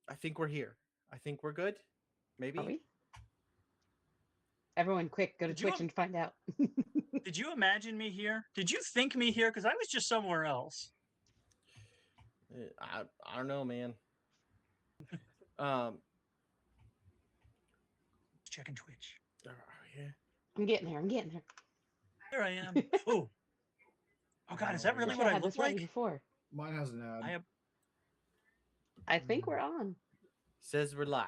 I think we're here. I think we're good. Maybe. Are we? Everyone, quick, go to Did you Twitch and find out. Did you imagine me here? Did you think me here? Because I was just somewhere else. I don't know, man. Um. Checking Twitch. Yeah. I'm getting there. I'm getting there. Here I am. Oh. Oh God, is that really Wish what I I had look this ready like? before. Mine has an ad. I have. I think we're on. Says we're live.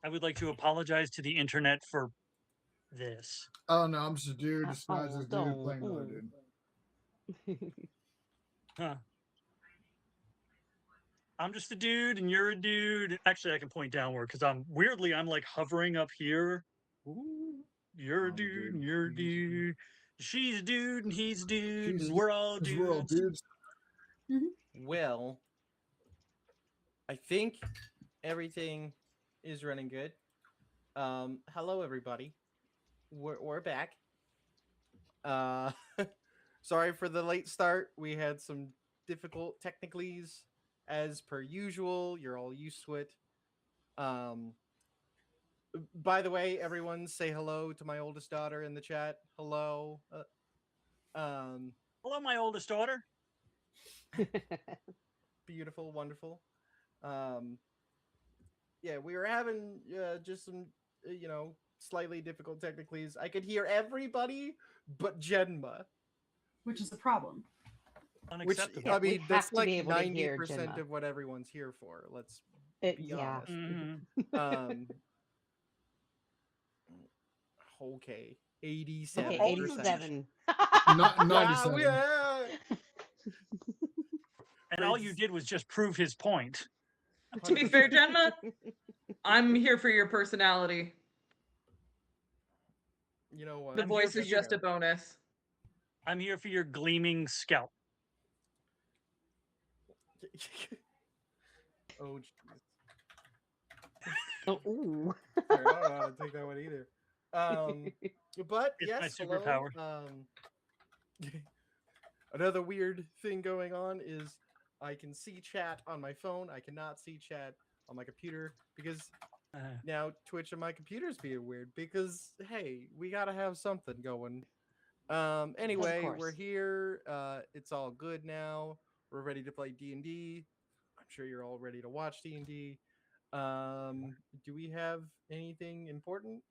I would like to apologize to the internet for this. Oh no, I'm just a dude disguised Oh, as dude don't. playing another dude. Huh. I'm just a dude and you're a dude. Actually, I can point downward because I'm like hovering up here. Ooh, you're a I'm a dude dude. and you're a He's a dude. dude. She's a dude and he's a dude She's and a we're all 'Cause we're all dudes. dudes. Well, I think everything is running good. Hello everybody. We're back. Uh, sorry for the late start. We had some difficult technicalities as per usual. You're all used to it. Um, by the way, everyone say hello to my oldest daughter in the chat. Hello. Hello, my oldest daughter. Beautiful, wonderful. Yeah, we were having just some, slightly difficult technicalities. I could hear everybody but Jinma. Which is a problem. Which, Unacceptable. I We mean, have that's to like be able to hear 90% Jinma. of what everyone's here for. Let's be Yeah. honest. Mhm. Okay. 87%. Okay, All you 87. Not Wow, 97. yeah. And all you did was just prove his point. To be fair, Jenma, I'm here for your personality. You know what? The I'm voice here is for just you. a bonus. I'm here for your gleaming scalp. Oh, jeez. Oh, ooh. Sorry, I don't know how to take that one either. But It's my yes, superpower. hello. Another weird thing going on is I can see chat on my phone. I cannot see chat on my computer because now Twitch and my computer's being weird because hey, we gotta have something going. Anyway, we're course. here. It's all good now. We're ready to play D&D. I'm sure you're all ready to watch D&D. Do we have anything important?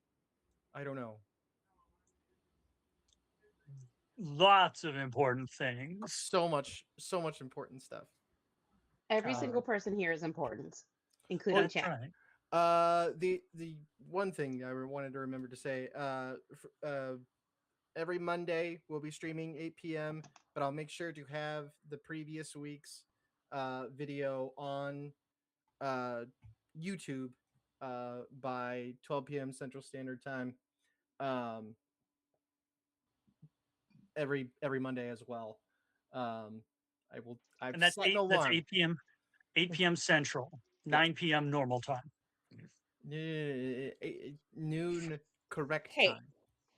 I don't know. Lots of important things. So much important stuff. Every single person here is important, including That's chat. right. The one thing I wanted to remember to say, every Monday we'll be streaming 8 p.m., but I'll make sure to have the previous week's video on YouTube by 12 p.m. Central Standard Time. Every Monday as well. I've And that's set an 8 that's alarm. 8 p.m. 8 p.m. Central, 9 p.m. normal time. Noon correct Hey. time.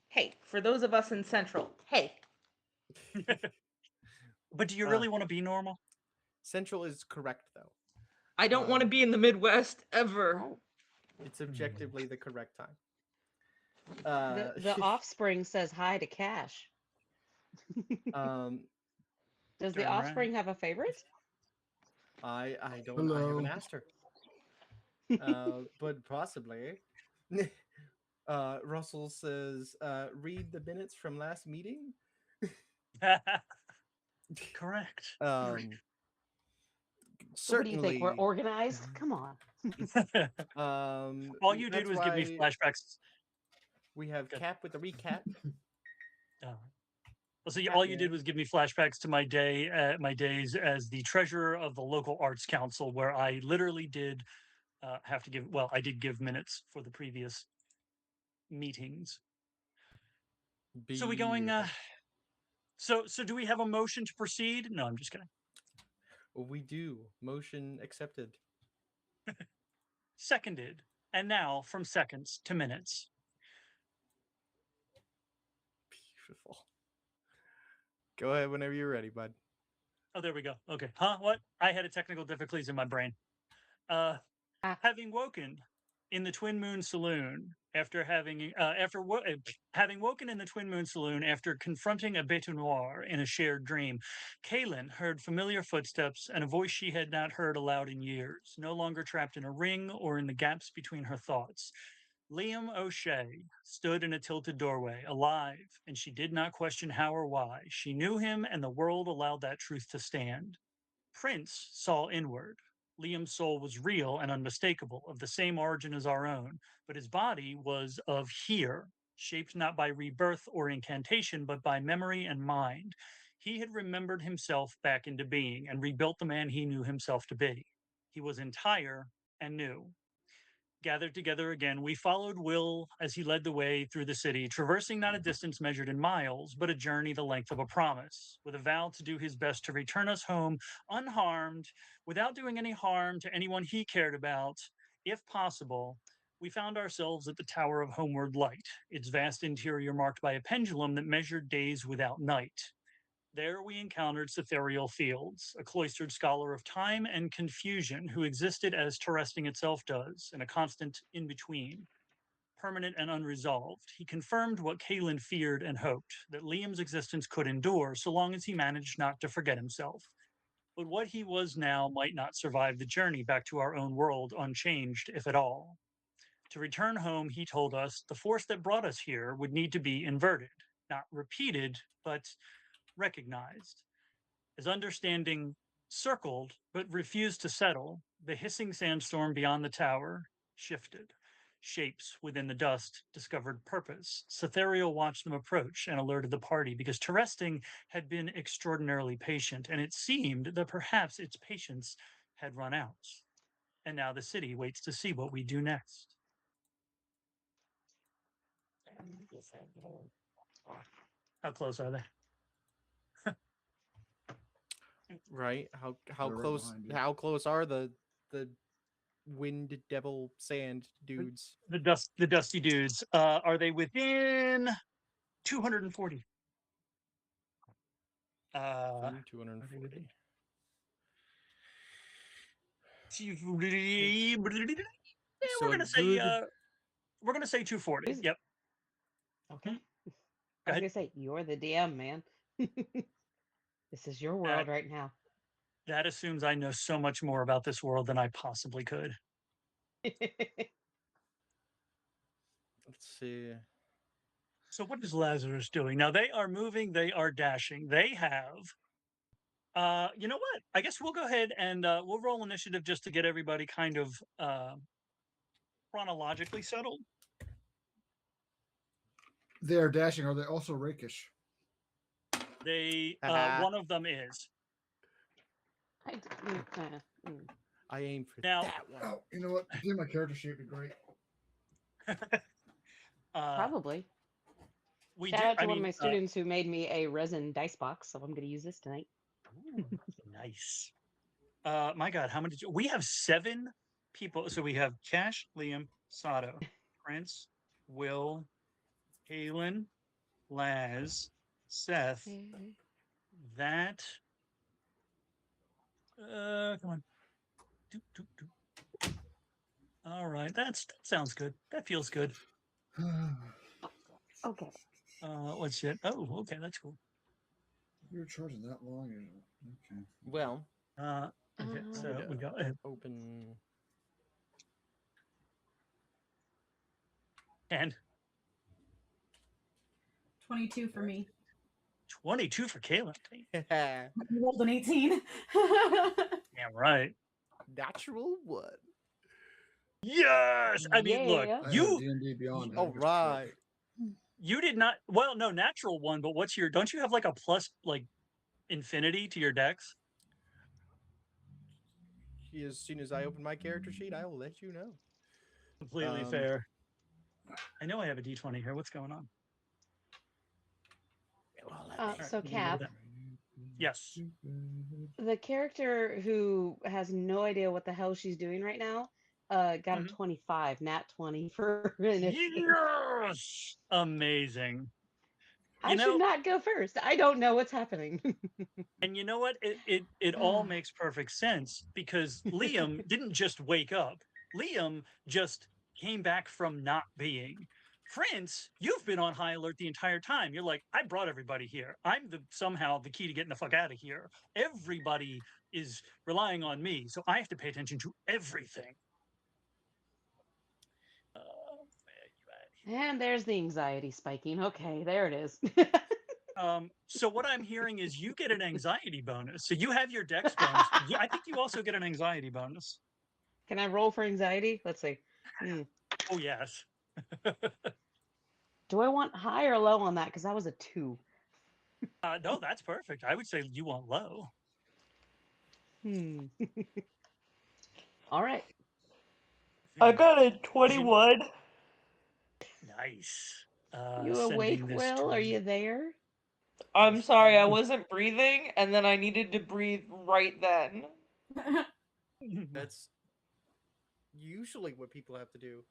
Hey, for those of us in Central, hey. But do you really want to be normal? Central is correct though. I don't want to be in the Midwest ever. Oh. It's objectively the correct time. The offspring says hi to Cash. Does the Darn right. offspring have a favorite? I don't. Hello. I haven't asked her. But possibly. Russell says, "Read the minutes from last meeting." Correct. So what do you think? We're Certainly. organized? Come on. All you did that's was give me why flashbacks. We have Good. Cap with the recap. Well, so all you did was give me flashbacks to my days as the treasurer of the local arts council, where I literally did have to give. Well, I did give minutes for the previous meetings. So we going? So do we have a motion to proceed? No, I'm just kidding. We do. Motion accepted. Seconded. And now from seconds to minutes. Beautiful. Go ahead whenever you're ready, bud. Oh, there we go. Okay. Huh? What? I had a technical difficulties in my brain. Having woken in the Twin Moon Saloon having woken in the Twin Moon Saloon after confronting a bête noire in a shared dream, Kahlan heard familiar footsteps and a voice she had not heard aloud in years, no longer trapped in a ring or in the gaps between her thoughts. Liam O'Shea stood in a tilted doorway, alive, and she did not question how or why. She knew him, and the world allowed that truth to stand. Prince saw inward. Liam's soul was real and unmistakable, of the same origin as our own, but his body was of here, shaped not by rebirth or incantation, but by memory and mind. He had remembered himself back into being and rebuilt the man he knew himself to be. He was entire and new. Gathered together again, we followed Will as he led the way through the city, traversing not a distance measured in miles, but a journey the length of a promise, with a vow to do his best to return us home unharmed, without doing any harm to anyone he cared about. If possible, we found ourselves at the Tower of Homeward Light, its vast interior marked by a pendulum that measured days without night. There we encountered Cythereal Fields, a cloistered scholar of time and confusion who existed as Terresting itself does, in a constant in-between, permanent and unresolved. He confirmed what Kahlan feared and hoped, that Liam's existence could endure so long as he managed not to forget himself. But what he was now might not survive the journey back to our own world unchanged, if at all. To return home, he told us, the force that brought us here would need to be inverted, not repeated, but recognized. As understanding circled but refused to settle, the hissing sandstorm beyond the tower shifted. Shapes within the dust discovered purpose. Cythereal watched them approach and alerted the party because Terresting had been extraordinarily patient, and it seemed that perhaps its patience had run out. And now the city waits to see what we do next. How close are they? Right? How They're right close? behind you. How close are the wind devil sand dudes? The dusty dudes. Are they within 240? 240. We're a gonna say good- we're gonna say 240. Yep. Okay. Go I was ahead. gonna say, you're the DM, man. This is your world right now. That assumes I know so much more about this world than I possibly could. Let's see. So what is Lazarus doing? Now they are moving, they are dashing. They have you know what? I guess we'll go ahead and we'll roll initiative just to get everybody kind of chronologically settled. They are dashing. Are they also rakish? They one of them is. I aim for Now- that one. Oh, you know what? Do my character sheet would be great. Probably. We Shout do, out to I one of mean, my students who made me a resin dice box, so I'm going to use this tonight. Ooh, nice. My God, how many? We have 7 people. So we have Cash, Liam, Sado, Prince, Will, Kahlan, Laz, Seth. That. Come on. All right, that sounds good. That feels good. Okay. What's it? Oh, okay, that's cool. You're charging that long? Okay. Well, Okay, so need we to got open. and 22 for me. 22 for Kahlan. Yeah, I rolled an 18. Damn right. natural one. Yes. I mean, look, Yeah. I you have D&D Beyond. All right. you did not. Well, no, natural one. But what's your? Don't you have like a plus like infinity to your dex? As soon as I open my character sheet, I will let you know. Completely fair. I know I have a D20 here. What's going on? So, Cap, Yes. the character who has no idea what the hell she's doing right now got a 25, nat 20 for initiative. Yes. Amazing. I should not go first. I don't know what's happening. And you know what? It all makes perfect sense because Liam didn't just wake up. Liam just came back from not being. Prince, you've been on high alert the entire time. You're like, I brought everybody here. I'm somehow the key to getting the fuck out of here. Everybody is relying on me, so I have to pay attention to everything. And there's the anxiety spiking. Okay, there it is. So what I'm hearing is you get an anxiety bonus. So you have your dex bonus. I think you also get an anxiety bonus. Can I roll for anxiety? Let's see. Oh, yes. Do I want high or low on that? Because that was a 2. No, that's perfect. I would say you want low. All right. I got a 21. Nice. You awake, Will? Are you there? I'm sorry, I wasn't breathing, and then I needed to breathe right then. That's usually what people have to do.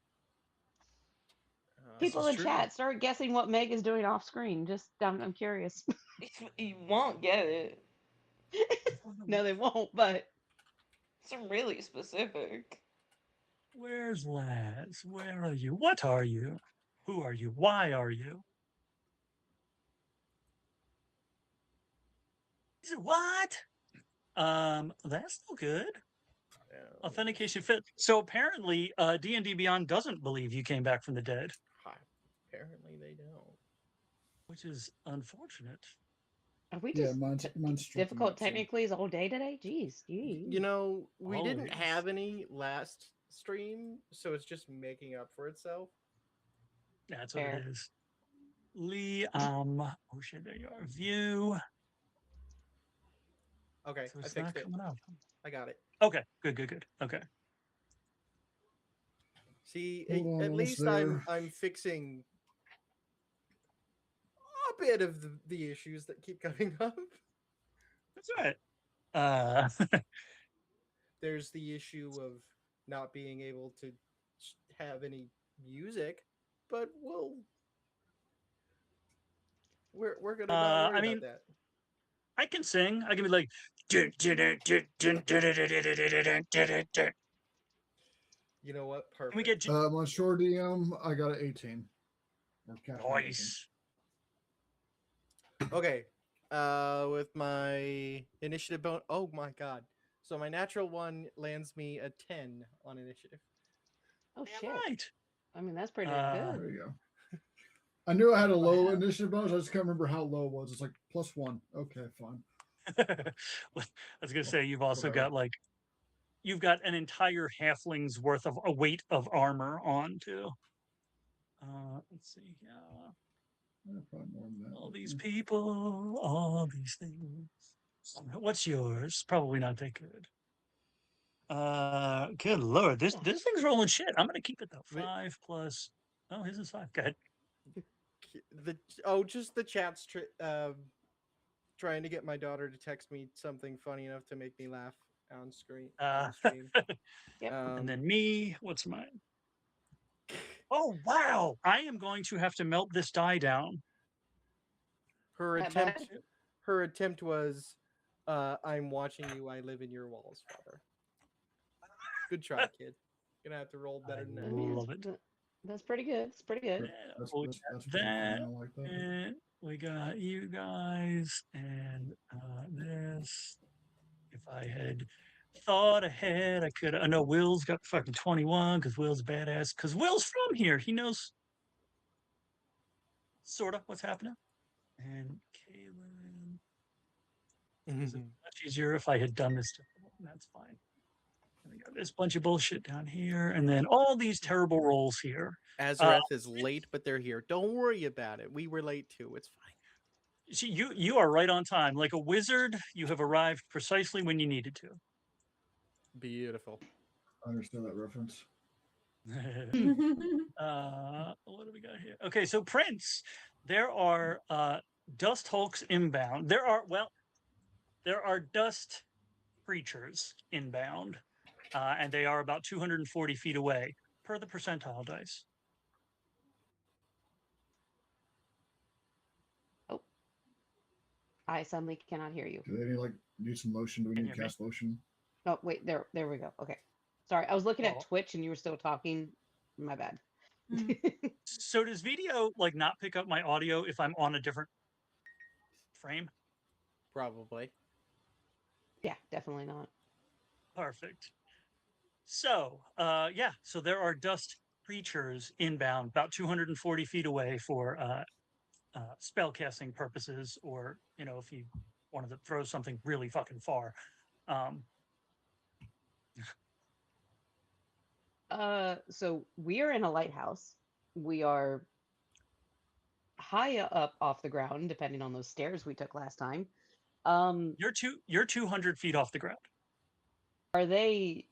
People in chat, start guessing what Meg is doing off screen. Just, I'm curious. You won't get it. No, they won't, but... It's really specific. Where's Laz? Where are you? What are you? Who are you? Why are you? What? That's no good. Authentication fit. So apparently, D&D Beyond doesn't believe you came back from the dead. Apparently they don't. Which is unfortunate. Are we just mine's difficult technically all day today? Jeez. You know, we didn't have any last stream, so it's just making up for itself. That's what it is. Lee, oh shit, there you are. View. Okay, So I it's fixed not it. coming up. I got it. Okay, good. Okay. See, at least I'm fixing a bit of the issues that keep coming up. That's right. There's the issue of not being able to have any music, but we're gonna not worry about that. I can sing. I can be like. You know what? Perfect. Can we get my short DM, I got an 18. Nice. Okay. With my initiative bonus. Oh my god. So my natural one lands me a 10 on initiative. Oh shit. Right. I mean, that's pretty good. There you go. I knew I had a low initiative bonus. I just can't remember how low it was. It's like +1. Okay, fine. I was gonna say you've also got you've got an entire halfling's worth of a weight of armor on too. Let's see. Probably more than that. All these people, all these things. What's yours? Probably not that good. Good lord, this thing's rolling shit. I'm gonna keep it though. 5 plus. Oh, his is 5. Go ahead. Just the chat's trying to get my daughter to text me something funny enough to make me laugh on screen. On stream. Yep. And then me, what's mine? Oh wow! I am going to have to melt this die down. Her attempt was, I'm watching you. I live in your walls, father. Good try, kid. Gonna have to roll better than that. I mean, love it. That's pretty good. It's pretty good. Yeah, That's that, I like that. and we got you guys, and this. If I had thought ahead, I could. I know Will's got fucking 21 because Will's badass. Because Will's from here. He knows sort of what's happening. And Kahlan. It's much easier if I had done this. That's fine. And we got this bunch of bullshit down here, and then all these terrible rolls here. Azareth is late, but they're here. Don't worry about it. We were late too. It's fine. See, you are right on time. Like a wizard, you have arrived precisely when you needed to. Beautiful. I understand that reference. What do we got here? Okay, so Prince, there are dust hulks inbound. There are dust creatures inbound, and they are about 240 feet away per the percentile dice. I suddenly cannot hear you. Do they need some motion? Do we Can need you to hear me? cast motion? Oh, wait, there we go. Okay. Sorry, I was looking Oh. at Twitch and you were still talking. My bad. So does video like not pick up my audio if I'm on a different frame? Probably. Yeah, definitely not. Perfect. So, yeah, so there are dust creatures inbound, about 240 feet away for spell casting purposes, or if you wanted to throw something really fucking far. So we are in a lighthouse. We are high up off the ground, depending on those stairs we took last time. You're 200 feet off the ground. Are they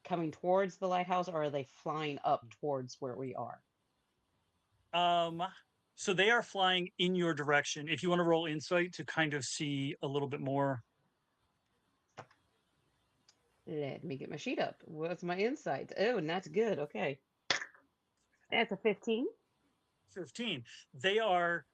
coming towards the lighthouse, or are they flying up towards where we are? So they are flying in your direction. If you want to roll insight to kind of see a little bit more. Let me get my sheet up. What's my insight? Oh, and that's good. Okay. That's a 15. 15. They're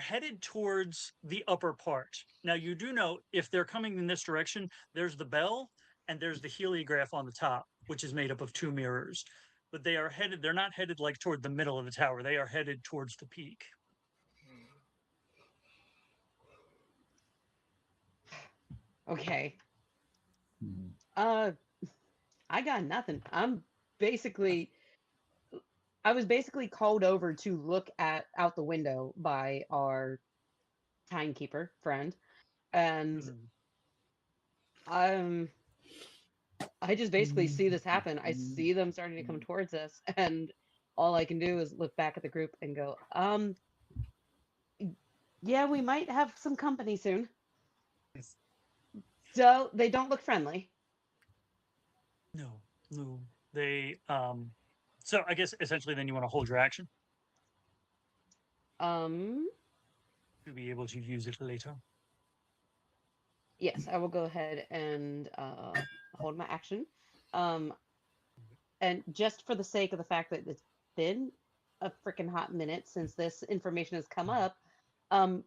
headed towards the upper part. Now you do know if they're coming in this direction, there's the bell and there's the heliograph on the top, which is made up of 2 mirrors. But they're not headed like toward the middle of the tower. They are headed towards the peak. Okay. Mhm. I got nothing. I was basically called over to look out the window by our timekeeper friend, and I just basically see this happen. I see them starting to come towards us, and all I can do is look back at the group and go, yeah, we might have some company soon. So they don't look friendly. No. They so I guess essentially then you want to hold your action to be able to use it later. Yes, I will go ahead and hold my action. And just for the sake of the fact that it's been a freaking hot minute since this information has come up,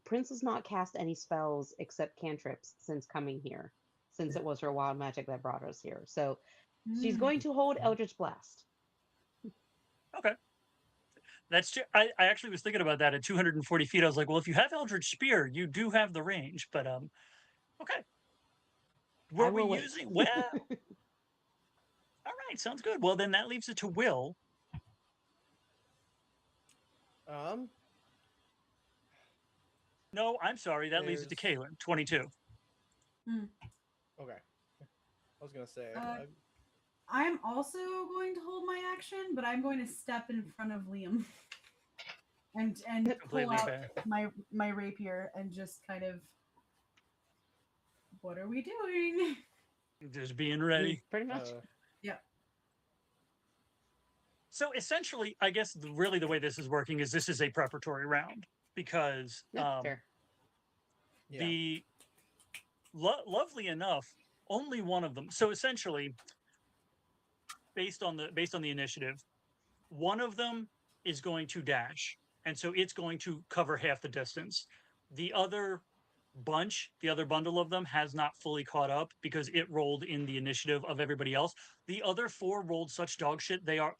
Prince has not cast any spells except cantrips since coming here, since it was her wild magic that brought us here. So she's going to hold Eldritch Blast. Okay. I actually was thinking about that at 240 feet. I was like, well, if you have Eldritch Spear, you do have the range, but okay. I Were we will wait. using well? All right, sounds good. Well, then that leaves it to Will. No, I'm sorry. That leaves it to There's- Kahlan, 22. Okay. I was gonna say. I'm also going to hold my action, but I'm going to step in front of Liam and pull Completely out fair. my rapier and just kind of, what are we doing? Just being ready. Pretty much. Yeah. So essentially, I guess really the way this is working is this is a preparatory round because Fair. the lovely enough, only one of them. So essentially, based on the initiative, one of them is going to dash, and so it's going to cover half the distance. The other bundle of them has not fully caught up because it rolled in the initiative of everybody else. The other 4 rolled such dog shit, they are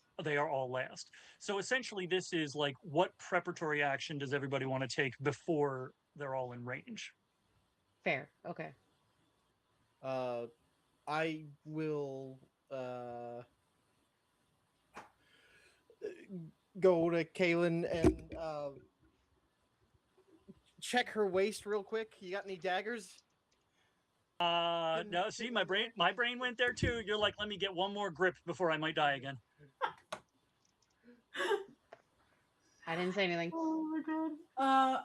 all last. So essentially this is like, what preparatory action does everybody want to take before they're all in range? Fair. Okay. I will go to Kahlan and check her waist real quick. You got any daggers? No, see, my brain went there too. You're like, let me get one more grip before I might die again. I didn't say anything. Oh my god.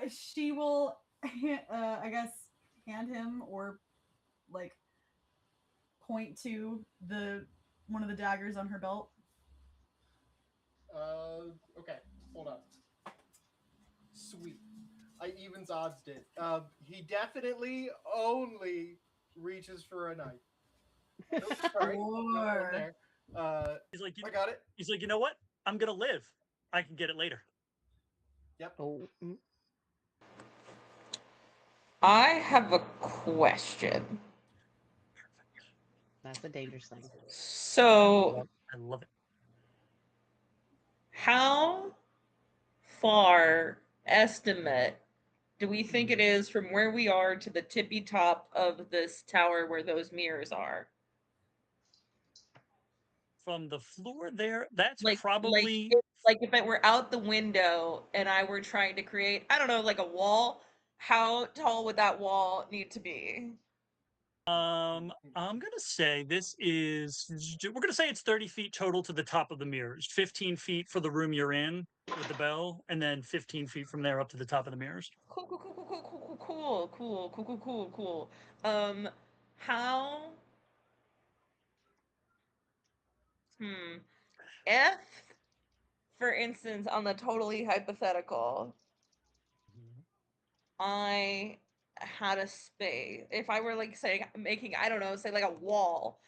She will, I guess, hand him or like point to one of the daggers on her belt. Okay, hold on. Sweet. I evens odds did. He definitely only reaches for a knife. Nope, sorry. Not one there. He's like, I got it. He's like, you know what? I'm gonna live. I can get it later. Yep. Oh. I have a question. That's a dangerous thing. So, I love it. how far estimate do we think it is from where we are to the tippy top of this tower where those mirrors are? From the floor there, that's Like probably if it were out the window and I were trying to create, I don't know, like a wall, how tall would that wall need to be? I'm gonna say this is we're gonna say it's 30 feet total to the top of the mirrors, 15 feet for the room you're in with the bell, and then 15 feet from there up to the top of the mirrors. Cool, cool, cool, cool, cool, cool, cool, cool, cool, cool, cool. How if, for instance, on the totally hypothetical, I had a space, if I were like saying making, I don't know, say like a wall,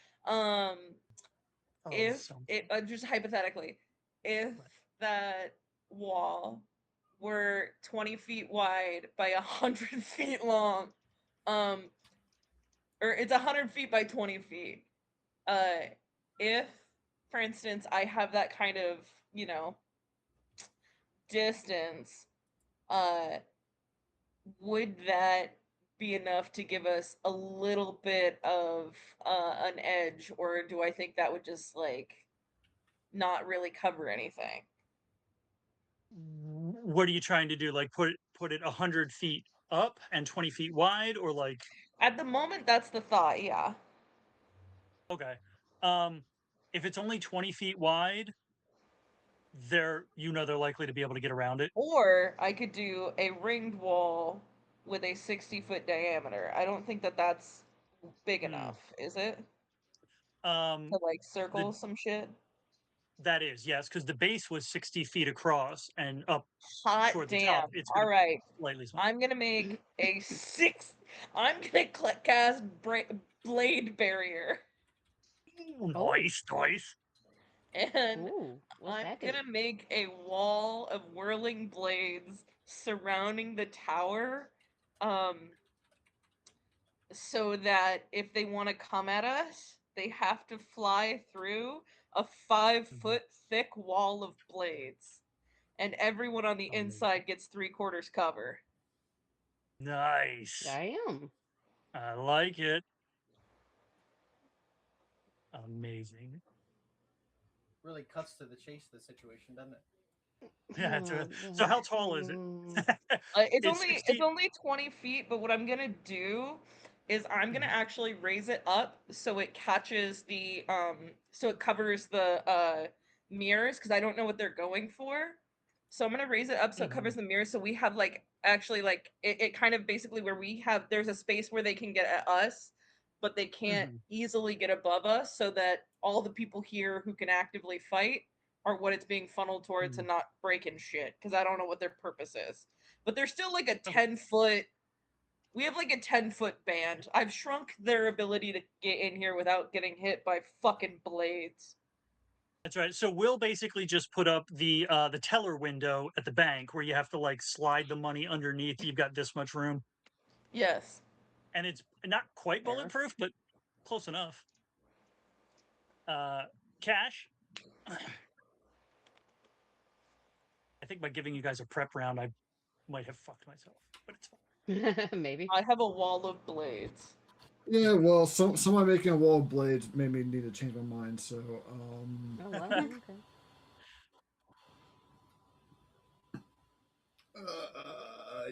if so it just hypothetically, if that wall were 20 feet wide by 100 feet long, or it's 100 feet by 20 feet, if, for instance, I have that kind of, distance, uh, would that be enough to give us a little bit of an edge, or do I think that would just like not really cover anything? What are you trying to do? Like put it 100 feet up and 20 feet wide, or like? At the moment, that's the thought. Yeah. Okay. If it's only 20 feet wide, they're likely to be able to get around it. Or I could do a ringed wall with a 60-foot diameter. I don't think that that's big enough, is it? To like circle some shit. That is, yes, because the base was 60 feet across and up Hot toward the damn. top. It's All right. slightly small. I'm gonna make a I'm gonna cast blade barrier. Nice, nice. And Ooh, what's I'm that do? gonna make a wall of whirling blades surrounding the tower, so that if they want to come at us, they have to fly through a 5-foot thick wall of blades, and everyone on the inside gets 3/4 cover. Nice. Damn. I like it. Amazing. Really cuts to the chase of the situation, doesn't it? Yeah. So how tall is it? It's only 20 feet, but what I'm gonna do is I'm gonna actually raise it up so it catches the so it covers the mirrors, because I don't know what they're going for. So I'm gonna raise it up so it covers the mirrors, so we have like actually like it kind of basically where there's a space where they can get at us, but they can't easily get above us, so that all the people here who can actively fight are what it's being funneled towards and not breaking shit, because I don't know what their purpose is. But there's still like a 10-foot. We have like a 10-foot band. I've shrunk their ability to get in here without getting hit by fucking blades. That's right. So we'll basically just put up the teller window at the bank where you have to like slide the money underneath. You've got this much room. Yes. And it's not quite bulletproof, but close enough. Cash. I think by giving you guys a prep round, I might have fucked myself, but it's fine. Maybe. I have a wall of blades. Yeah, well, somebody making a wall of blades made me need to change my mind. So, Oh well. Okay.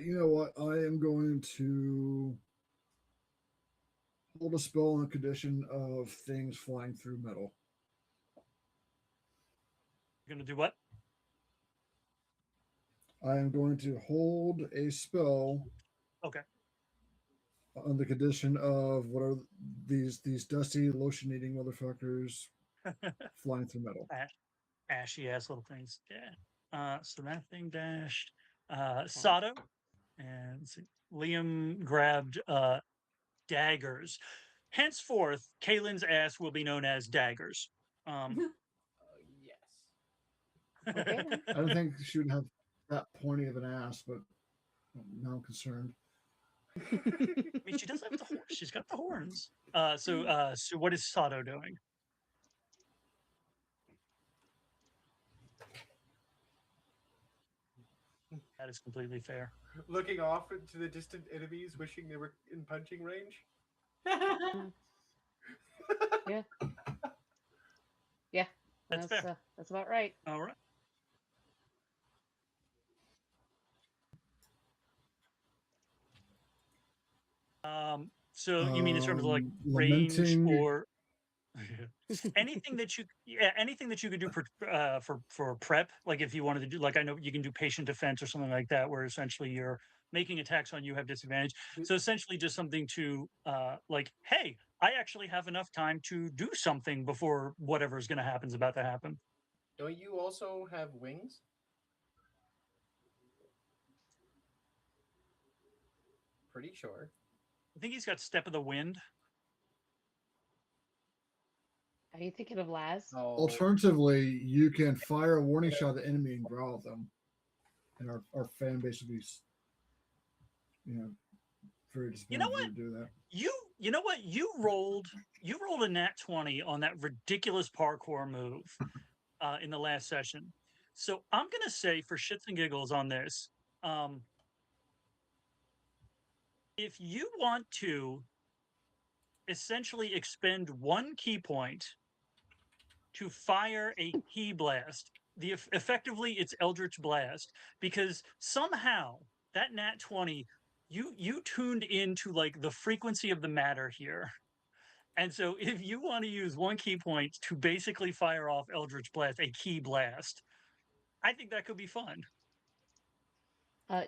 you know what? I am going to hold a spell on the condition of things flying through metal. You're gonna do what? I am going to hold a spell. Okay. On the condition of what are these dusty lotion eating motherfuckers flying through metal? Ashy ass little things. Yeah. So that thing dashed. Sado and let's see, Liam grabbed daggers. Henceforth, Kahlan's ass will be known as daggers. Yes. Okay then. I don't think she would have that pointy of an ass, but now I'm concerned. I mean, she does have the horns. She's got the horns. So what is Sado doing? That is completely fair. Looking off into the distant enemies, wishing they were in punching range. Yeah. Yeah. That's fair. That's about right. All right. So you mean in terms of like range lamenting- or anything that you could do for prep, like if you wanted to do, like I know you can do patient defense or something like that, where essentially you're making attacks on you have disadvantage. So essentially just something to like, hey, I actually have enough time to do something before whatever is going to happen is about to happen. Don't you also have wings? Pretty sure. I think he's got Step of the Wind. Are you thinking of Laz? Oh, Alternatively, you can fire a warning shot at the enemy and growl at them. And our fan base would be, very disappointed You know what? to do that. You know what? You rolled a nat 20 on that ridiculous parkour move in the last session. So I'm gonna say for shits and giggles on this, if you want to essentially expend one key point to fire a key blast, effectively it's Eldritch Blast, because somehow that nat 20, you tuned into like the frequency of the matter here. And so if you want to use one key point to basically fire off Eldritch Blast, a key blast, I think that could be fun.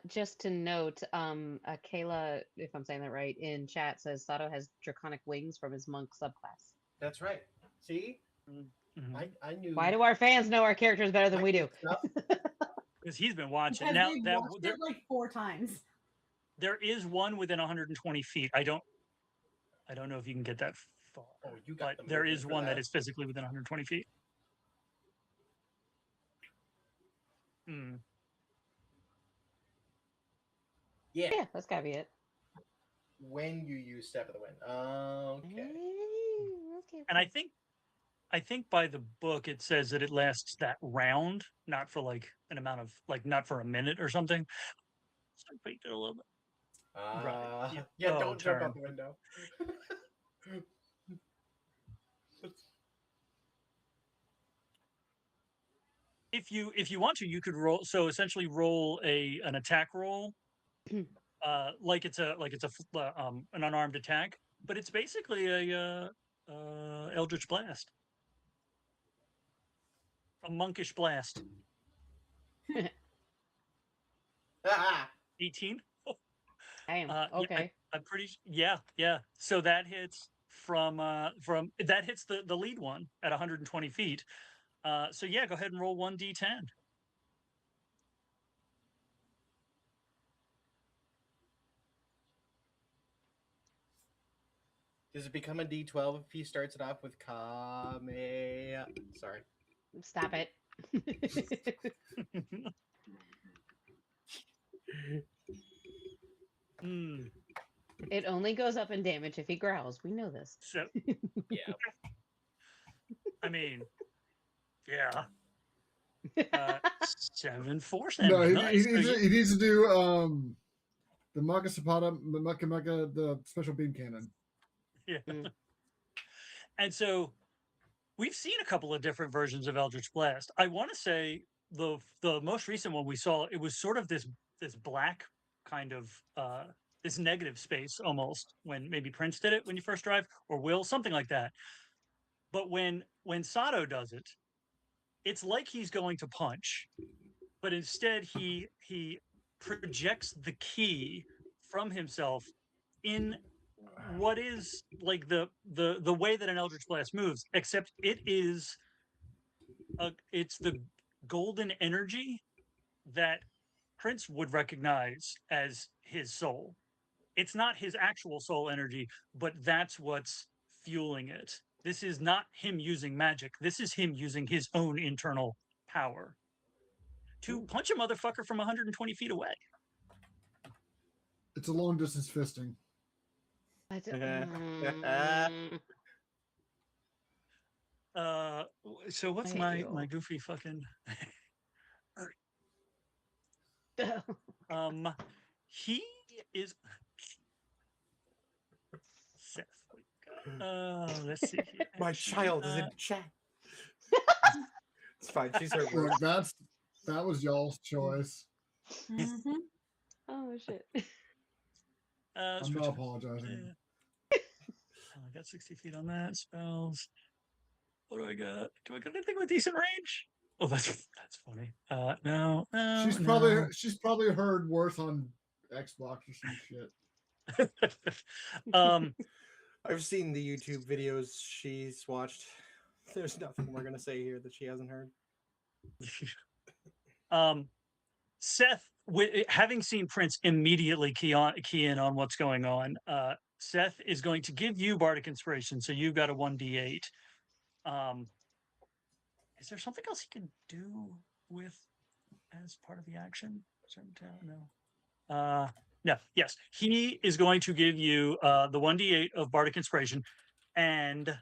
Just to note, Kayla, if I'm saying that right, in chat says Sado has draconic wings from his monk subclass. that's right. See, Mm-hmm. I knew. Why do our fans know our characters better than we do? Because he's been watching. Because Now they've that watched it like 4 times. there is one within 120 feet. I don't know if you can get that far. Oh, you got But the there movement is for one that that. is physically within 120 feet. Hmm. Yeah. Yeah, that's gotta be it. When you use Step of the Wind. Okay. Okay. And I think by the book it says that it lasts that round, not for like an amount of like not for a minute or something. So I peeked it a little bit. Right. Yeah, Oh, don't jump turn. out the window. If you want to, you could roll. So essentially, roll an attack roll, like it's an unarmed attack, but it's basically a Eldritch Blast, a monkish blast. Ah! 18. Damn. Yeah, Okay. I'm pretty. Yeah. So that hits from that hits the lead one at 120 feet. So yeah, go ahead and roll 1d10. Does it become a D12 if he starts it off with Kame? Sorry. Stop it. Hmm. It only goes up in damage if he growls. We know this. So Yeah. I mean, yeah. 7 force No, damage. he, Nice. he, needs, to, he needs to do the Maka Sapata, Maka, the special beam cannon. Yeah. Mm. And so we've seen a couple of different versions of Eldritch Blast. I want to say the most recent one we saw, it was sort of this black kind of this negative space almost when maybe Prince did it when you first drive, or Will, something like that. But when Sado does it, it's like he's going to punch, but instead he projects the key from himself in what is like the way that an Eldritch Blast moves, except it's the golden energy that Prince would recognize as his soul. It's not his actual soul energy, but that's what's fueling it. This is not him using magic. This is him using his own internal power to punch a motherfucker from 120 feet away. It's a long distance fisting. I don't, So what's I hate my you. goofy fucking he is Seth. Let's see here. My Action, child is in chat. It's fine. She's heard Look, words. that was y'all's choice. Mhm. Oh shit. I'm not apologizing. I got 60 feet on that. Spells. What do I got? Do I got anything with decent range? Oh, that's funny. No. She's probably heard worth on Xbox or some shit. I've seen the YouTube videos she's watched. There's nothing we're gonna say here that she hasn't heard. Seth, having seen Prince immediately key in on what's going on, Seth is going to give you Bardic Inspiration, so you've got a 1d8. Is there something else he can do with as part of the action? No. No. Yes, he is going to give you the 1d8 of Bardic Inspiration, and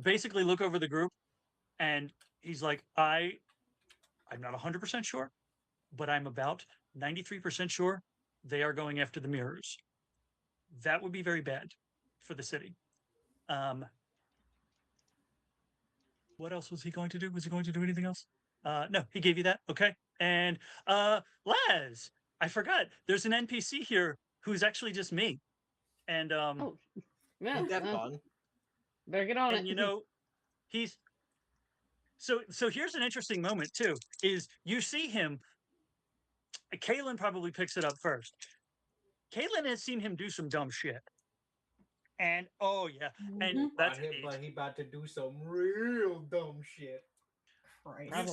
basically look over the group, and he's like, I'm not 100% sure, but I'm about 93% sure they are going after the mirrors. That would be very bad for the city. What else was he going to do? Was he going to do anything else? No, he gave you that. Okay. And Laz, I forgot. There's an NPC here who's actually just me. And Oh, yeah. Ain't that fun? Better get on it. and you know, he's so here's an interesting moment too, is you see him. Kahlan probably picks it up first. Kahlan has seen him do some dumb shit. And oh yeah, and Mhm. that's But he about to do some real dumb shit. Christ. you've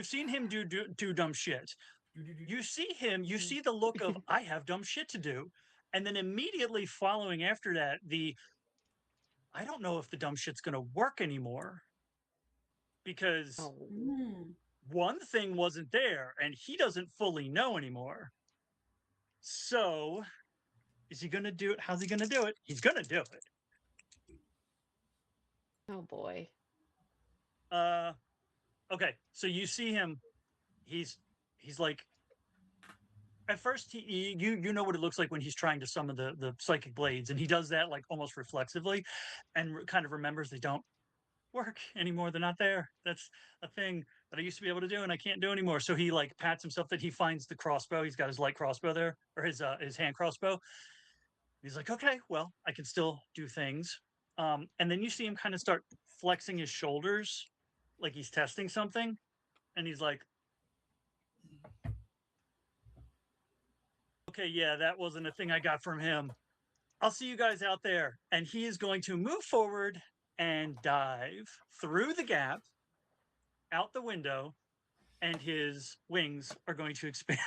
seen him do dumb shit. You see him, you see the look of I have dumb shit to do, and then immediately following after that, I don't know if the dumb shit's gonna work anymore. Because Oh. Mm. one thing wasn't there, and he doesn't fully know anymore. So is he gonna do it? How's he gonna do it? He's gonna do it. Oh boy. Okay, so you see him, he's like, at first you know what it looks like when he's trying to summon the psychic blades, and he does that like almost reflexively, and kind of remembers they don't work anymore. They're not there. That's a thing that I used to be able to do, and I can't do anymore. So he like pats himself that he finds the crossbow. He's got his light crossbow there, or his hand crossbow. He's like, okay, well, I can still do things. And then you see him kind of start flexing his shoulders, like he's testing something, and he's like, okay, yeah, that wasn't a thing I got from him. I'll see you guys out there. And he is going to move forward and dive through the gap out the window, and his wings are going to expand.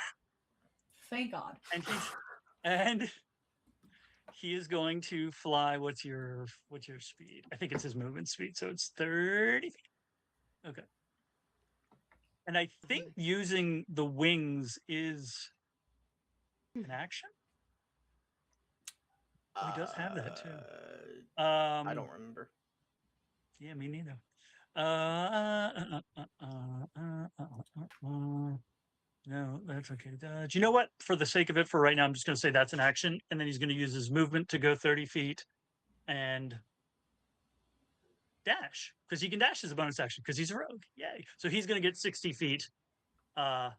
Thank God. And he is going to fly. What's your speed? I think it's his movement speed, so it's 30 feet. Okay. And I think using the wings is an action. Oh, he does have that too. I don't remember. Yeah, me neither. No, that's okay. Do you know what? For the sake of it, for right now, I'm just going to say that's an action, and then he's going to use his movement to go 30 feet and dash, because he can dash as a bonus action because he's a rogue. Yay! So he's going to get 60 feet out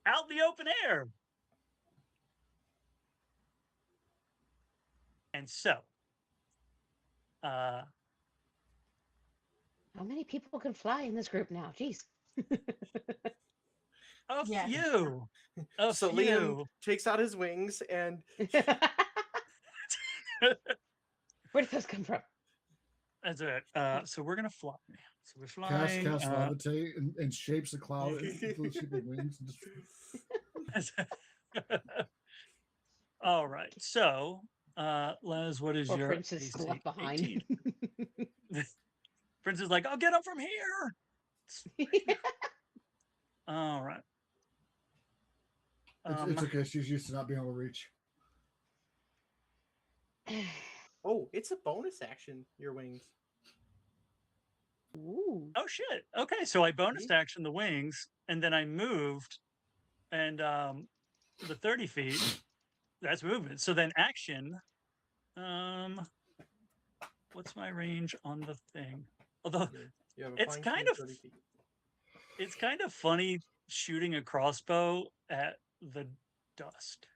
in the open air. And so, How many people can fly in this group now? Jeez. a Yeah. few. So Liam takes out his wings and Where did those come from? That's it. So we're gonna fly. So we're Cast flying. levitate and shapes the cloud into the wings. And just... All right. So, Les, what is Or your Prince is AC? left behind. 18. Prince is like, I'll get him from here. All right. It's okay. She's used to not being able to reach. Oh, it's a bonus action, your wings. Ooh. Oh shit. Okay, so I bonus action the wings, and then I moved, and the 30 feet. That's movement. So then action. What's my range on the thing? Although You have a it's flying kind speed of 30 feet. it's kind of funny shooting a crossbow at the dust.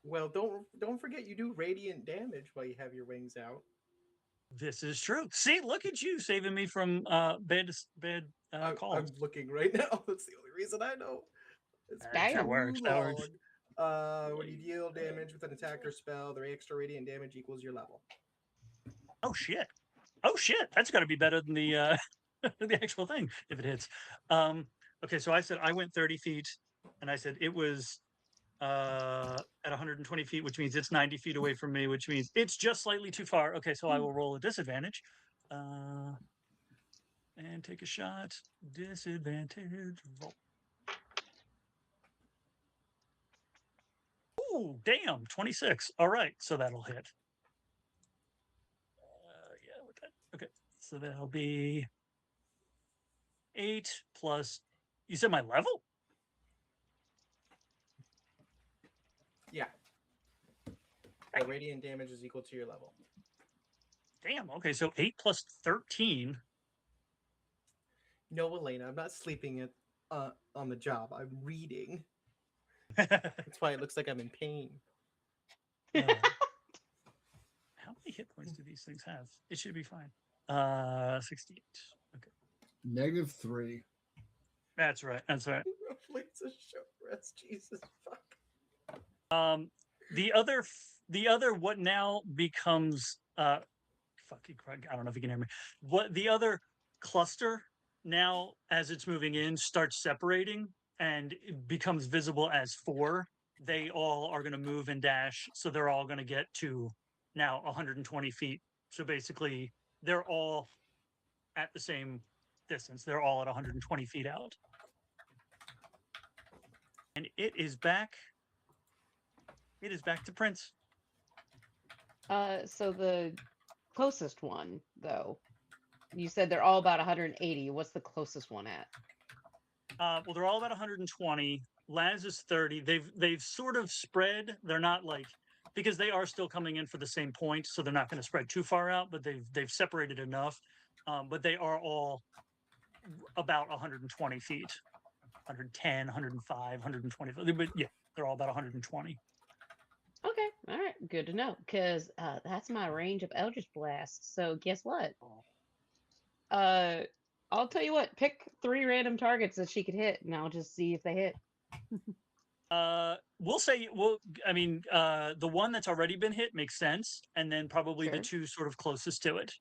Well, don't forget you do radiant damage while you have your wings out. This is true. See, look at you saving me from bad calls. I'm looking right now. That's the only reason I know. It's been That too works. That works. long. When you deal damage with an attack or spell, the extra radiant damage equals your level. Oh shit! Oh shit! That's got to be better than the the actual thing if it hits. Okay, so I said I went 30 feet, and I said it was at 120 feet, which means it's 90 feet away from me, which means it's just slightly too far. Okay, so I will roll a disadvantage. And take a shot. Disadvantage. Roll. Ooh, damn, 26. All right, so that'll hit. Yeah, with that. Okay, so that'll be 8 plus. You said my level? Yeah. The radiant damage is equal to your level. Damn. Okay, so 8 plus 13. No, Elena, I'm not sleeping on the job. I'm reading. That's why it looks like I'm in pain. How many hit points do these things have? It should be fine. 68. Okay. -3. That's right. That's right. It's a short rest. Jesus fuck. The other what now becomes fucking Craig, I don't know if you can hear me. What the other cluster now as it's moving in starts separating and it becomes visible as 4. They all are going to move and dash, so they're all going to get to now 120 feet. So basically, they're all at the same distance. They're all at 120 feet out. And it is back. It is back to Prince. So the closest one, though, you said they're all about 180. What's the closest one at? Well, they're all about 120. Laz is 30. They've sort of spread. They're not like, because they are still coming in for the same point, so they're not going to spread too far out. But they've separated enough. But they are all about 120 feet, 110, 105, 120. But yeah, they're all about 120. Okay, all right, good to know, because that's my range of Eldritch Blast. So guess what? I'll tell you what. Pick 3 random targets that she could hit, and I'll just see if they hit. We'll say, I mean, the one that's already been hit makes sense, and then probably the 2 sort of closest to it.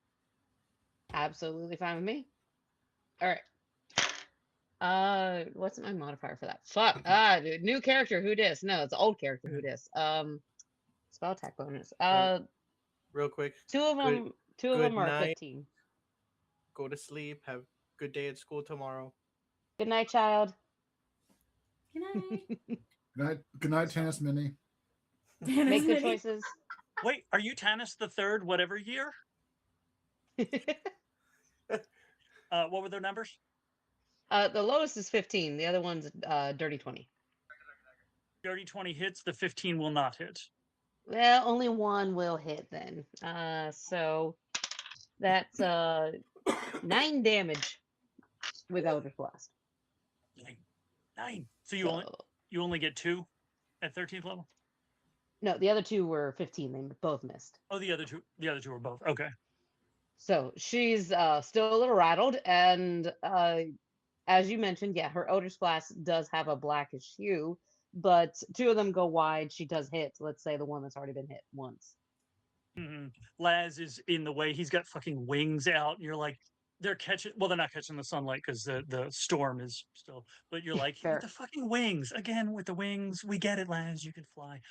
Absolutely fine with me. All right. What's my modifier for that? Fuck. Dude, new character. Who dis? No, it's old character. Who dis? Spell attack bonus. Real quick. 2 of them. 2 of them are night. 15. Go to sleep. Have a good day at school tomorrow. Good night, child. Good night. Good night, Tannis Mini. Make good choices. Wait, are you Tanis the Third? Whatever year? What were their numbers? The lowest is 15. The other one's dirty 20. Dirty 20 hits. The 15 will not hit. Well, only one will hit then. So that's 9 damage with Eldritch Blast. 9. So you only get 2 at 13th level? No, the other 2 were 15. They both missed. Oh, the other two were both. Okay. So she's still a little rattled, and as you mentioned, yeah, her Eldritch Blast does have a blackish hue, but 2 of them go wide. She does hit. Let's say the one that's already been hit once. Mm-hmm. Laz is in the way. He's got fucking wings out, and you're like, they're not catching the sunlight because the storm is still. But you're like, with the fucking wings again. With the wings, we get it, Laz. You can fly.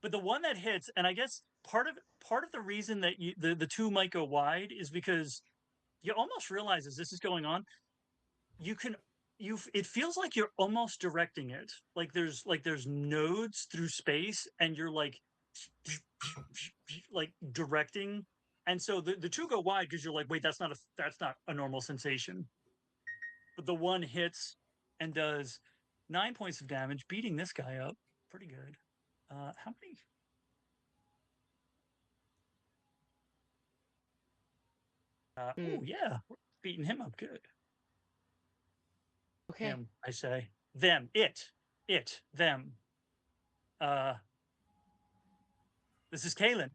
But the one that hits, and I guess part of the reason that the 2 might go wide is because you almost realize as this is going on, you can it feels like you're almost directing it. Like there's nodes through space, and you're like directing. And so the two go wide because you're like, wait, that's not a normal sensation. But the one hits and does 9 points of damage, beating this guy up pretty good. How many? Oh yeah, beating him up good. Okay. Him, I say. Them, it, them. This is Kahlan.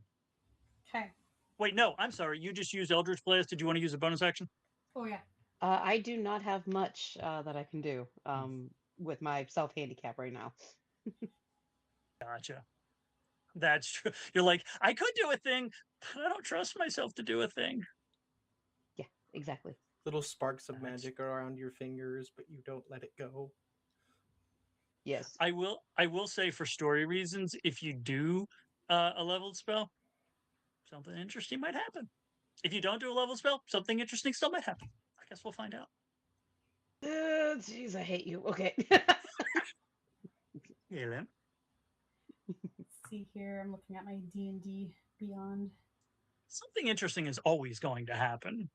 Okay. Wait, no, I'm sorry. You just used Eldritch Blast. Did you want to use a bonus action? Oh yeah. I do not have much that I can do with my self handicap right now. Gotcha. That's true. You're like, I could do a thing, but I don't trust myself to do a thing. Yeah, exactly. Little sparks of Nice. magic around your fingers, but you don't let it go. Yes. I will say, for story reasons, if you do a leveled spell, something interesting might happen. If you don't do a level spell, something interesting still might happen. I guess we'll find out. Jeez, I hate you. Okay. Kahlan. Let's see here. I'm looking at my D&D Beyond. Something interesting is always going to happen.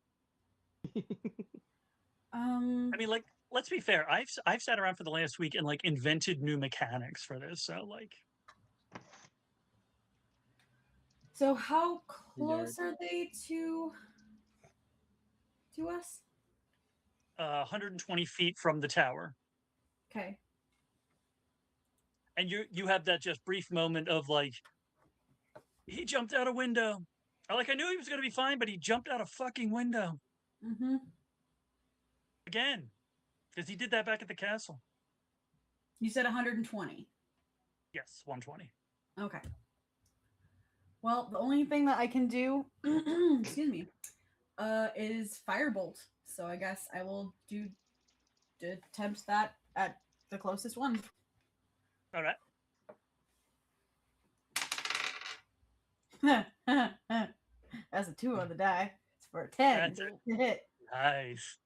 I mean, like, let's be fair. I've sat around for the last week and like invented new mechanics for this. So like, So how close are they to us? 120 feet from the tower, Okay. and you have that just brief moment of like, he jumped out a window. I knew he was going to be fine, but he jumped out a fucking window Mm-hmm. again, because he did that back at the castle. You said 120. Yes, 120. Okay. Well, the only thing that I can do, excuse me, is firebolt. So I guess I will attempt that at the closest one. All right. That's a 2 on the die. It's for a 10 That's to hit. Nice.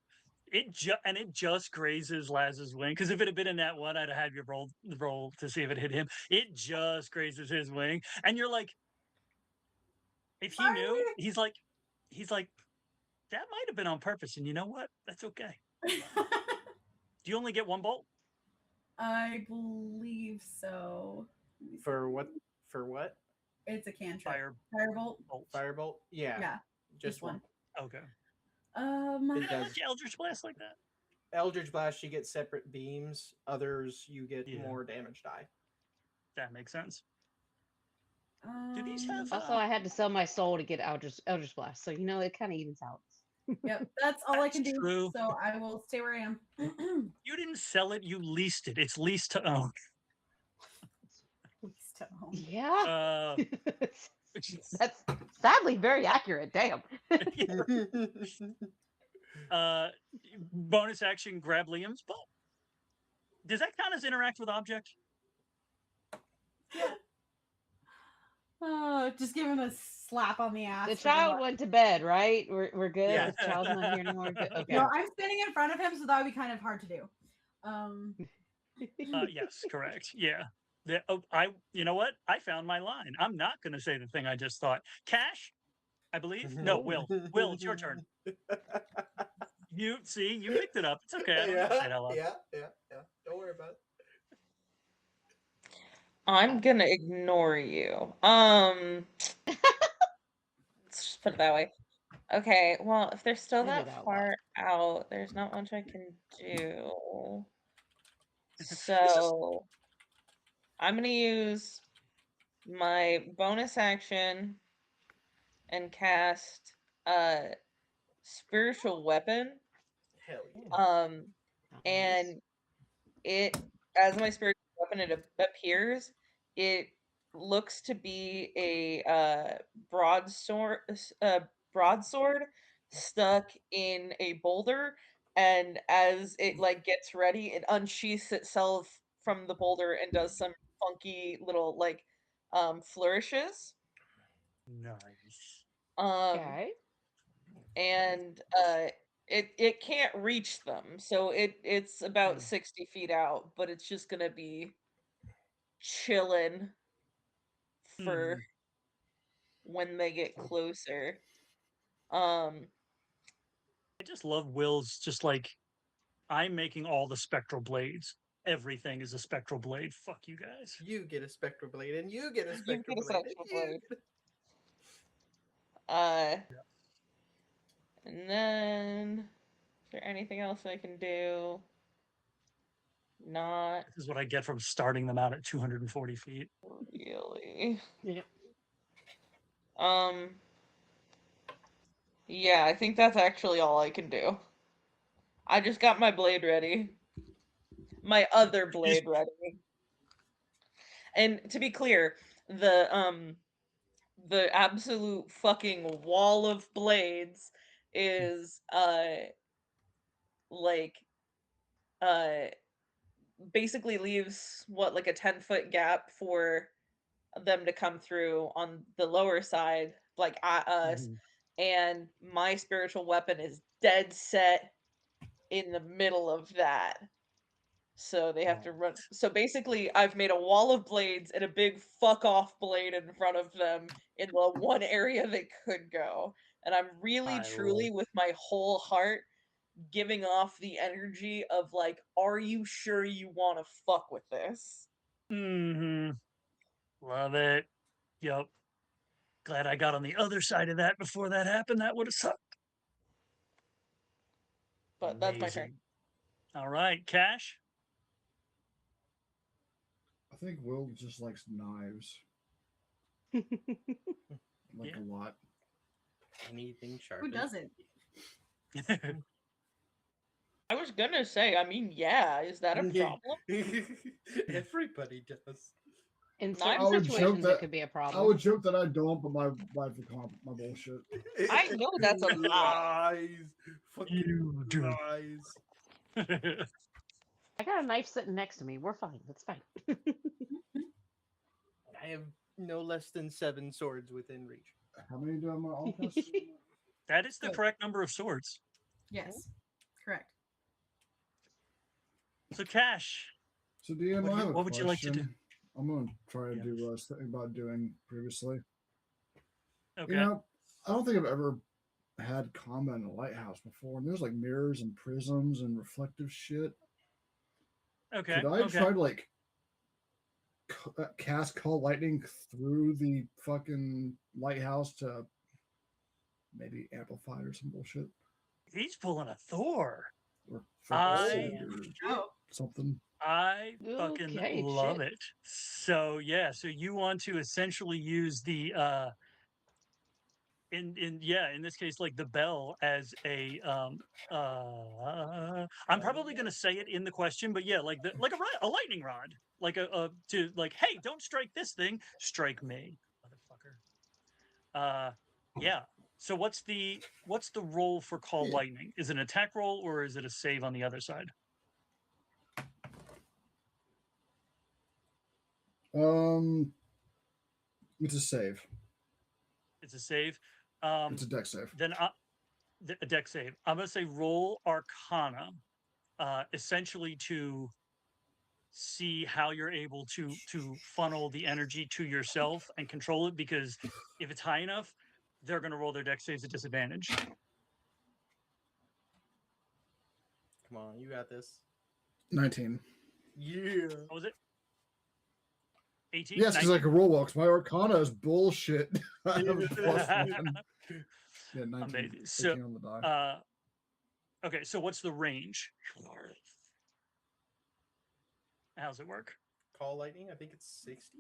It just grazes Laz's wing. Because if it had been in that one, I'd have had you roll to see if it hit him. It just grazes his wing, and you're like, if he knew, he's like, that might have been on purpose. And you know what? That's okay. Do you only get one bolt? I believe so. For what? For what? It's a cantrip. Firebolt. Firebolt? Yeah. Yeah. Just one. Okay. It How does. much Eldritch Blast like that? Eldritch Blast, you get separate beams. Others, you get more damage die. That makes sense. Do these have? Also, I had to sell my soul to get Eldritch Blast, so it kind of evens out. Yep, that's all I can do. True. So I will stay where I am. You didn't sell it; you leased it. It's leased to own. Leased to own. Yeah. That's sadly very accurate. Damn. Bonus action: grab Liam's bow. Does that count as interact with object? Just give him a slap on the ass. The child went to bed, right? We're good. Yeah. The child's not here anymore. Good. Okay. No, I'm standing in front of him, so that would be kind of hard to do. Yes, correct. Yeah. You know what? I found my line. I'm not going to say the thing I just thought. Cash, I believe. No, Will. Will, it's your turn. You picked it up. It's okay. I don't have to say it out loud. Yeah. Don't worry about it. I'm gonna ignore you. Let's just put it that way. Okay, well, if they're still Say it that out far out, there's not much I can do. So I'm gonna use my bonus action and cast spiritual weapon. Hell yeah. And it, as my spiritual weapon, it appears. It looks to be a broadsword stuck in a boulder, and as it like gets ready, it unsheaths itself from the boulder and does some funky little like flourishes. Nice. Okay. And it can't reach them, so it's about Hmm. 60 feet out, but it's just gonna be chilling for Hmm. when they get closer. Um, I just love Will's just like I'm making all the spectral blades. Everything is a spectral blade. Fuck you guys. You get a spectral blade, and you get a you spectral get a blade, and spectral you blade. get Uh, and then is there anything else I can do? Not This is what I get from starting them out at 240 feet. really. Yep. Um, yeah, I think that's actually all I can do. I just got my blade ready. My other blade ready. And to be clear, the absolute fucking wall of blades is like uh basically leaves what, like a 10-foot gap for them to come through on the lower side, like at us, Mhm. and my spiritual weapon is dead set in the middle of that. So they have to run. So basically, I've made a wall of blades and a big fuck off blade in front of them in the one area they could go. And I'm really, I truly, love. with my whole heart, giving off the energy of like, are you sure you want to fuck with this? Mm-hmm. Love it. Yep. Glad I got on the other side of that before that happened. That would have sucked. But that's my turn. Amazing. All right, Cash. I think Will just likes knives, like Yeah. a lot. anything sharp. Who doesn't? I was gonna say, I mean, yeah, is that a problem? Everybody does. In I certain would joke situations, that- it could be a I problem. would joke that I don't, but my wife would call my bullshit. I know that's a lie. Lies. Fucking You do. lies. I got a knife sitting next to me. We're fine. It's fine. I have no less than 7 swords within reach. How many do I have on all casts? That is the correct number of swords. Yes, correct. So, Cash, So, DM, What I do you- have a what would you like to do? question. I'm going to try to Yeah. do what I was thinking about doing previously. okay. You know, I don't think I've ever had combat in a lighthouse before. And there's like mirrors and prisms and reflective shit. Okay. Could I okay. try to like cast call lightning through the fucking lighthouse to maybe amplify or some bullshit? He's pulling a Thor. Or I- acid or Oh, something. I fucking Okay, love shit. it. So yeah, so you want to essentially use the in this case like the bell as a I'm probably going to say it in the question, but yeah, like a lightning rod, like a to like, hey, don't strike this thing, strike me, motherfucker. Yeah. So what's the roll for call Yeah. lightning? Is it an attack roll or is it a save on the other side? It's a save. It's a save. It's a deck save. Then a deck save. I'm gonna say roll Arcana, essentially to see how you're able to funnel the energy to yourself and control it. Because if it's high enough, they're gonna roll their deck saves at disadvantage. Come on, you got this. 19. Yeah. What was it? 18. Yes, because I can roll well, because my Arcana is bullshit. I have a plus 1. Yeah, 19. Amazing. 18 So, on the die. okay. So what's the range? How's it work? Call lightning, I think it's 60.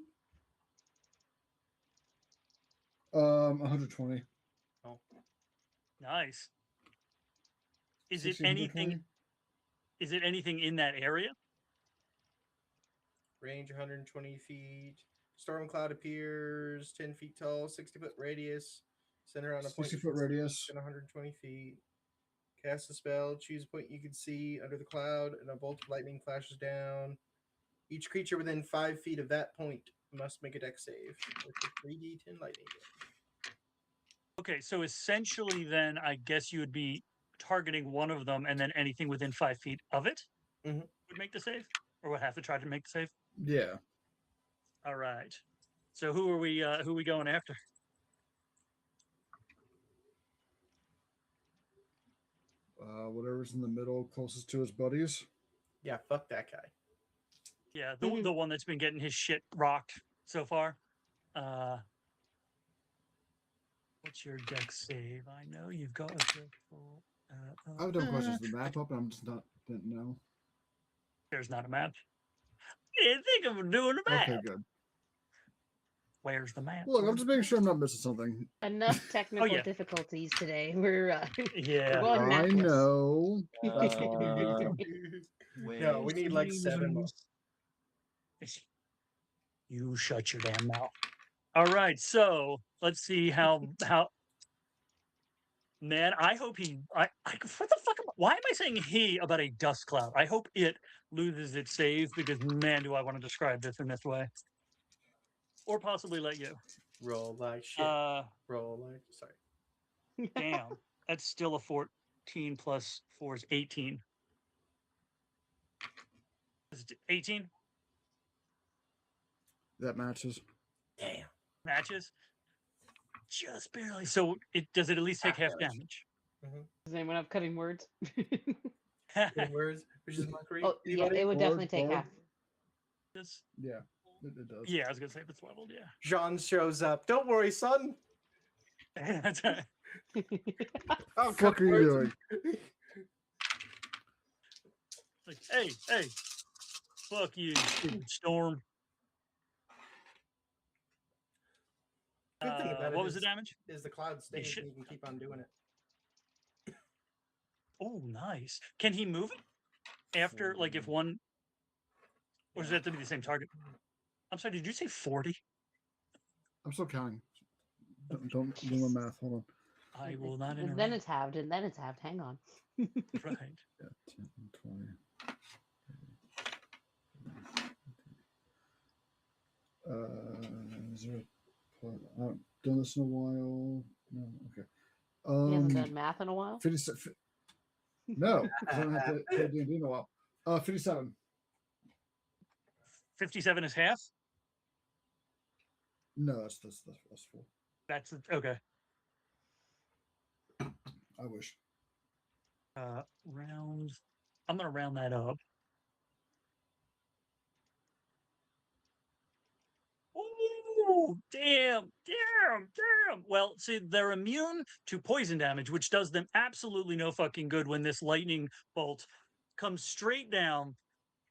120. Oh. Nice. Is 60, it anything? 120? Is it anything in that area? Range 120 feet. Storm cloud appears 10 feet tall, 60-foot radius. Center on a point 60-foot radius. and 120 feet. Cast a spell. Choose a point you can see under the cloud, and a bolt of lightning flashes down. Each creature within 5 feet of that point must make a dex save with a 3d10 lightning. Okay, so essentially, then I guess you would be targeting one of them, and then anything within 5 feet of it Mhm. would make the save, or would have to try to make the save. Yeah. All right. So who are we going after? Whatever's in the middle, closest to his buddies. Yeah, fuck that guy. Yeah, the one that's been getting his shit rocked so far. What's your dex save? I know you've got a dex roll. I've done questions. The map up, and I'm just didn't know. There's not a map. I think I'm doing a map. Okay, good. Where's the map? Look, I'm just making sure I'm not missing something. Enough technical yeah. difficulties today. We're Yeah. we're going I mapless. know. No, we need like 7 more. You shut your damn mouth. All right, so let's see how. Man, I hope he. What the fuck? Why am I saying he about a dust cloud? I hope it loses its save because man, do I want to describe this in this way, or possibly let you. Roll like shit. Roll like. Sorry. Damn, that's still a 14 plus 4 is 18. Is it 18? That matches. Damn. Matches? Just barely. So does it at least take half damage? Does anyone have cutting words? Words, which is mockery. Oh, yeah, it would definitely take half. This? Yeah, it does. Yeah, I was gonna say if it's leveled. Yeah. Jean shows up. Don't worry, son. That's right. Oh, What the fuck are you doing? Like, hey, fuck you, stupid storm. Good thing about it What was the damage? Is the cloud stays shit. and you can keep on doing it. Oh, nice. Can he move it after, like, if one, or does it have to be the same target? I'm sorry, did you say 40? I'm still counting. Don't do my math. Hold on. I will not And interrupt. then it's halved, and then it's halved. Hang on. Right. Yeah, 10, 20. Is there I haven't done this in a while. No, okay. He hasn't done math in a while. 57. No, 'cause I don't have to play D&D in a while. 57. 57 is half? No, that's full. That's okay. I wish. Round. I'm gonna round that up. Oh, damn. Well, see, they're immune to poison damage, which does them absolutely no fucking good when this lightning bolt comes straight down.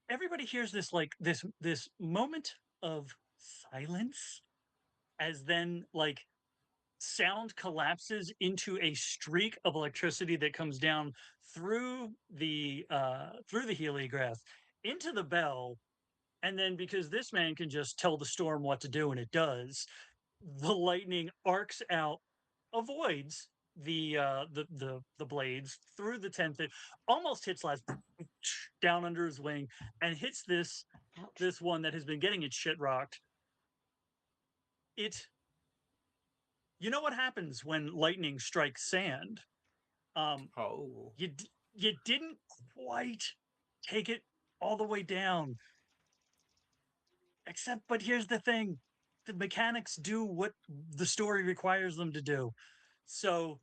Everybody hears this like this moment of silence as then like sound collapses into a streak of electricity that comes down through the heliograph into the bell, and then because this man can just tell the storm what to do and it does, the lightning arcs out, avoids the blades through the 10th, almost hits last down under his wing and hits this one that has been getting its shit rocked. You know what happens when lightning strikes sand? You didn't quite take it all the way down. But here's the thing. The mechanics do what the story requires them to do. So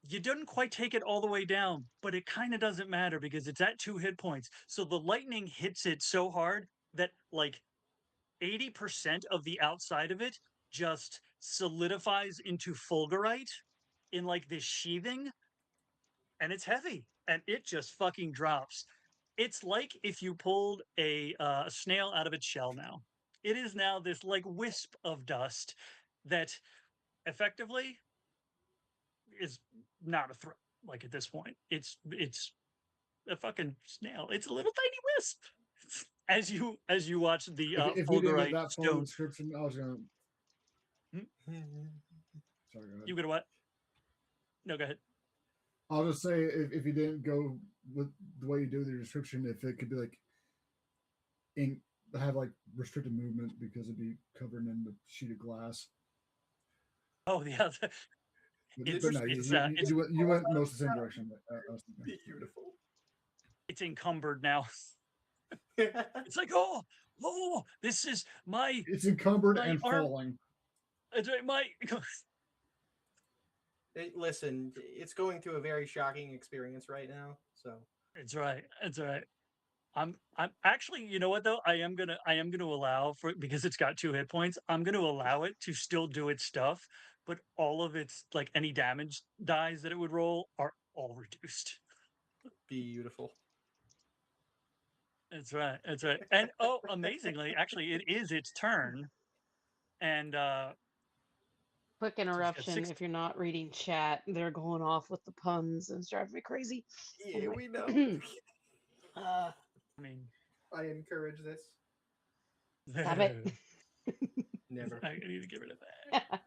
you didn't quite take it all the way down, but it kind of doesn't matter because it's at 2 hit points. So the lightning hits it so hard that like 80% of the outside of it just solidifies into fulgurite in like this sheathing, and it's heavy and it just fucking drops. It's like if you pulled a snail out of its shell now. It is now this like wisp of dust that effectively is not a threat. Like at this point, it's a fucking snail. It's a little tiny wisp. As you watch the If you didn't get fulgurite that full stone. description, I was gonna. Sorry, go ahead. You gonna what? No, go ahead. I'll just say if you didn't go with the way you do the description, if it could be like have like restricted movement because it'd be covered in the sheet of glass. Oh yeah, It's no, it's you went most the same direction. I was thinking. Beautiful. it's encumbered now. It's like, oh, this is my It's encumbered my and arm. falling. It's my Hey, listen, it's going through a very shocking experience right now. So It's right. It's right. I'm actually, you know what though? I am gonna allow for, because it's got 2 hit points, I'm gonna allow it to still do its stuff, but all of its like any damage dies that it would roll are all reduced. beautiful. That's right. That's right. And oh, amazingly, actually it is its turn. And Quick so it's got interruption. 6. If you're not reading chat, they're going off with the puns and it's driving me crazy. Yeah, Anyway. we know. Uh, I mean, I encourage this. Stop it. Never. I need to get rid of that.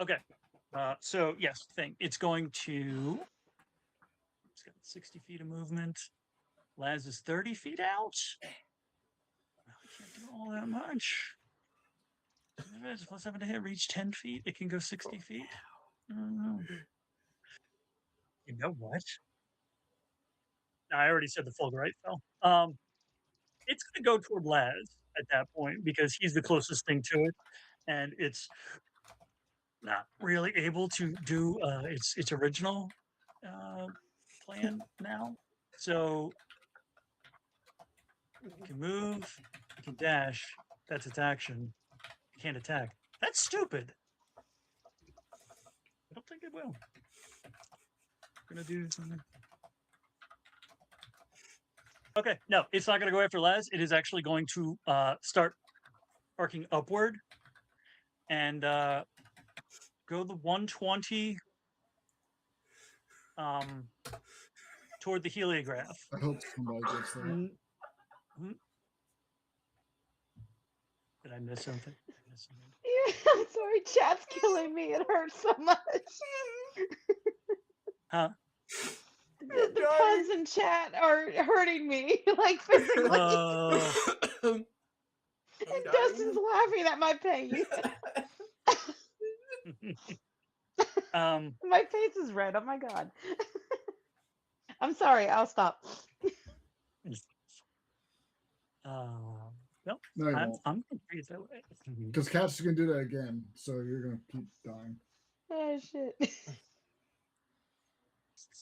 Okay. So yes, it's going to. It's got 60 feet of movement. Laz is 30 feet out. Well, I can't do all that much. If it's plus 7 to hit, reach 10 feet. It can go 60 feet. I don't know. You know what? I already said the Fulgurite fell. It's going to go toward Laz at that point because he's the closest thing to it, and it's not really able to do its original plan now. So it can move, it can dash. That's its action. It can't attack. That's stupid. I don't think it will. Gonna do something. Okay, no, it's not gonna go after Laz. It is actually going to start arcing upward and go the 120 toward the heliograph. I hope somebody gets that. Did I miss something? yeah, I'm sorry. Chat's killing me. It hurts so much. Huh? The puns in chat are hurting me, like physically. Oh. And Dustin's laughing at my pain. My face is red. Oh my god. I'm sorry. I'll stop. No, No, you won't. I'm gonna treat it that way. Because Cat's gonna do that again, so you're gonna keep dying. Oh shit. It's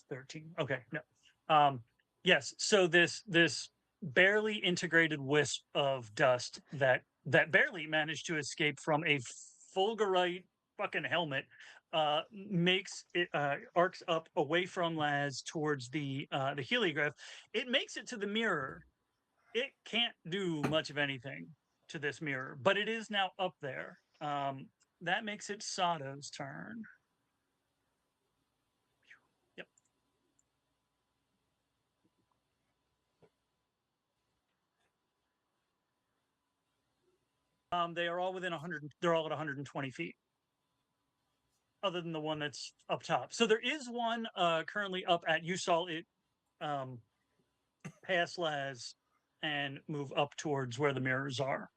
13. Okay, no. Yes. So this barely integrated wisp of dust that barely managed to escape from a Fulgurite fucking helmet makes it arcs up away from Laz towards the heliograph. It makes it to the mirror. It can't do much of anything to this mirror, but it is now up there. That makes it Sado's turn. Yep. They are all within 100. They're all at 120 feet, other than the one that's up top. So there is one currently up at. You saw it pass Laz and move up towards where the mirrors are.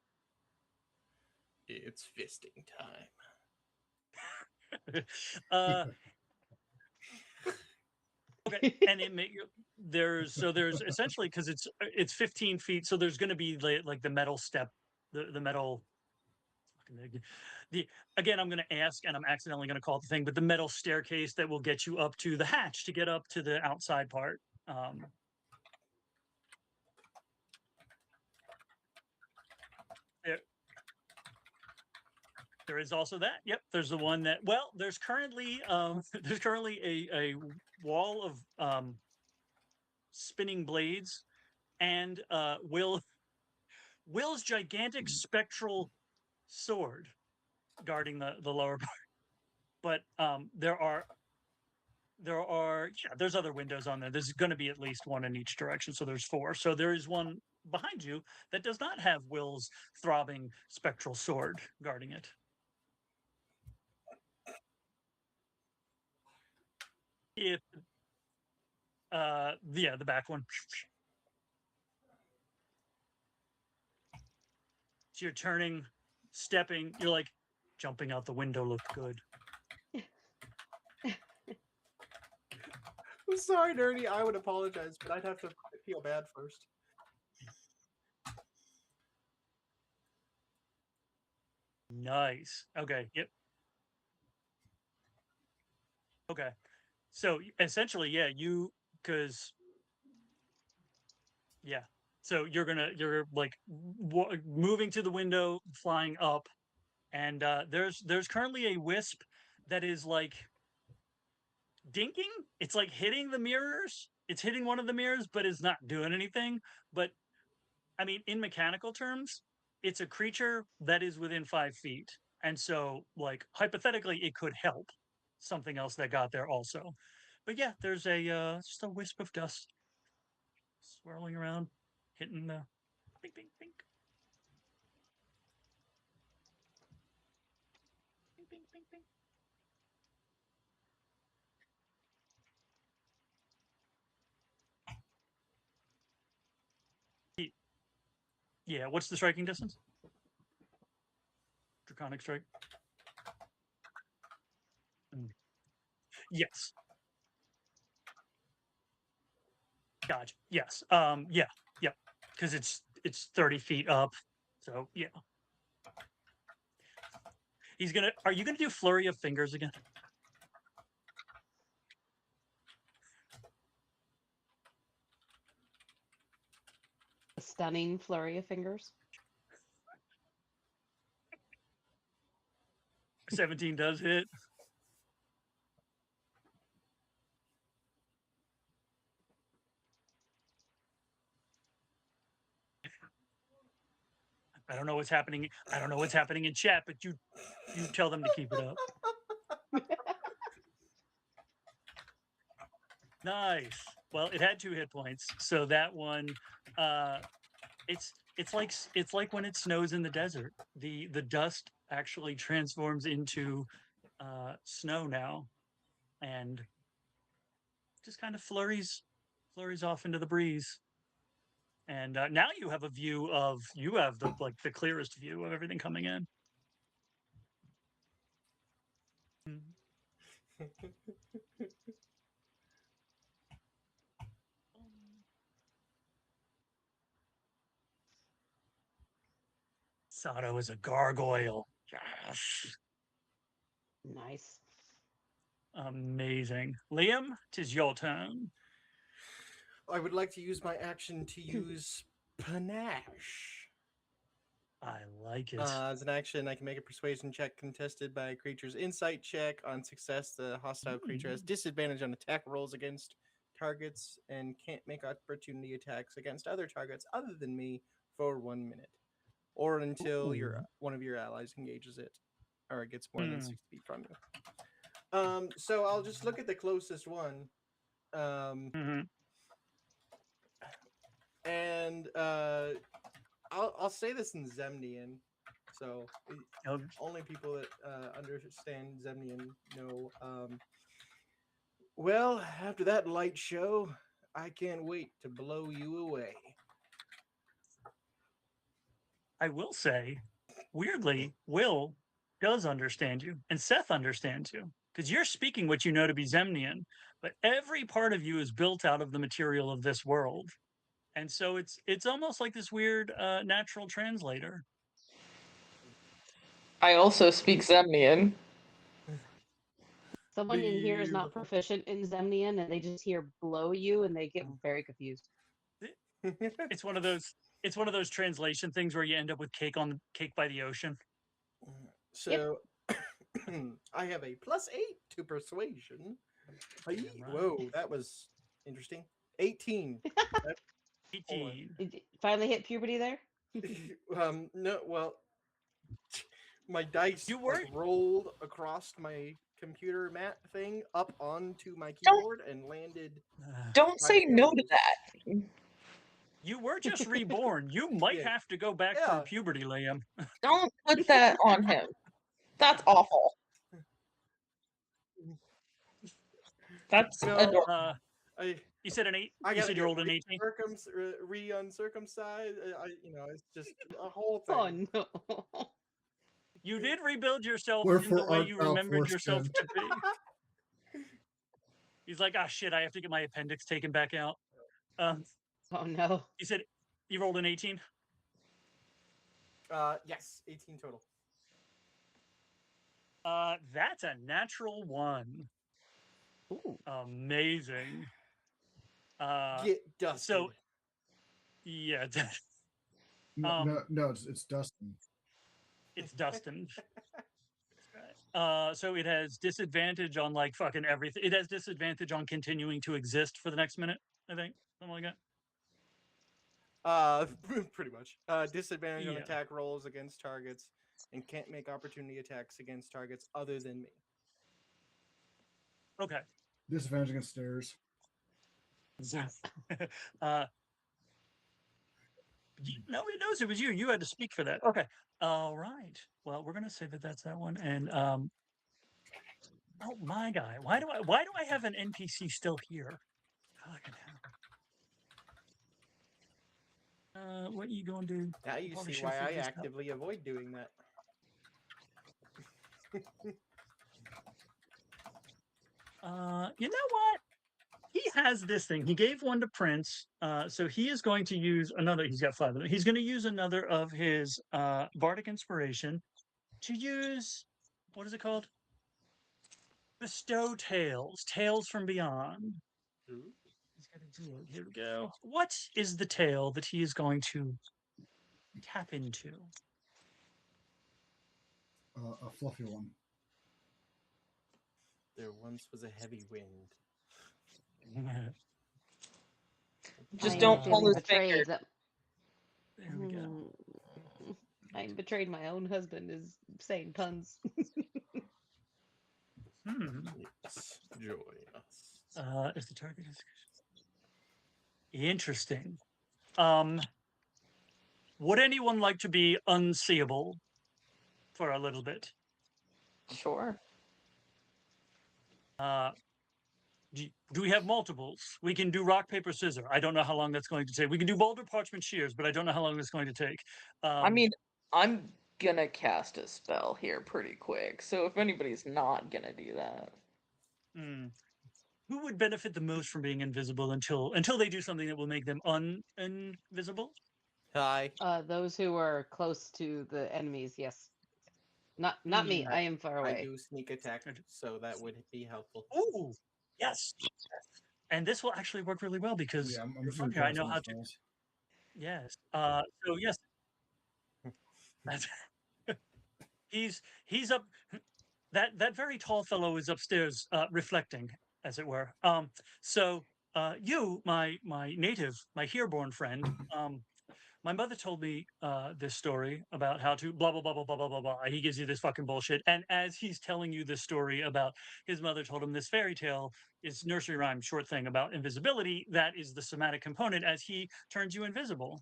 It's fisting time. Okay, and there's essentially, because it's 15 feet, so there's going to be like the metal step, the metal. Again, I'm going to ask, and I'm accidentally going to call it the thing, but the metal staircase that will get you up to the hatch to get up to the outside part. There is also that. Yep, there's the one that. Well, there's currently a wall of spinning blades, and Will's gigantic spectral sword guarding the lower part. But there's other windows on there. There's going to be at least one in each direction, so there's 4. So there is one behind you that does not have Will's throbbing spectral sword guarding it. If the back one. So you're turning, stepping, you're like jumping out the window looked good. Sorry, Nerdy. I would apologize, but I'd have to feel bad first. Nice. Okay. Yep. Okay. So essentially, yeah, yeah. So you're like moving to the window, flying up, and there's currently a wisp that is like dinking. It's like hitting the mirrors. It's hitting one of the mirrors, but is not doing anything. But I mean, in mechanical terms, it's a creature that is within 5 feet. And so, like, hypothetically, it could help something else that got there also. But yeah, there's just a wisp of dust swirling around, hitting the bing, bing, bing. Bing, bing, bing, bing. Yeah, what's the striking distance? Draconic strike. Yes. Gotcha. Yes. Yeah. Because it's 30 feet up. So yeah. Are you gonna do flurry of fingers again? A stunning flurry of fingers. 17 does hit. I don't know what's happening. I don't know what's happening in chat, but you tell them to keep it up. Nice. Well, it had 2 hit points, so that one, it's like when it snows in the desert. The dust actually transforms into snow now, and just kind of flurries off into the breeze. And now you have the clearest view of everything coming in. Sado is a gargoyle. Yes. Nice. Amazing. Liam, 'tis your turn. I would like to use my action to use panache. I like it. As an action, I can make a persuasion check contested by a creature's insight check. On success, the hostile creature has disadvantage on attack rolls against targets and can't make opportunity attacks against other targets other than me for 1 minute, or until one of your allies engages it, or it gets more than 6 feet from you. So I'll just look at the closest one. And I'll say this in Zemnian, so only people that understand Zemnian know. Well, after that light show, I can't wait to blow you away. I will say, weirdly, Will does understand you, and Seth understands you, because you're speaking what you know to be Zemnian, but every part of you is built out of the material of this world. And so it's almost like this weird natural translator. I also speak Zemnian. Someone in here is not proficient in Zemnian, and they just hear "blow you," and they get very confused. It's one of those translation things where you end up with cake by the ocean. So I have a +8 to persuasion. Right. Whoa, that was interesting. 18. 18. Did you finally hit puberty there? No, well, my dice rolled across my computer mat thing up onto my keyboard and landed. Don't say no to that. You were just reborn. You might have to go back through puberty, Liam. Don't put that on him. That's awful. That's adorable. You said an 8. You said you rolled an 18. Uncircumcised. It's just a whole thing. Oh no! You did rebuild yourself in Wherefore the way art you thou remembered yourself foreskin? to be. He's like, ah, shit, I have to get my appendix taken back out. Oh no. You said you rolled an 18? Yes, 18 total. That's a natural 1. Ooh. Amazing. Get dusted. So, yeah. No, it's Dustin. It's Dustin. So it has disadvantage on like fucking everything. It has disadvantage on continuing to exist for the next minute, I think. Something like that. Pretty much. Disadvantage on Yeah. attack rolls against targets and can't make opportunity attacks against targets other than me. Okay. Disadvantage against stairs. No, it knows it was you. You had to speak for that. Okay. All right. Well, we're gonna say that that's that one. And oh my guy, why do I have an NPC still here? Fucking hell. What you gonna do? Now you Probably see should why I figure this out. actively avoid doing that. You know what? He has this thing. He gave one to Prince. So he is going to use another. He's got 5 of them. He's going to use another of his bardic inspiration to use, what is it called? Bestow Tales. Tales from Beyond. Ooh. He's got to do it. Here we go. What is the tale that he is going to tap into? A fluffy one. There once was a heavy wind. Just I don't am pull feeling his finger. betrayed. There we go. I betrayed my own husband is saying puns. Yes, join us. If the target is interesting. Would anyone like to be unseeable for a little bit? Sure. Do we have multiples? We can do rock, paper, scissors. I don't know how long that's going to take. We can do boulder, parchment, shears, but I don't know how long that's going to take. I mean, I'm gonna cast a spell here pretty quick, so if anybody's not gonna do that. Who would benefit the most from being invisible until they do something that will make them invisible? Hi. Those who are close to the enemies, yes. Not me. Yeah. I am far away. I do sneak attack, so that would be helpful. Ooh, yes. And this will actually work really well because Yeah, I'm you're assuming from here. I know how to. spells. Yes. So yes. He's up. That very tall fellow is upstairs, reflecting, as it were. So you, my native, my hereborn friend, my mother told me this story about how to blah blah blah blah blah blah blah blah. He gives you this fucking bullshit, and as he's telling you this story about his mother told him this fairy tale, is nursery rhyme short thing about invisibility. That is the somatic component as he turns you invisible.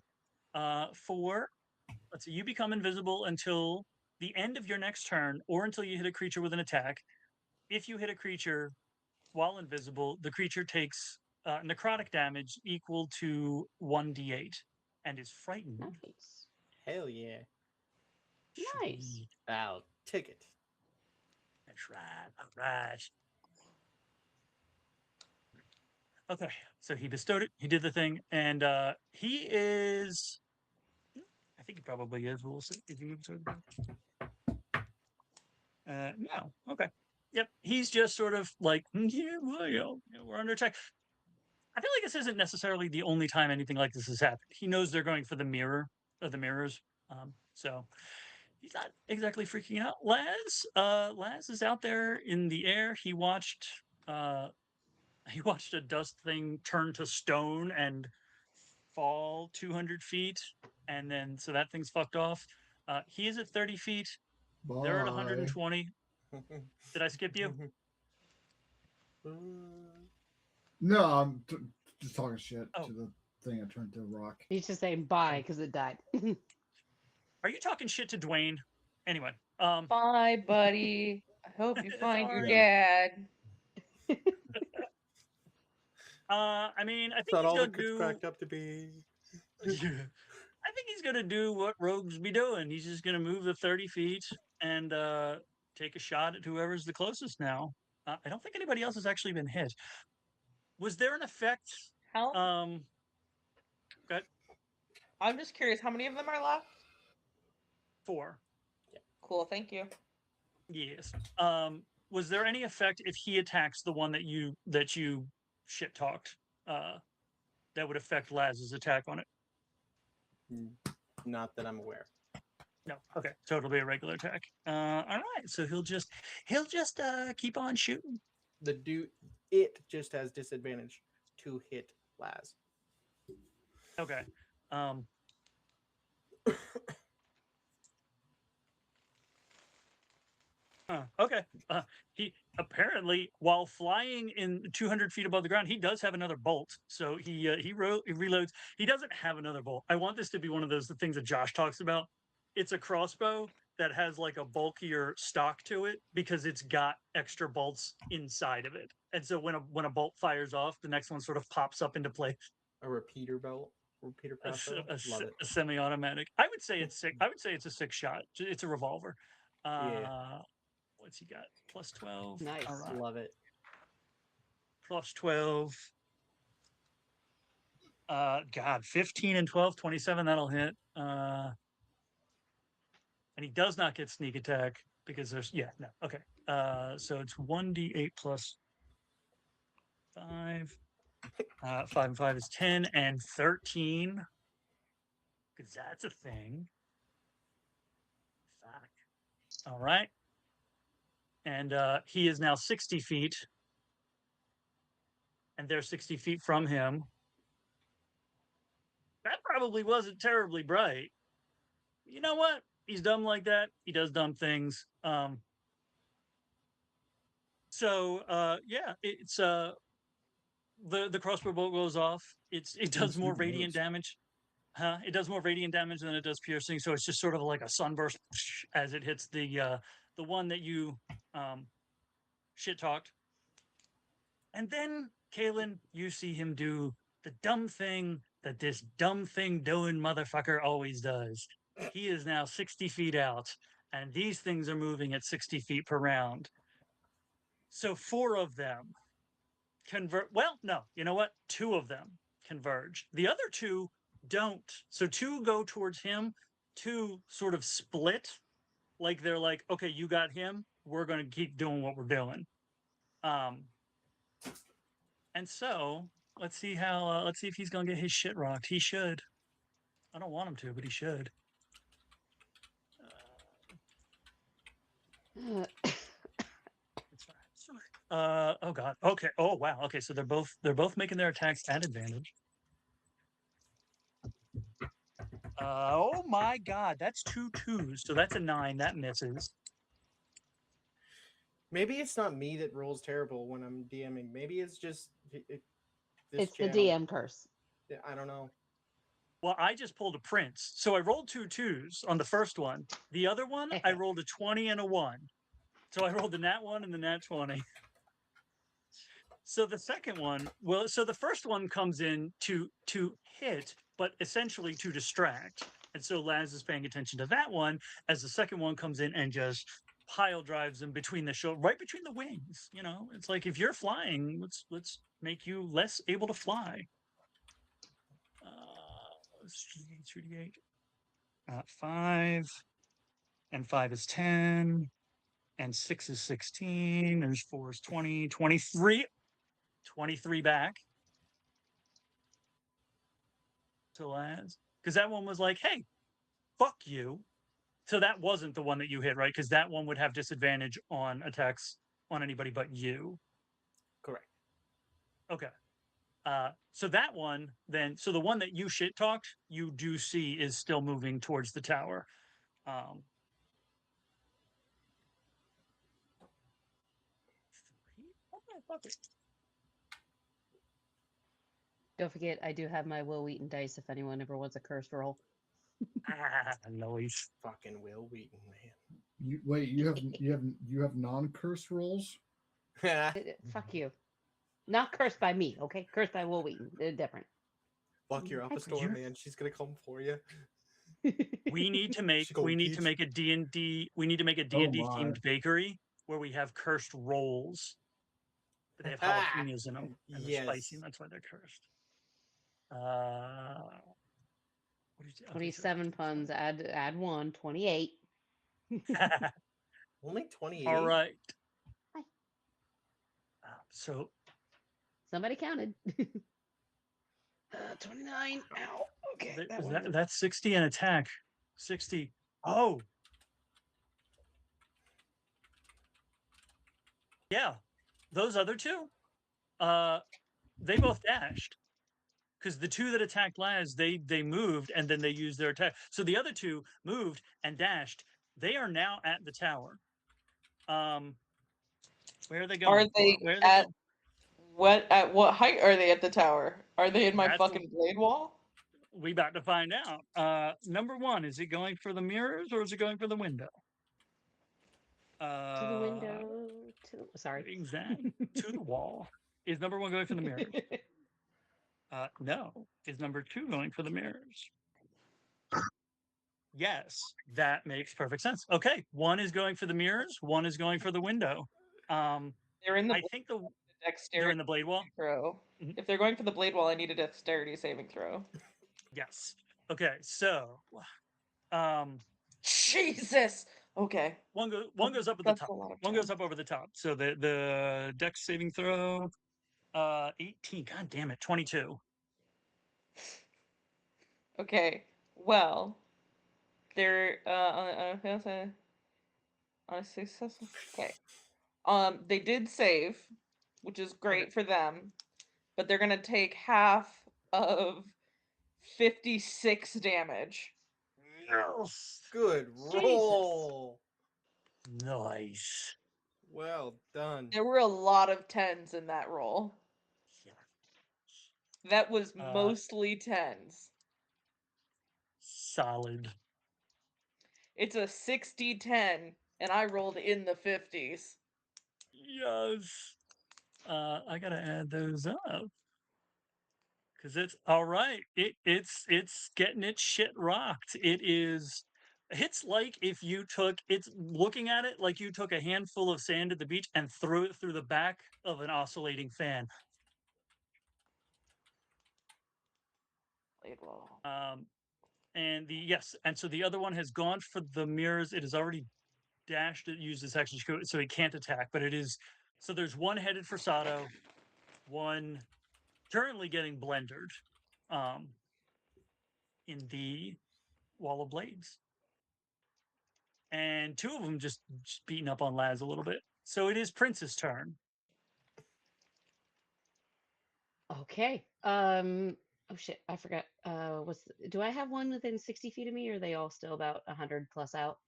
Let's see, you become invisible until the end of your next turn, or until you hit a creature with an attack. If you hit a creature while invisible, the creature takes necrotic damage equal to 1d8 and is frightened. Nice. Hell yeah. Nice. Sweet. I'll take it. That's right. All right. Okay, so he bestowed it. He did the thing, and he is. I think he probably is. We'll see if he moves over. No. Okay. Yep. He's just sort of like, yeah, well, we're under attack. I feel like this isn't necessarily the only time anything like this has happened. He knows they're going for the mirrors. So he's not exactly freaking out. Laz is out there in the air. He watched a dust thing turn to stone and fall 200 feet, and then so that thing's fucked off. He is at 30 feet. Bye. They're at 120. Did I skip you? No, I'm just talking shit Oh. to the thing I turned to a rock. He's just saying bye because it died. Are you talking shit to Dwayne? Anyway, Bye, buddy. I hope you find your Sorry. dad. I mean, I think Thought he's all gonna that could do. cracked up to be. I think he's gonna do what rogues be doing. He's just gonna move the 30 feet and take a shot at whoever's the closest now. I don't think anybody else has actually been hit. Was there an effect? How? Got I'm just curious, how many of them are left? 4. Cool, thank you. Yes. Was there any effect if he attacks the one that you shit talked? That would affect Laz's attack on it. Not that I'm aware. No. Okay. So it'll be a regular attack. All right. So he'll just keep on shooting. It just has disadvantage to hit Laz. Okay. Okay. He apparently, while flying in 200 feet above the ground, he does have another bolt. So he reloads. He doesn't have another bolt. I want this to be one of the things that Josh talks about. It's a crossbow that has like a bulkier stock to it because it's got extra bolts inside of it. And so when a bolt fires off, the next one sort of pops up into place. A repeater belt. Repeater crossbow. Love it. A semi-automatic. I would say it's 6. I would say it's a 6-shot. It's a revolver. Yeah. What's he got? Plus 12. Nice. All right. Love it. Plus 12. God, 15 and 12, 27. That'll hit. And he does not get sneak attack because there's no. Okay. So it's 1d8 plus 5. 5 and 5 is 10 and 13. Because that's a thing. Fuck. All right. And he is now 60 feet. And they're 60 feet from him. That probably wasn't terribly bright. You know what? He's dumb like that. He does dumb things. It's the crossbow bolt goes off. It does more radiant damage. It does more radiant damage than it does piercing. So it's just sort of like a sunburst as it hits the one that you shit talked. And then, Kahlan, you see him do the dumb thing that this dumb thing doing motherfucker always does. He is now 60 feet out, and these things are moving at 60 feet per round. So 4 of them converge. Well, no, you know what? 2 of them converge. The other 2 don't. So 2 go towards him, 2 sort of split. Like they're like, okay, you got him. We're going to keep doing what we're doing. And so let's see if he's going to get his shit rocked. He should. I don't want him to, but he should. Oh God. Okay. Oh wow. Okay. So they're both making their attacks at advantage. Oh my God. That's 2 2s. So that's a 9. That misses. Maybe it's not me that rolls terrible when I'm DMing. Maybe it's just it's the DM curse. I don't know. Well, I just pulled a prince. So I rolled 2 2s on the first one. The other one, I rolled a 20 and a 1. So I rolled the nat 1 and the nat 20. So the second one, so the first one comes in to hit, but essentially to distract. And so Laz is paying attention to that one as the second one comes in and just pile drives him between the shoulder, right between the wings. You know, it's like if you're flying, let's make you less able to fly. 2d8. 5 and 5 is 10 and 6 is 16. There's 4 is 20, 23 back to Laz, because that one was like, hey, fuck you. So that wasn't the one that you hit, right? Because that one would have disadvantage on attacks on anybody but you. Correct. Okay. So that one then, so the one that you shit talked, you do see is still moving towards the tower. Don't forget, I do have my Will Wheaton dice if anyone ever wants a cursed roll. Noise. Fucking Will Wheaton, man. You have non-curse rolls? Fuck you. Not cursed by me, okay? Cursed by Will Wheaton. They're different. Fuck, you're up a storm, man. She's gonna come for you. We need to make a D&D. We need to make a D&D themed bakery where we have cursed rolls. But they have jalapenos in them, and they're spicy, Yes. and that's why they're cursed. What did you, okay, 27 puns. Add 1. 28. Only 28. All right. Hi. So Somebody counted. 29. Ow. Okay. that's 60 an attack. 60. Oh. Yeah. Those other two, they both dashed. Because the two that attacked Laz, they moved and then they used their attack. So the other two moved and dashed. They are now at the tower. Where are they going? Are they Where are at going? at what height are they at the tower? Are they in my That's fucking blade wall? We about to find out. Number one, is it going for the mirrors or is it going for the window? To the window. Sorry. Exactly. To the wall. Is number one going for the mirrors? No. Is number two going for the mirrors? Yes, that makes perfect sense. Okay, one is going for the mirrors, one is going for the window. They're in the I think they're dexterity in the blade wall. throw. Mhm. If they're going for the blade wall, I need a dexterity saving throw. Yes. Okay, so Jesus. Okay. one goes up at the That's top. a lot of One goes time. up over the top. So the dex saving throw 18. God damn it, 22. Okay. Well, they're on a successful. Okay. They did save, which is great for them, but they're gonna take half of 56 damage. Yes. Good roll. Nice. Well done. There were a lot of 10s in that roll. Yeah. That was mostly 10s. Solid. It's a 60-10, and I rolled in the 50s. Yes. I gotta add those up. Cause it's all right. It's getting its shit rocked. It's like if you took it's looking at it like you took a handful of sand at the beach and threw it through the back of an oscillating fan. Blade wall. And so the other one has gone for the mirrors. It has already dashed it, used its action, so it can't attack. But it is so there's one headed for Sado, one currently getting blendered, in the wall of blades, and two of them just beating up on Laz a little bit. So it is Prince's turn. Okay. Oh shit, I forgot. Do I have one within 60 feet of me, or are they all still about 100 plus out?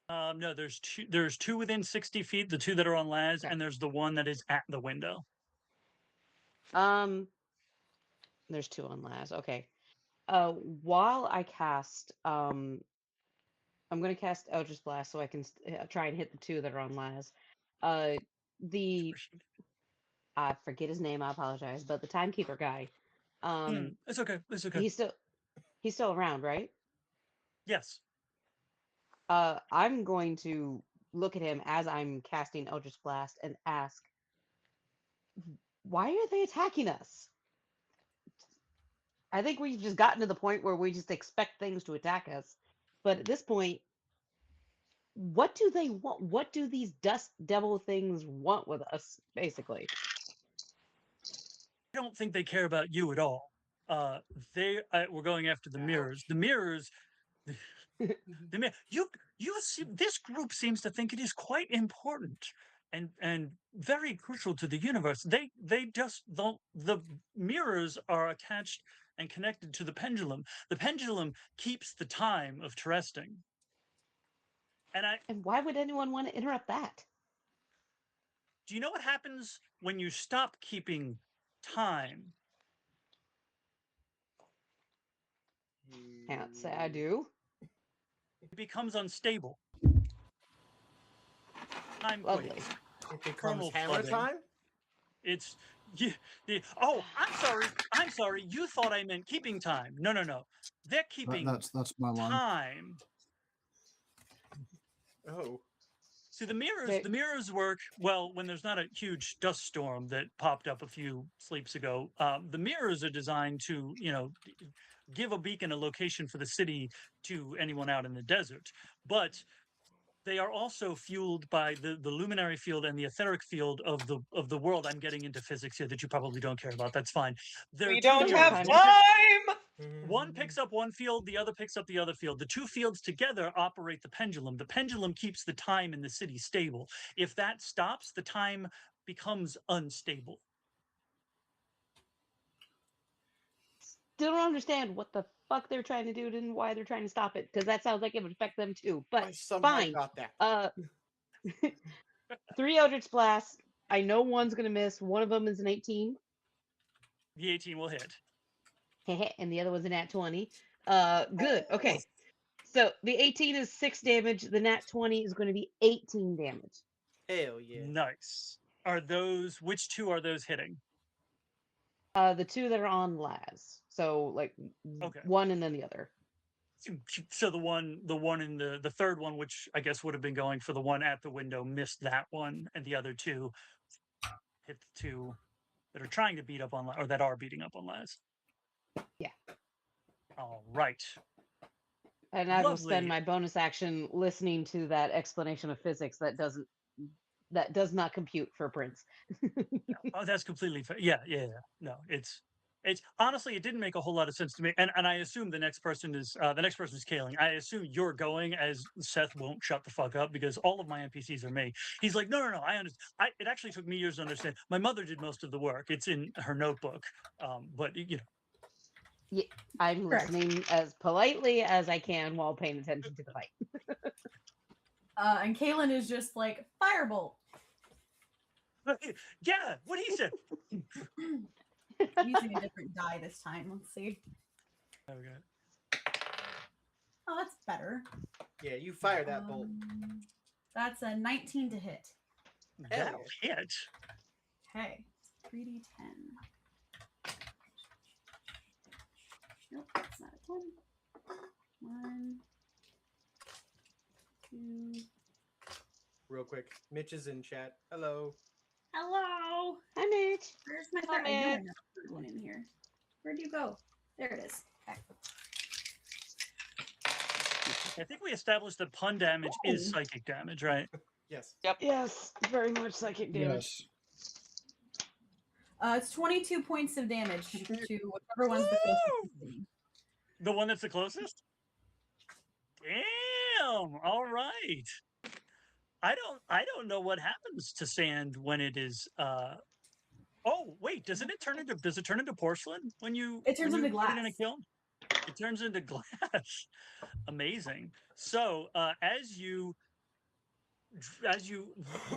No, there's two. There's two within 60 feet. The two that are on Laz, Okay. and there's the one that is at the window. There's two on Laz. Okay. While I cast, I'm gonna cast Eldritch Blast so I can try and hit the two that are on Laz. I forget his name. I apologize, but the timekeeper guy. It's okay. It's okay. He's still around, right? Yes. I'm going to look at him as I'm casting Eldritch Blast and ask, why are they attacking us? I think we've just gotten to the point where we just expect things to attack us. But at this point, what do they want? What do these dust devil things want with us, basically? I don't think they care about you at all. We're going after the mirrors. The mirrors. You see, this group seems to think it is quite important and very crucial to the universe. They just don't. The mirrors are attached and connected to the pendulum. The pendulum keeps the time of Terresting. And why would anyone want to interrupt that? Do you know what happens when you stop keeping time? Can't say I do. It becomes unstable. Time Lovely. quakes. It becomes Kernel hammer flooding. time? It's oh, I'm sorry. You thought I meant keeping time. No. They're keeping That's my line. time. Oh. See, the mirrors work well when there's not a huge dust storm that popped up a few sleeps ago. The mirrors are designed to, give a beacon a location for the city to anyone out in the desert. But they are also fueled by the luminary field and the etheric field of the world. I'm getting into physics here that you probably don't care about. That's fine. We don't have kind time. One picks up one field, the other picks up the other field. The two fields together operate the pendulum. The pendulum keeps the time in the city stable. If that stops, the time becomes unstable. Still don't understand what the fuck they're trying to do and why they're trying to stop it, because that sounds like it would affect them too. I But somehow fine. got that. 3 Eldritch Blasts. I know one's gonna miss. One of them is an 18. The 18 will hit. And the other one's a nat 20. Good. Okay. So the 18 is 6 damage. The nat 20 is going to be 18 damage. Hell yeah. Nice. Which two are those hitting? The two that are on Laz. So like Okay. one and then the other. So the one in the third one, which I guess would have been going for the one at the window, missed that one, and the other two hit the two that are trying to beat up on or that are beating up on Laz. Yeah. All right. And I will spend Lovely. my bonus action listening to that explanation of physics that does not compute for Prince. Oh, that's completely fair. Yeah. No, it's honestly, it didn't make a whole lot of sense to me. And I assume the next person is Kahlan. I assume you're going, as Seth won't shut the fuck up because all of my NPCs are me. He's like, no, I understand. It actually took me years to understand. My mother did most of the work. It's in her notebook. But Yeah, I'm Correct. listening as politely as I can while paying attention to the fight. And Kahlan is just like, firebolt. Yeah, what he said. Using a different die this time. Let's see. Okay. Oh, that's better. Yeah, you fire that bolt. That's a 19 to hit. That'll hit. Okay. 3d10. Nope, that's not a 10. 1, 2. Real quick. Mitch is in chat. Hello. Hello. Hi, Mitch. Where's my Hi, third? I know I Mitch. have a third one in here. Where'd you go? There it is. Okay. I think we established that pun damage is psychic damage, right? Yes. Yep. Yes, very much psychic damage. Yes. It's 22 points of damage to whichever one's the closest to me. The one that's the closest? Damn. All right. I don't know what happens to sand when it is oh wait, does it turn into porcelain when you It turns into put it in a glass. kiln? It turns into glass. Amazing. So as you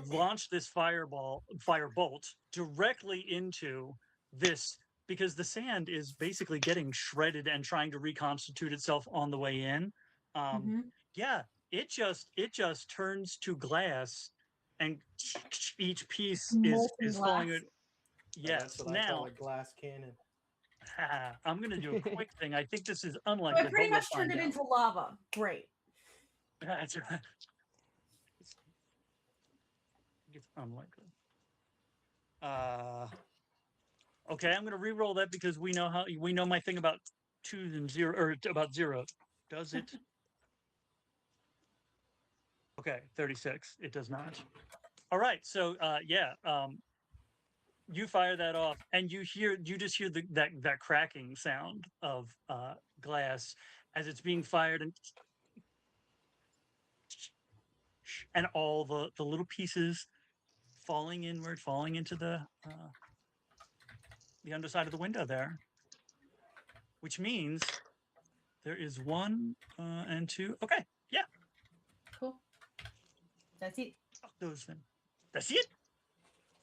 launch this firebolt directly into this, because the sand is basically getting shredded and trying to reconstitute itself on the way in. Yeah, it just turns to glass, and each piece Molten is glass. falling. Yes. That's what I call Now a glass cannon. I'm gonna do a quick thing. I think this is So unlikely. I pretty but we'll much turned find it out. into lava. Great. That's right. It's unlikely. Okay, I'm gonna re-roll that because we know my thing about 2 and 0, or about 0. Does it? Okay, 36. It does not. All right, so you fire that off, and you just hear that cracking sound of glass as it's being fired, and all the little pieces falling inward, falling into the underside of the window there, which means there is 1 and 2. Okay, yeah, Cool. That's it. those then. That's it.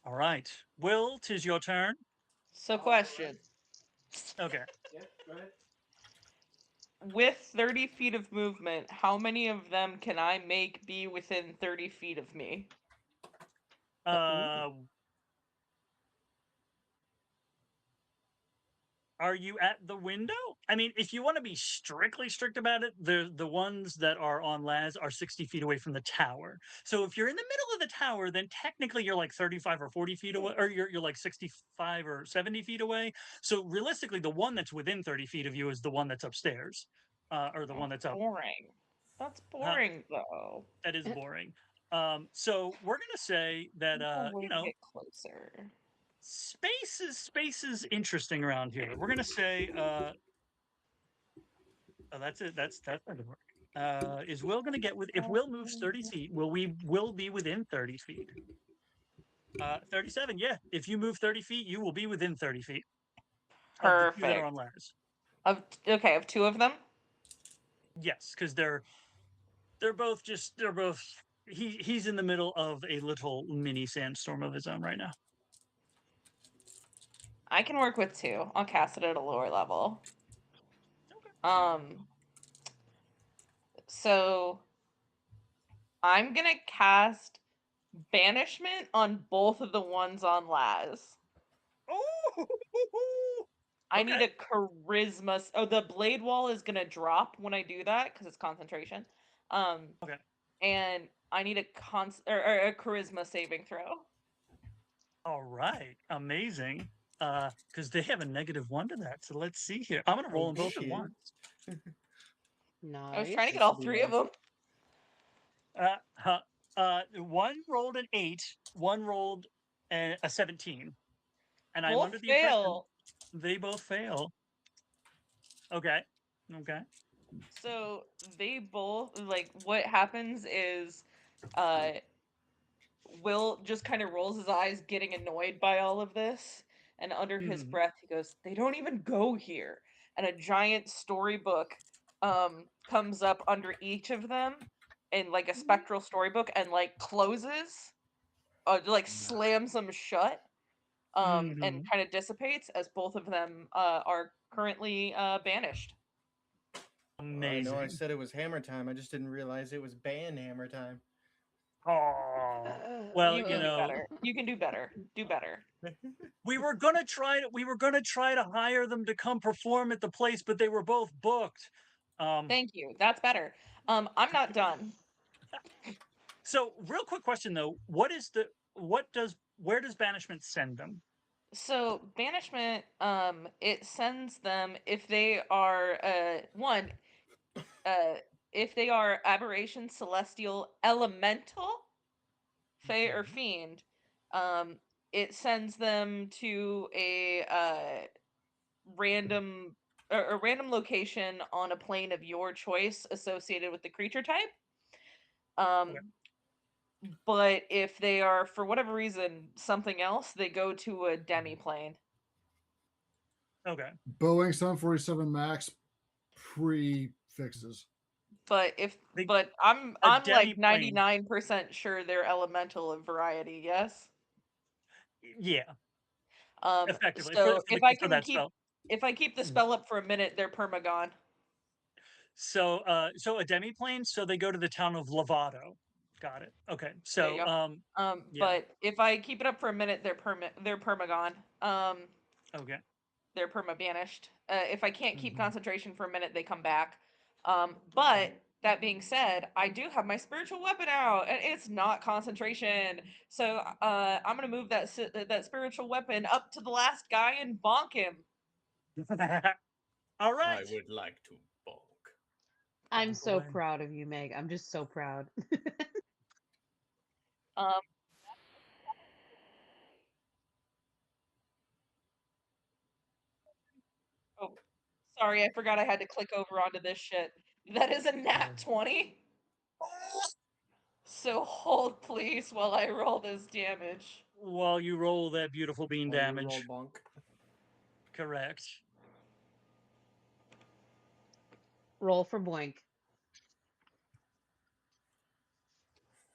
All right, Will, 'tis your turn. So, question. Okay. Yeah, go ahead. With 30 feet of movement, how many of them can I make be within 30 feet of me? Are you at the window? I mean, if you want to be strictly strict about it, the ones that are on Laz are 60 feet away from the tower. So if you're in the middle of the tower, then technically you're like 35 or 40 feet away, or you're like 65 or 70 feet away. So realistically, the one that's within 30 feet of you is the one that's upstairs, or the one that's up. Boring. That's boring, though. That is boring. So we're gonna say that Get closer. space is interesting around here. We're gonna say oh, that's it. That's not gonna work. Is Will gonna get with if Will moves 30 feet, will be within 30 feet? 37, yeah. If you move 30 feet, you will be within 30 feet. Of the two that are on Laz. Of two of them? Yes, because they're both he's in the middle of a little mini sandstorm of his own right now. I can work with 2. I'll cast it at a lower level. Okay. So I'm gonna cast Banishment on both of the ones on Laz. Oh, I need a charisma. Oh, the blade wall is gonna drop when I do that because it's concentration. Okay. And I need a a charisma saving throw. All right, amazing. Because they have a -1 to that. So let's see here. I'm gonna roll them both at once. Nice. I was trying to get all 3 of them. One rolled an 8, one rolled a 17, and I'm Both under the impression fail. they both fail. Okay. So they both what happens is Will just kind of rolls his eyes, getting annoyed by all of this, and under his breath he goes, "They don't even go here." And a giant storybook comes up under each of them in like a spectral storybook and like closes, slams them shut, and kind of dissipates as both of them are currently banished. Amazing. I know I said it was hammer time. I just didn't realize it was ban hammer time. Oh, well, you can do better. You can do better. Do better. We were gonna try to hire them to come perform at the place, but they were both booked. Thank you. That's better. I'm not done. So, real quick question though: where does banishment send them? So banishment, it sends them if they are if they are aberration, celestial, elemental, fae, or fiend, it sends them to a random location on a plane of your choice associated with the creature type. But if they are, for whatever reason, something else, they go to a demi-plane. Okay. Boeing 747 Max pre-fixes. But I'm like 99% sure they're elemental of variety, yes? Yeah. Effectively. So if I keep the spell. spell up for a minute, they're perma-gone. So a demi-plane, so they go to the town of Lovato. Got it. Okay. So yeah. But if I keep it up for a minute, they're perma-gone. Okay. They're perma-banished. If I can't keep concentration for a minute, they come back. But that being said, I do have my spiritual weapon out, and it's not concentration. So I'm gonna move that spiritual weapon up to the last guy and bonk him. All right. I would like to bonk. I'm so proud of you, Meg. I'm just so proud. Oh, sorry, I forgot I had to click over onto this shit. That is a nat 20. So hold, please, while I roll this damage. While you roll that beautiful bean damage. Roll bonk. Correct. Roll for boink.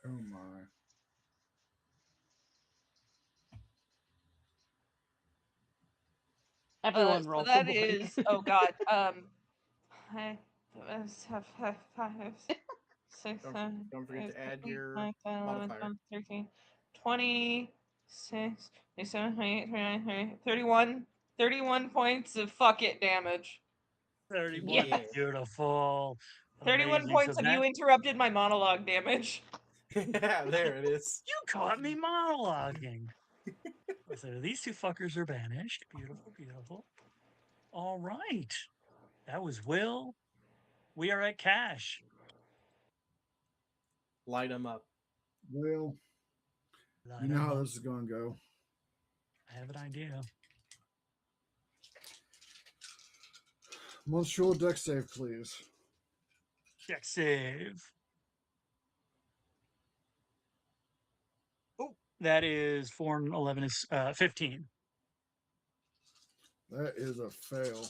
Oh my. Everyone roll so that for boink. is, oh god, Don't forget to add your 11, modifier. 13, 26, 27, 28, 29, 30, 31 31 points of fuck it damage. 31. Yes. Beautiful. 31 Amazing. points So of you that- interrupted my monologue damage. Yeah, there it is. You caught me monologuing. So these two fuckers are banished. Beautiful, beautiful. All right. That was Will. We are at Cash. Light them up. Well, you know how this is going to go. I have an idea. Monsieur deck save, please. Check save. Oh, that is 4 and 11 is 15. That is a fail.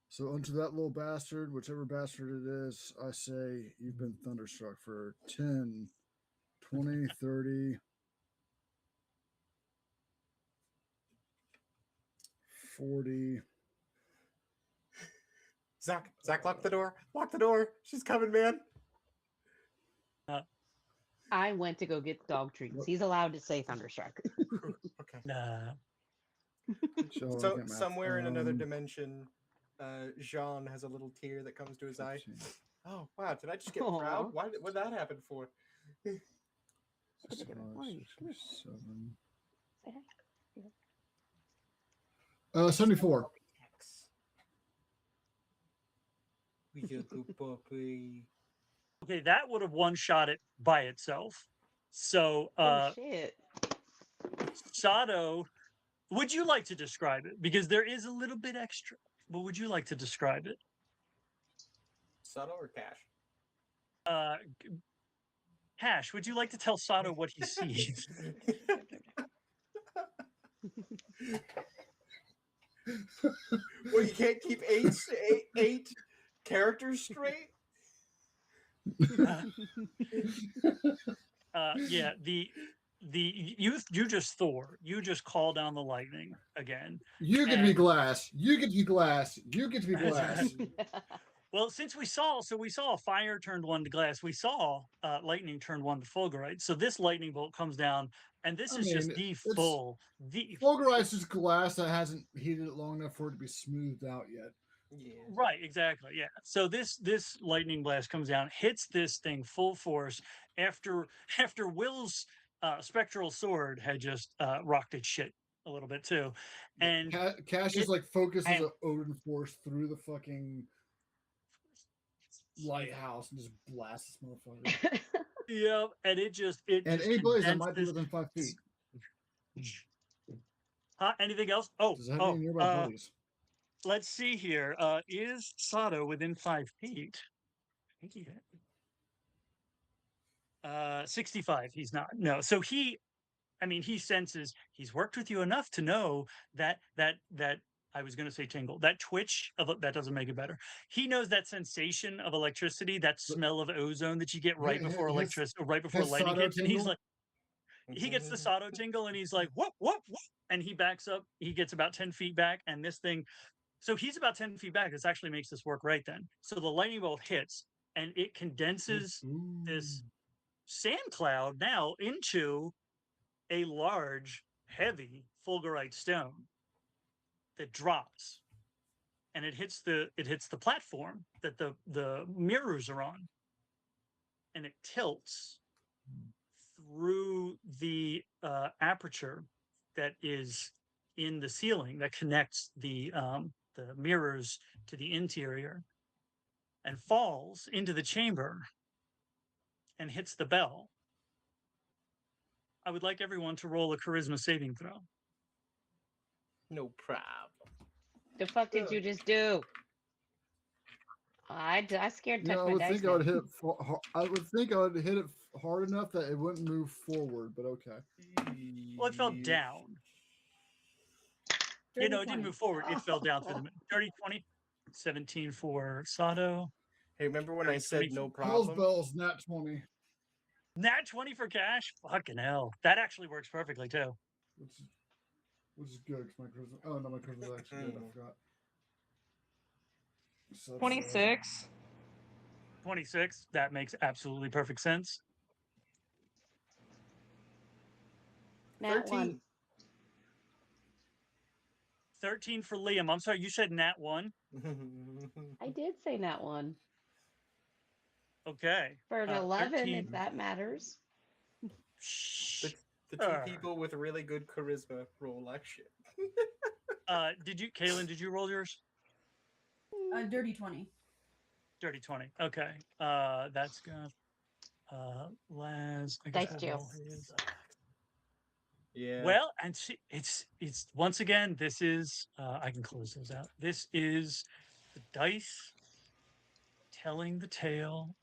So unto that little bastard, whichever bastard it is, I say you've been thunderstruck for 10, 20, 30, 40. Zack, lock the door. Lock the door. She's coming, man. I went to go get dog treats. He's allowed to say thunderstruck. Okay. Nah. So somewhere in another dimension, Jean has a little tear that comes to his eye. 15, Oh wow! Did I just get Aw. proud? What did that happen for? 65, Come here. 67. Say hi. 74. We a good puppy. Okay, that would have one shot it by itself. So Oh shit. Sado, would you like to describe it? Because there is a little bit extra, but would you like to describe it? Subtle or cash? Hash, would you like to tell Sado what he sees? Well, you can't keep eight characters straight. Yeah, you just Thor. You just call down the lightning again. You get to be glass. You get to be glass. You get to be glass. Well, since we saw fire turned one to glass, we saw lightning turn one to fulgurite. So this lightning bolt comes down, and this is just the full. Fulgurite is glass that hasn't heated it long enough for it to be smoothed out yet. Yeah. Right, exactly. Yeah. So this lightning blast comes down, hits this thing full force after Will's spectral sword had just rocked its shit a little bit too, and Cash is like focuses an Odin force through the fucking lighthouse and just blasts this motherfucker. yeah, and it and any blaze that might be within 5 feet. Anything else? Oh, Does it have any nearby buddies? Let's see here. Is Sado within 5 feet? I think he hit. 65. He's not. No. So he senses. He's worked with you enough to know that I was going to say tingle. That twitch that doesn't make it better. He knows that sensation of electricity, that smell of ozone that you get right before electricity, right before lightning hits, and he's like, he gets the Sado tingle, and he's like, whoop, and he backs up. He gets about 10 feet back, and this thing. So he's about 10 feet back. This actually makes this work right then. So the lightning bolt hits, and it condenses this sand cloud now into a large, heavy fulgurite stone that drops, and it hits the platform that the mirrors are on, and it tilts through the aperture that is in the ceiling that connects the mirrors to the interior, and falls into the chamber and hits the bell. I would like everyone to roll a charisma saving throw. No problem. The fuck did you just do? I scared touch I my would dice. think I would hit it. I would think I would hit it hard enough that it wouldn't move forward, but okay. Well, it fell down. It didn't move forward. It fell down through the 30, 20, 17 for Sado. Hey, remember when I said no Hell's problem? bells, nat 20. Nat 20 for Cash? Fucking hell. That actually works perfectly too. Which is good because my charisma. Oh no, my charisma is actually good. I forgot. So 26. 26. That makes absolutely perfect sense. Nat 1. 13 for Liam. I'm sorry, you said nat 1? I did say Nat 1. Okay. For an 11, 13. if that matters. Shh. The two people with really good charisma roll like shit. Kahlan, did you roll yours? Dirty 20. Dirty 20. Okay. That's good. Laz, I guess Dice we'll jail. roll his. Yeah. Well, and see, it's once again, this is I can close those out. This is the dice telling the tale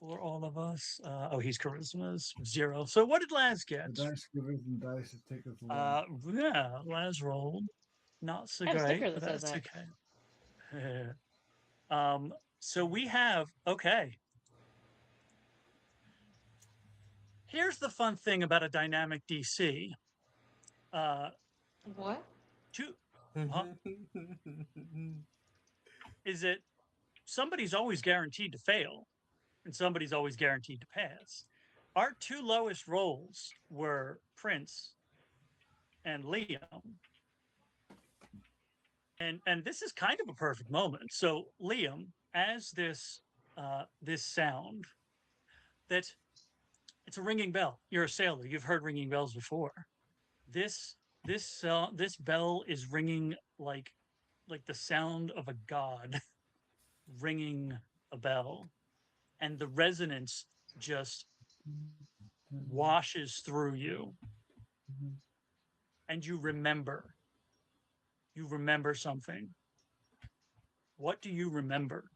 for all of us. He's charisma's 0. So what did Laz get? The dice givers and dice that take us along. Yeah, Laz rolled not so I have a great, sticker but that says that's that. okay. So we have Here's the fun thing about a dynamic DC. What? Is that somebody's always guaranteed to fail and somebody's always guaranteed to pass. Our 2 lowest rolls were Prince and Liam. And this is kind of a perfect moment. So Liam, as this sound that it's a ringing bell. You're a sailor. You've heard ringing bells before. This bell is ringing like the sound of a god ringing a bell, and the resonance just washes through you, and you remember something. What do you remember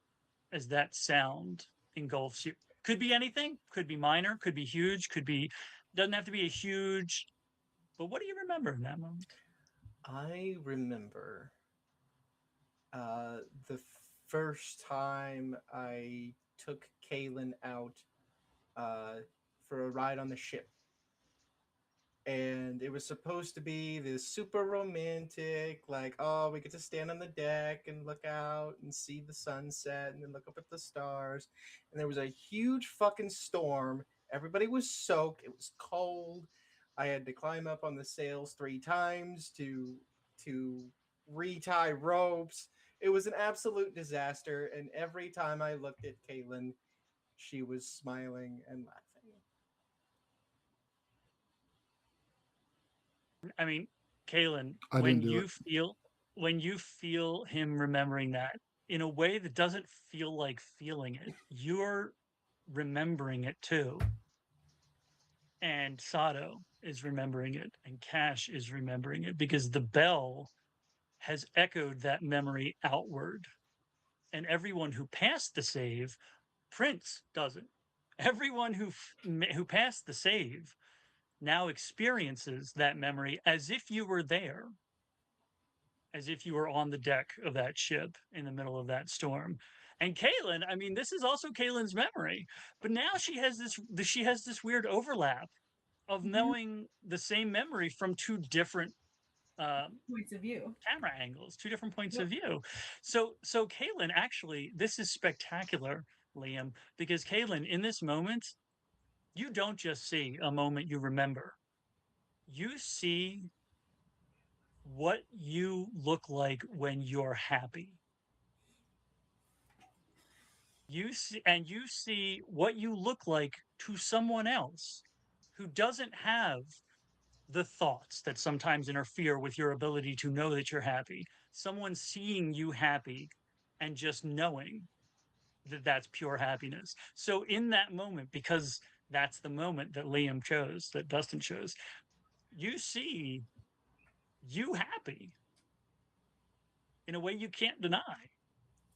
as that sound engulfs you? Could be anything, could be minor, could be huge, doesn't have to be a huge, but what do you remember in that moment? I remember the first time I took Kahlan out for a ride on the ship. And it was supposed to be this super romantic, like, oh, we get to stand on the deck and look out and see the sunset and then look up at the stars. And there was a huge fucking storm. Everybody was soaked. It was cold. I had to climb up on the sails 3 times to retie ropes. It was an absolute disaster. And every time I looked at Kahlan, she was smiling and laughing. I mean, Kahlan, I when didn't do you feel him remembering that in a way that doesn't feel like feeling it, you're remembering it too. And Sado is remembering it, and Cash is remembering it because the bell has echoed that memory outward. And everyone who passed the save, Prince doesn't. Everyone who passed the save now experiences that memory as if you were there, as if you were on the deck of that ship in the middle of that storm. And Kahlan, I mean, this is also Kahlan's memory, but now she has this weird overlap of knowing the same memory from 2 different Points of view. camera angles, 2 different points of view. So Kahlan, actually, this is spectacular, Liam, because Kahlan, in this moment, you don't just see a moment you remember. You see what you look like when you're happy. You see what you look like to someone else who doesn't have the thoughts that sometimes interfere with your ability to know that you're happy. Someone seeing you happy and just knowing that that's pure happiness. So in that moment, because that's the moment that Liam chose, that Dustin chose, you see you happy in a way you can't deny.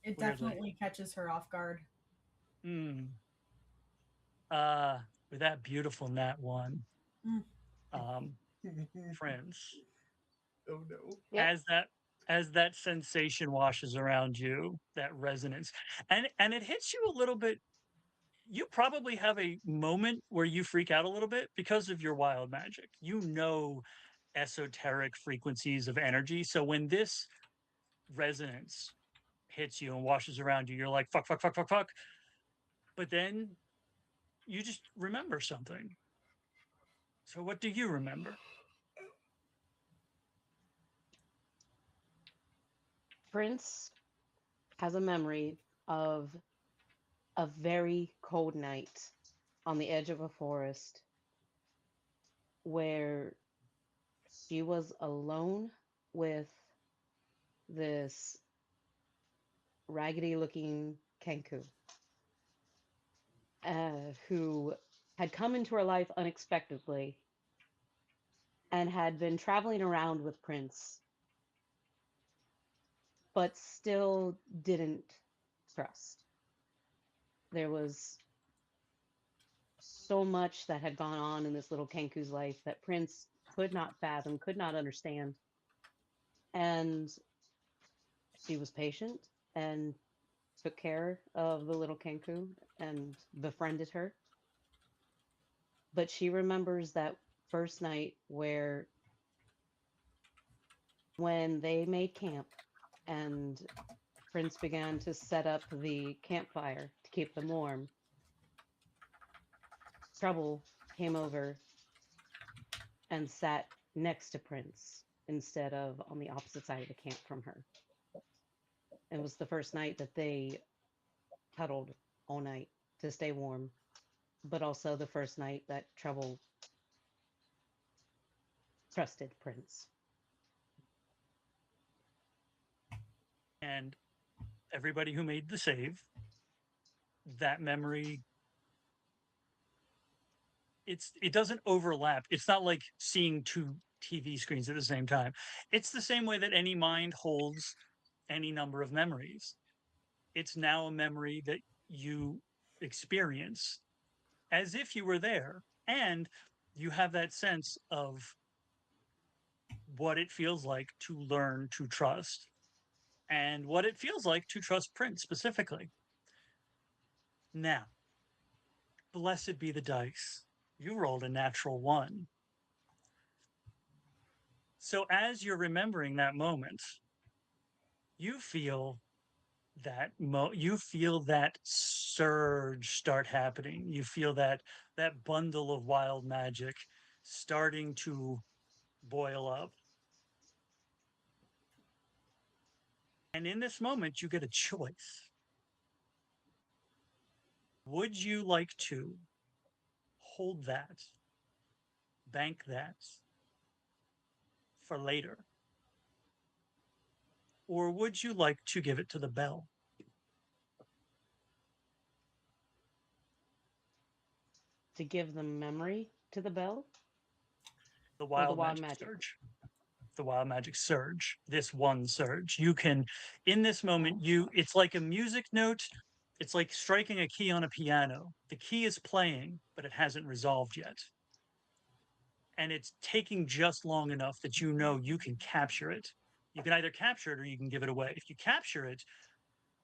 It Weirdly. definitely catches her off guard. With that beautiful nat 1. Friends. Oh no. Yep. As that sensation washes around you, that resonance, and it hits you a little bit. You probably have a moment where you freak out a little bit because of your wild magic. You know esoteric frequencies of energy. So when this resonance hits you and washes around you, you're like, fuck, fuck, fuck, fuck, fuck. But then you just remember something. So what do you remember? Prince has a memory of a very cold night on the edge of a forest where she was alone with this raggedy looking Kenku who had come into her life unexpectedly and had been traveling around with Prince, but still didn't trust. There was so much that had gone on in this little Kenku's life that Prince could not fathom, could not understand. And she was patient and took care of the little Kenku and befriended her. But she remembers that first night where when they made camp and Prince began to set up the campfire to keep them warm, Trouble came over and sat next to Prince instead of on the opposite side of the camp from her. It was the first night that they cuddled all night to stay warm, but also the first night that Trouble trusted Prince. And everybody who made the save, that memory, it doesn't overlap. It's not like seeing two TV screens at the same time. It's the same way that any mind holds any number of memories. It's now a memory that you experience as if you were there, and you have that sense of what it feels like to learn to trust and what it feels like to trust Prince specifically. Now, blessed be the dice. You rolled a natural 1. So as you're remembering that moment, you feel you feel that surge start happening. You feel that bundle of wild magic starting to boil up. And in this moment, you get a choice. Would you like to hold that, bank that for later? Or would you like to give it to the bell? To give the memory to the bell? The Or the wild wild magic magic? surge. The wild magic surge. This one surge. You can, in this moment, it's like a music note. It's like striking a key on a piano. The key is playing, but it hasn't resolved yet. And it's taking just long enough that you know you can capture it. You can either capture it or you can give it away. If you capture it,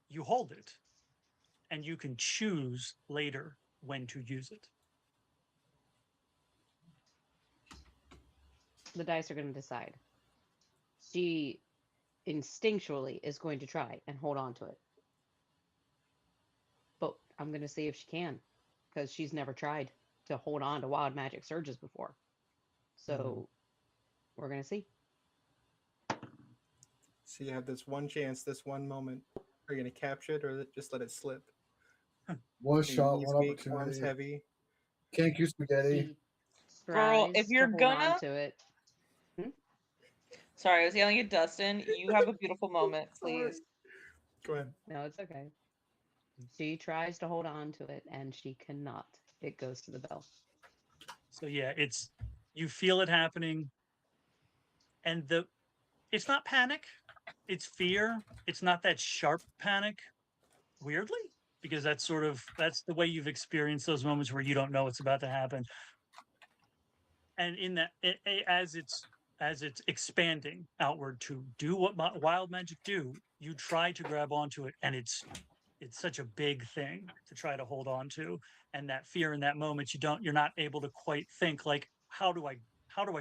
you hold it, and you can choose later when to use it. The dice are going to decide. She instinctually is going to try and hold on to it. But I'm going to see if she can, because she's never tried to hold on to wild magic surges before. So we're going to see. So you have this one chance, this one moment. Are you going to capture it or just let it slip? One Your shot, knees one weak, arms opportunity. heavy. Can't use spaghetti. She Girl, tries if to you're hold gonna- on to it. Sorry, I was yelling at Dustin. You have a beautiful moment, Sorry. please. Go ahead. No, it's okay. She tries to hold on to it and she cannot. It goes to the bell. So yeah, you feel it happening, and it's not panic, it's fear. It's not that sharp panic, weirdly, because that's the way you've experienced those moments where you don't know what's about to happen. And in that, as it's expanding outward to do what wild magic do, you try to grab onto it, and it's such a big thing to try to hold on to, and that fear in that moment, you're not able to quite think like, how do I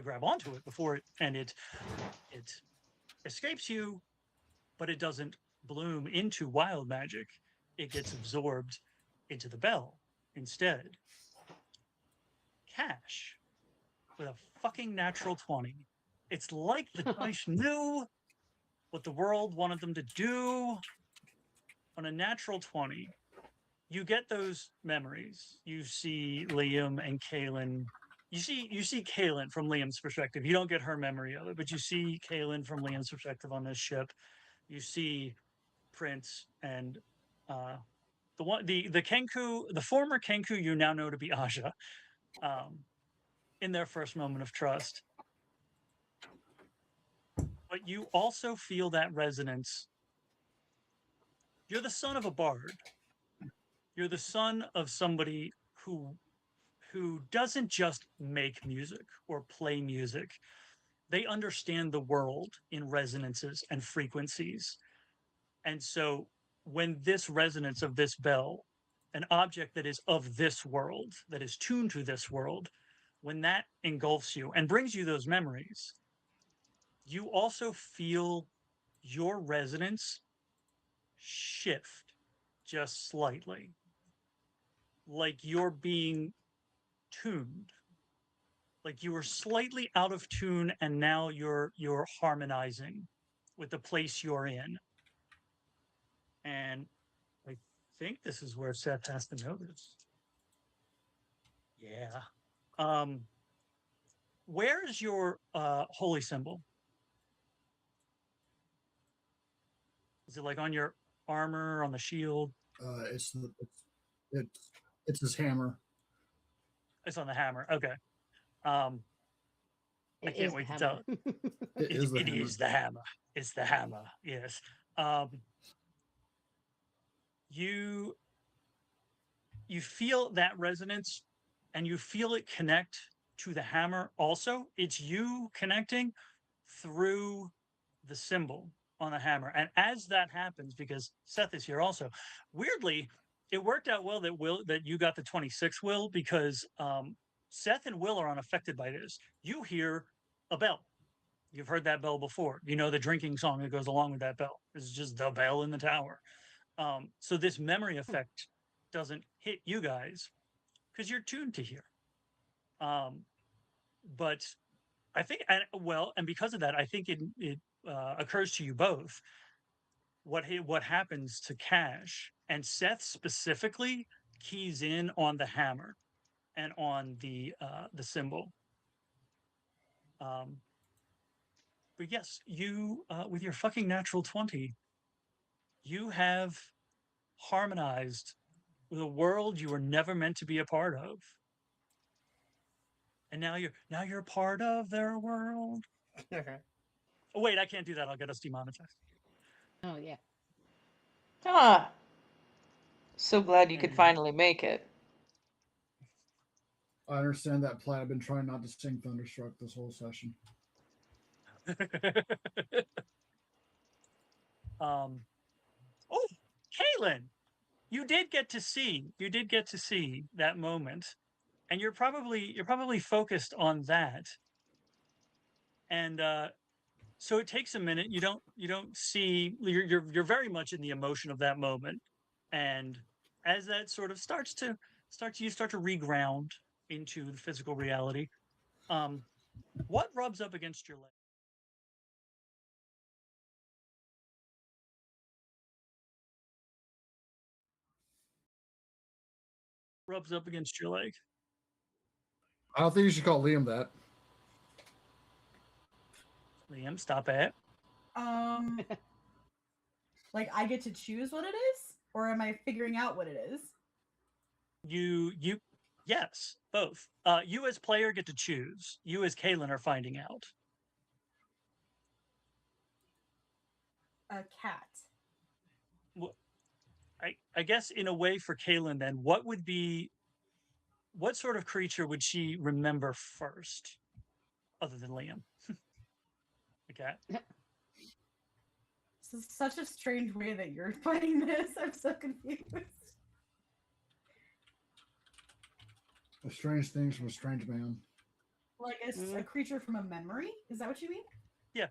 grab onto it before it escapes you, but it doesn't bloom into wild magic. It gets absorbed into the bell instead. Cash, with a fucking natural 20. It's like the dice knew what the world wanted them to do. On a natural 20, you get those memories. You see Liam and Kahlan. You see Kahlan from Liam's perspective. You don't get her memory of it, but you see Kahlan from Liam's perspective on this ship. You see Prince and the Kenku, the former Kenku you now know to be Aja, in their first moment of trust. But you also feel that resonance. You're the son of a bard. You're the son of somebody who doesn't just make music or play music. They understand the world in resonances and frequencies. And so when this resonance of this bell, an object that is of this world, that is tuned to this world, when that engulfs you and brings you those memories, you also feel your resonance shift just slightly, like you're being tuned, like you were slightly out of tune and now you're harmonizing with the place you're in. And I think this is where Seth has to know this. Yeah. Where is your holy symbol? Is it like on your armor, on the shield? It's his hammer. It's on the hammer. Okay. I can't wait to tell. It is the hammer. Is the hammer. It's the hammer. Yes. You feel that resonance, and you feel it connect to the hammer. Also, it's you connecting through the symbol on the hammer. And as that happens, because Seth is here also, weirdly, it worked out well that you got the 26 Will, because Seth and Will are unaffected by this. You hear a bell. You've heard that bell before. You know the drinking song that goes along with that bell. It's just the bell in the tower. So this memory effect doesn't hit you guys because you're tuned to hear. But I think, and because of that, I think it occurs to you both what happens to Cash, and Seth specifically keys in on the hammer and on the symbol. But yes, you with your fucking natural 20, you have harmonized with a world you were never meant to be a part of. And now you're a part of their world. Oh, wait, I can't do that. I'll get us demonetized. Oh yeah. Ah. So glad you could finally make it. I understand that plight. I've been trying not to sing Thunderstruck this whole session. Oh, Kahlan, you did get to see that moment, and you're probably focused on that. And so it takes a minute. You don't see. You're very much in the emotion of that moment, and as that sort of starts to reground into the physical reality. What rubs up against your leg? Rubs up against your leg? I don't think you should call Liam that. Liam, stop it. Like I get to choose what it is, or am I figuring out what it is? Yes, both. You as player get to choose. You as Kahlan are finding out. A cat. Well, I guess in a way for Kahlan, then what sort of creature would she remember first, other than Liam? A cat. This is such a strange way that you're playing this. I'm so confused. A strange things from a strange man. Like a creature from a memory? Is that what you mean? Yeah.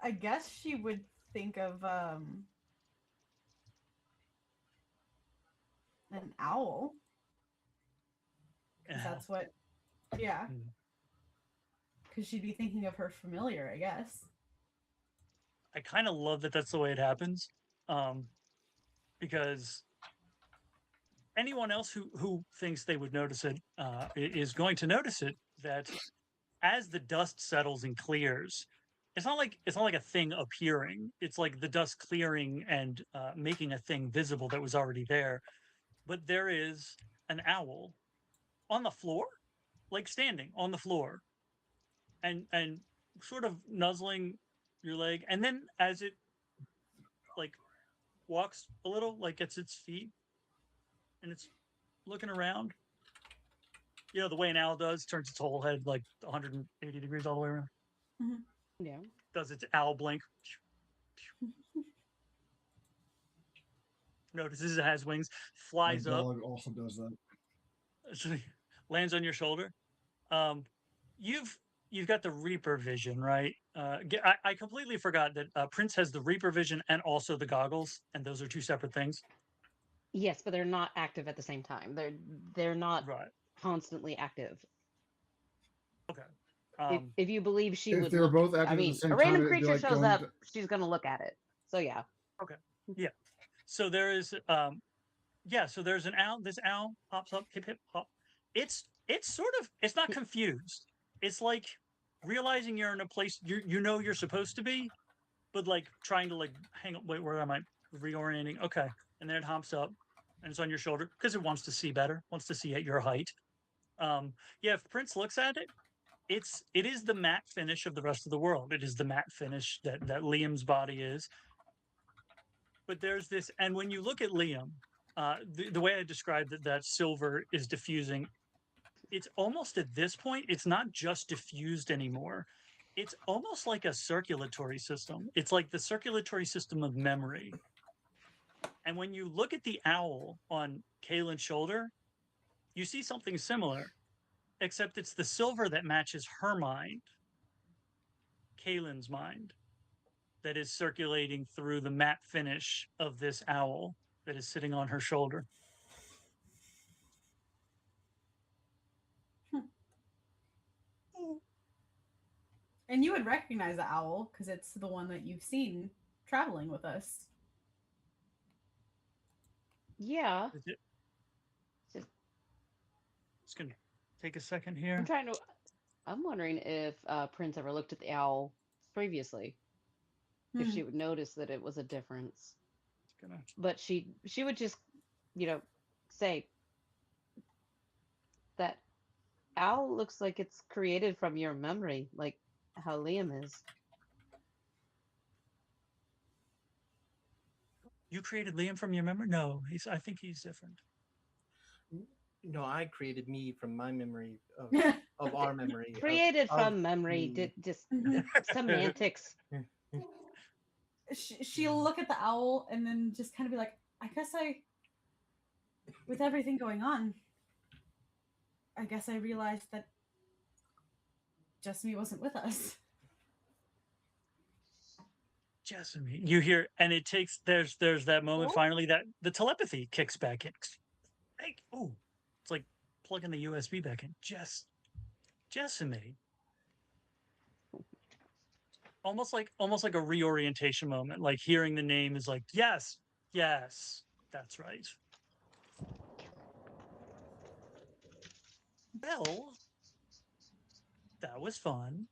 I guess she would think of an owl. 'Cause that's what, yeah. Hmm. Because she'd be thinking of her familiar, I guess. I kind of love that that's the way it happens, because anyone else who thinks they would notice it is going to notice it. That as the dust settles and clears, it's not like a thing appearing. It's like the dust clearing and making a thing visible that was already there. But there is an owl on the floor, like standing on the floor, and sort of nuzzling your leg, and then as it like walks a little, like gets its feet, and it's looking around. You know, the way an owl does, turns its whole head like 180 degrees all the way around. Yeah. Does its owl blink. Notices it has wings, My flies up, dog also does that. lands on your shoulder. You've got the Reaper vision, right? I completely forgot that Prince has the Reaper vision and also the goggles, and those are two separate things. Yes, but they're not active at the same time. They're not Right. constantly active. Okay. If you believe she If would they were look, both I active at mean, the same a time, random it'd be creature like shows going up, to- she's gonna look at it. So yeah. So there is so there's an owl. This owl pops up, hip hip hop. It's sort of, it's not confused. It's like realizing you're in a place you know you're supposed to be, but like trying to like hang up. Wait, where am I? Reorienting. Okay, and then it hops up and it's on your shoulder because it wants to see better, wants to see at your height. If Prince looks at it, it is the matte finish of the rest of the world. It is the matte finish that Liam's body is. But there's this, and when you look at Liam, the way I described that silver is diffusing, it's almost at this point, it's not just diffused anymore. It's almost like a circulatory system. It's like the circulatory system of memory. And when you look at the owl on Kahlan's shoulder, you see something similar, except it's the silver that matches her mind, Kahlan's mind, that is circulating through the matte finish of this owl that is sitting on her shoulder. And you would recognize the owl because it's the one that you've seen traveling with us. Yeah. It's gonna take a second here. I'm wondering if Prince ever looked at the owl previously. If she would notice that it was a difference. But she would just, say that owl looks like it's created from your memory, like how Liam is. You created Liam from your memory? No, I think he's different. No, I created me from my memory of our memory. Created from memory, just semantics. She'll look at the owl and then just kind of be like, I guess with everything going on, I guess I realized that Jessamy wasn't with us. Jessamy, you hear, and it takes, there's that moment finally that the telepathy kicks back in. It's like plugging the USB back in. Jessamy. Almost like a reorientation moment, like hearing the name is like, yes, that's right. Well, that was fun.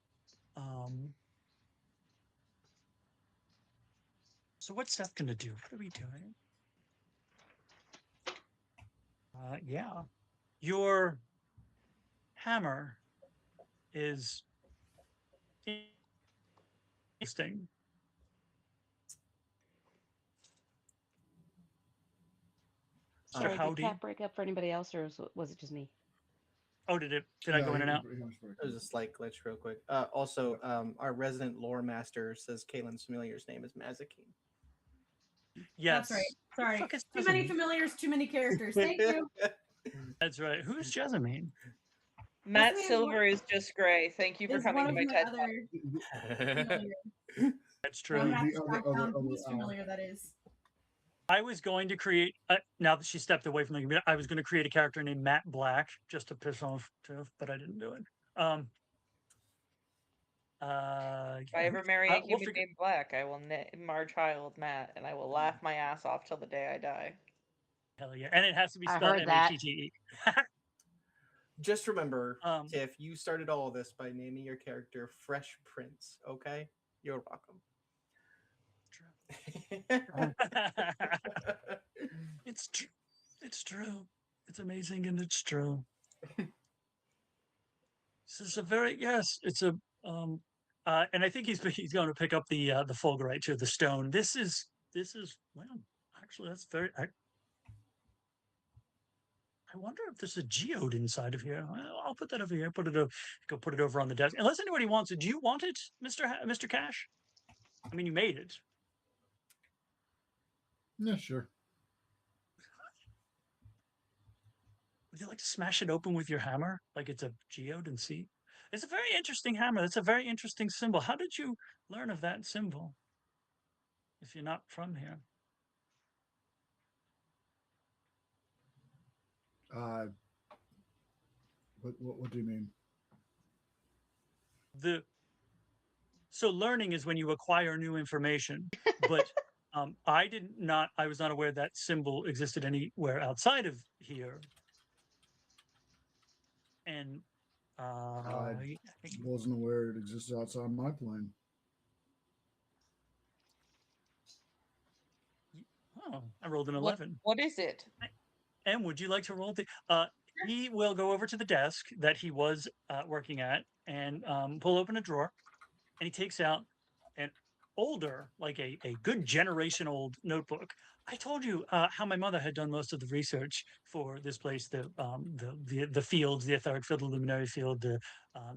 So what's Seth gonna do? What are we doing? Your hammer is interesting. Sorry, did Cat break up for anybody else, or was it just me? Oh, did I go in and out? There's a slight glitch real quick. Also, our resident lore master says Kahlan's familiar's name is Mazikeen. Yes. That's right. Sorry. Too many familiars, too many characters. Thank you. That's right. Who's Jessamine? Matt Silver is just gray. Thank you for coming to my TED Talk. That's I'm gonna true. have The to other- track other- down other whose owl. familiar that is. I was going to create, now that she stepped away from the computer, I was going to create a character named Matt Black just to piss off Tiff, but I didn't do it. If I ever marry a human named Black, I will name our child Matt, and I will laugh my ass off till the day I die. Hell yeah. And it has to be I spelled heard that. Matte. Just remember, Um, Tiff, you started all of this by naming your character Fresh Prince, okay? You're welcome. It's true. It's true. It's amazing and it's true. This is a very, yes, it's a, and I think he's going to pick up the fulgurite too, the stone. This is well, actually that's very, I wonder if there's a geode inside of here. Well, I'll put that over here. Go put it over on the desk. Unless anybody wants it. Do you want it, Mr. Cash? I mean, you made it. Yeah, sure. Would you like to smash it open with your hammer, like it's a geode and see? It's a very interesting hammer. That's a very interesting symbol. How did you learn of that symbol? If you're not from here. What do you mean? So learning is when you acquire new information, but I was not aware that symbol existed anywhere outside of here. And I wasn't aware it existed outside my plane. Oh, I rolled an 11. What is it? And would you like to roll the? He will go over to the desk that he was working at and pull open a drawer, and he takes out an older, like a good generation old notebook. I told you how my mother had done most of the research for this place, the fields, the etheric field, the luminary field, the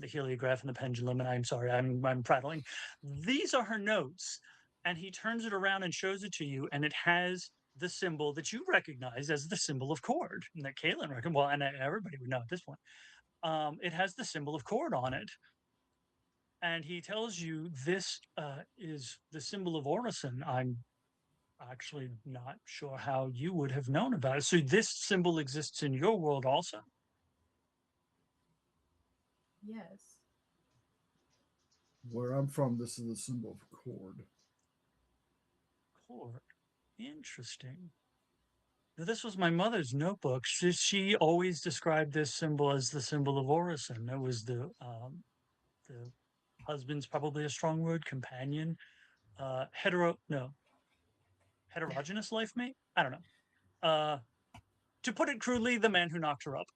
heliograph, and the pendulum. And I'm sorry, I'm prattling. These are her notes, and he turns it around and shows it to you, and it has the symbol that you recognize as the symbol of cord, and that Kahlan recognized. Well, and everybody would know at this point. It has the symbol of cord on it. And he tells you this is the symbol of Orison. I'm actually not sure how you would have known about it. So this symbol exists in your world also? Yes. Where I'm from, this is the symbol of cord. Cord. Interesting. Now, this was my mother's notebook. She always described this symbol as the symbol of Orison. It was the husband's probably a strong word, companion, heterogeneous life mate? I don't know. To put it crudely, the man who knocked her up.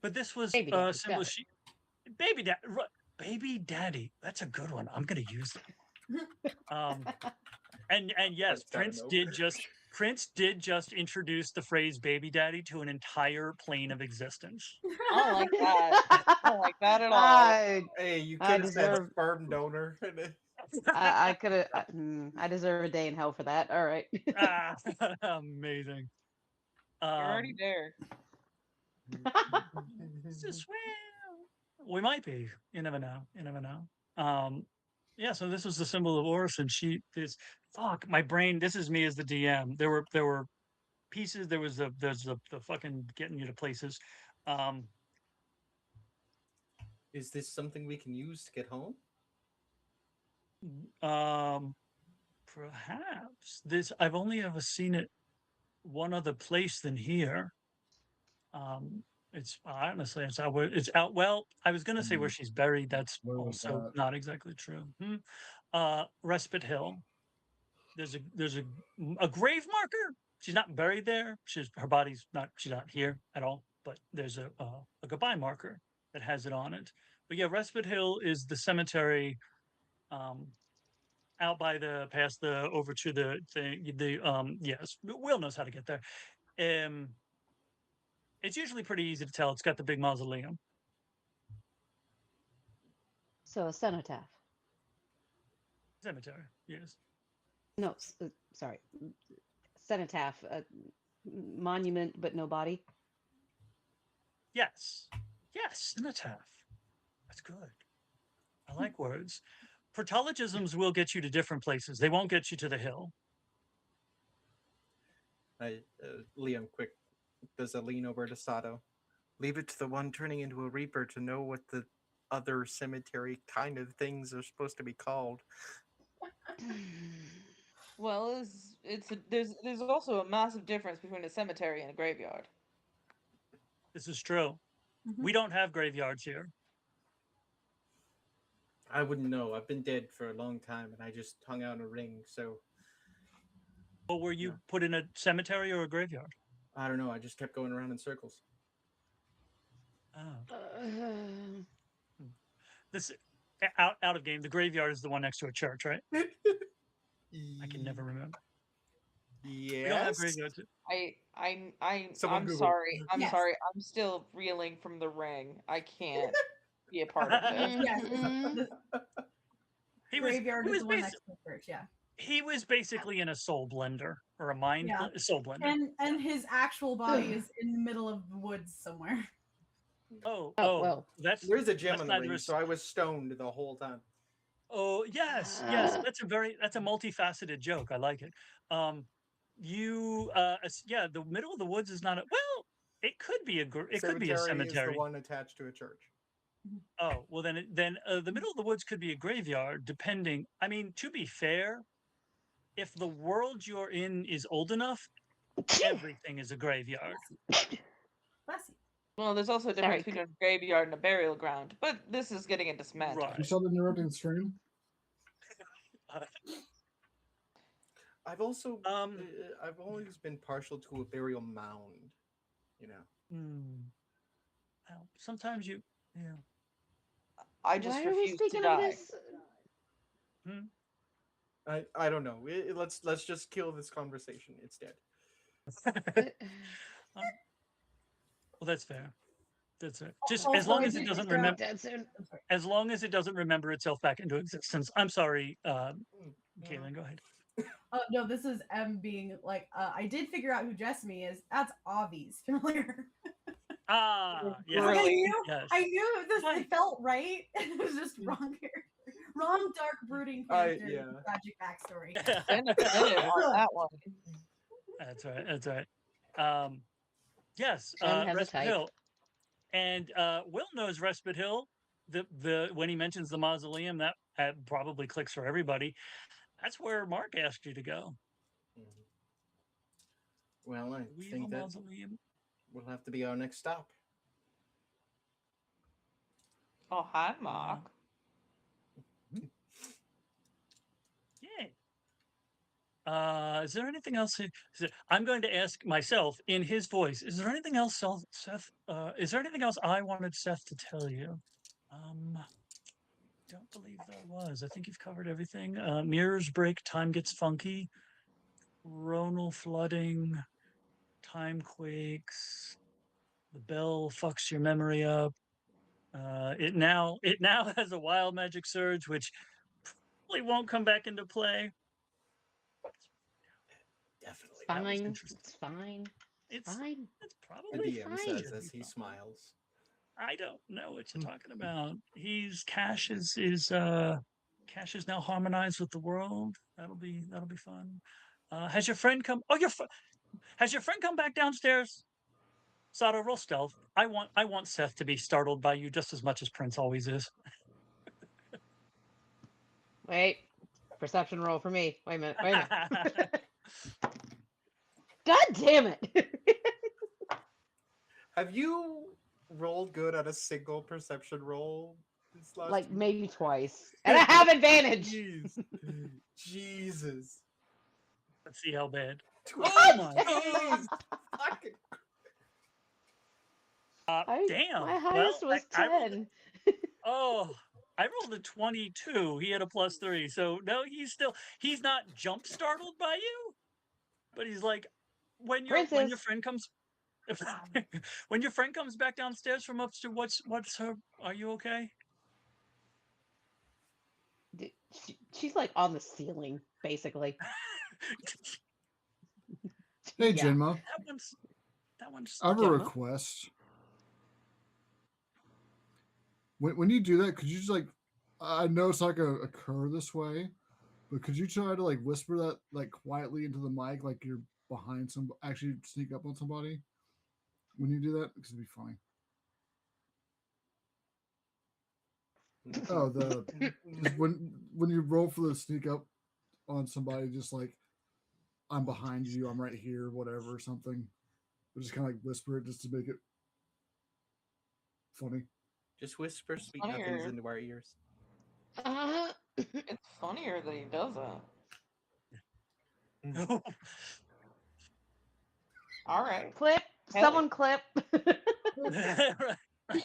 But this was a symbol. Baby daddy. That's a good one. I'm gonna use that. And yes, Prince did just introduce the phrase baby daddy to an entire plane of existence. I don't like that. I don't like that at all. Hey, you could have said sperm donor. I could have. I deserve a day in hell for that. All right. Amazing. You're already there. We might be. You never know. You never know. Yeah. So this was the symbol of Orison. My brain. This is me as the DM. There were pieces. There's the fucking getting you to places. Is this something we can use to get home? Perhaps this. I've only ever seen it one other place than here. It's honestly, it's out. Well, I was going to say where she's buried. That's also not exactly true. Respite Hill. There's a grave marker. She's not buried there. She's not here at all. But there's a goodbye marker that has it on it. But yeah, Respite Hill is the cemetery. Out by over to the thing. Yes, Will knows how to get there. It's usually pretty easy to tell. It's got the big mausoleum. So a cenotaph. Cemetery, yes. No, sorry. Cenotaph, a monument but no body. Yes, cenotaph. That's good. I like words. Protologisms will get you to different places. They won't get you to the hill. Liam, quick, does a lean over to Sado. Leave it to the one turning into a reaper to know what the other cemetery kind of things are supposed to be called. Well, there's also a massive difference between a cemetery and a graveyard. This is true. Mhm. We don't have graveyards here. I wouldn't know. I've been dead for a long time, and I just hung out in a ring. So But were you put in a cemetery or a graveyard? I don't know. I just kept going around in circles. Oh. This out of game. The graveyard is the one next to a church, right? I can never remember. Yes. We don't have graveyards. Someone I'm Google. sorry. I'm Yes. sorry. I'm still reeling from the ring. I can't be a part of this. Yes, the He was graveyard is the one next to the church. Yeah, he was basically in a soul blender or a mind Yeah. soul blender. and his actual body is in the middle of the woods somewhere. Oh, well. that's There's a gem that's on the neither ring, a- so I was stoned the whole time. Oh yes. That's a multifaceted joke. I like it. The middle of the woods is not a well. It could be it could be a Is cemetery. the one attached to a church. Oh well, then the middle of the woods could be a graveyard, depending. I mean, to be fair, if the world you're in is old enough, everything is a graveyard. Bless you. Well, there's also a difference between a graveyard and a burial ground, but this is getting into semantics. Right. You started interrupting the stream. I've also I've always been partial to a burial mound. You know. Well, sometimes you, I just Why are we refuse to speaking die. of this? I don't know. Let's just kill this conversation. It's dead. Well, that's fair. That's it. Just Also, as long I as it did doesn't figure out- remember, Dead soon. I'm sorry. as long as it doesn't remember itself back into existence. I'm sorry, Kahlan, go ahead. No, this is M being like, I did figure out who Jessamy is. That's Avi's familiar. Yes. Like, Really? Yes. I knew this. Why? It felt right. It was just wrong character, wrong dark brooding character. yeah. Tragic backstory. Been offended on that one. That's right. That's right. Yes, Jen has a Respite type. Hill, and Will knows Respite Hill. The when he mentions the mausoleum, that probably clicks for everybody. That's where Mark asked you to go. Well, I Weevil think that mausoleum. will have to be our next stop. Oh, hi, Mark. Yeah. Is there anything else? I'm going to ask myself in his voice. Is there anything else, Seth? Is there anything else I wanted Seth to tell you? Don't believe there was. I think you've covered everything. Mirrors break, time gets funky. Coronal flooding, time quakes. The bell fucks your memory up. It now has a wild magic surge, which probably won't come back into play. Definitely. That was Fine. interesting. It's fine. It's Fine. it's The probably DM fine. says as he smiles. I don't know what you're talking about. Cash is now harmonized with the world. That'll be fun. Has your friend come? Oh, has your friend come back downstairs? Sado, roll stealth. I want Seth to be startled by you just as much as Prince always is. Wait. Perception roll for me. Wait a minute. Wait a minute. God damn it. Have you rolled good at a single perception roll this last Like week? maybe twice. And I have advantage. Jeez. Jesus. Let's see how bad. Oh my Jeez. Fucking Damn. My highest Well, was I rolled 10. I rolled a 22. He had a +3. So no, he's not jump startled by you, but he's like when your Princess. friend comes when your friend comes back downstairs from upstairs, what's her? Are you okay? She's like on the ceiling, basically. Hey, Yeah. Jinma. That one's. I have a yeah. request. When you do that, could you just like I know it's not gonna occur this way, but could you try to like whisper that like quietly into the mic, like you're behind some? Actually, sneak up on somebody when you do that, because it'd be funny. Oh, just when you roll for the sneak up on somebody, just like I'm behind you, I'm right here, whatever, or something. But just kind of like whisper it just to make it funny. Just whisper sweet Funnier. nothings into our ears. It's funnier that he doesn't. All right. Clip. Hell Someone clip. Let's I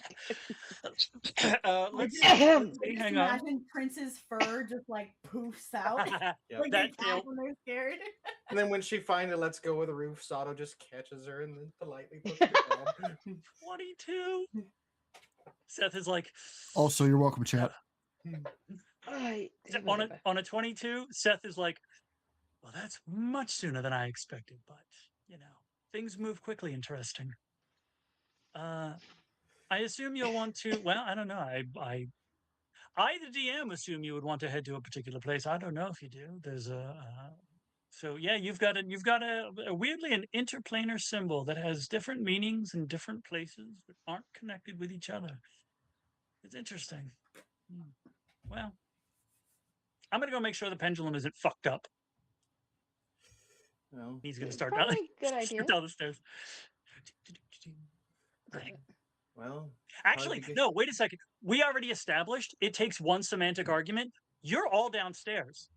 see, just hang on. imagine Prince's fur just like poofs out. Yeah. Like That they tap too. when they're scared. And then when she finally lets go of the roof, Sado just catches her and then politely puts her down. 22. Seth is like, Also, you're welcome, chat. on a 22, Seth is like, well, that's much sooner than I expected, but you know, things move quickly. Interesting. I assume you'll want to. Well, I don't know. I, the DM, assume you would want to head to a particular place. I don't know if you do. There's a. So yeah, you've got a weirdly an interplanar symbol that has different meanings in different places that aren't connected with each other. It's interesting. Well, I'm gonna go make sure the pendulum isn't fucked up. Well, He's gonna It's start down, probably a good idea. start down the stairs. well. Actually, because- no, wait a second. We already established it takes one semantic argument. You're all downstairs.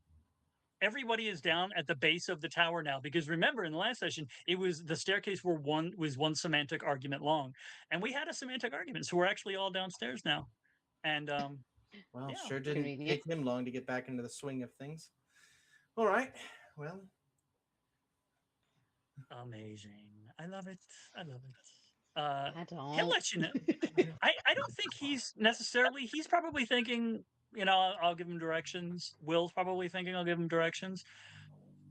Everybody is down at the base of the tower now, because remember in the last session, it was the staircase was one semantic argument long. And we had a semantic argument. So we're actually all downstairs now. And Well, yeah. sure didn't Convenient. take him long to get back into the swing of things. All right. Well, amazing. I love it. I love it. I don't. He'll let you know. I don't think he's necessarily, he's probably thinking, you know, I'll give him directions. Will's probably thinking I'll give him directions.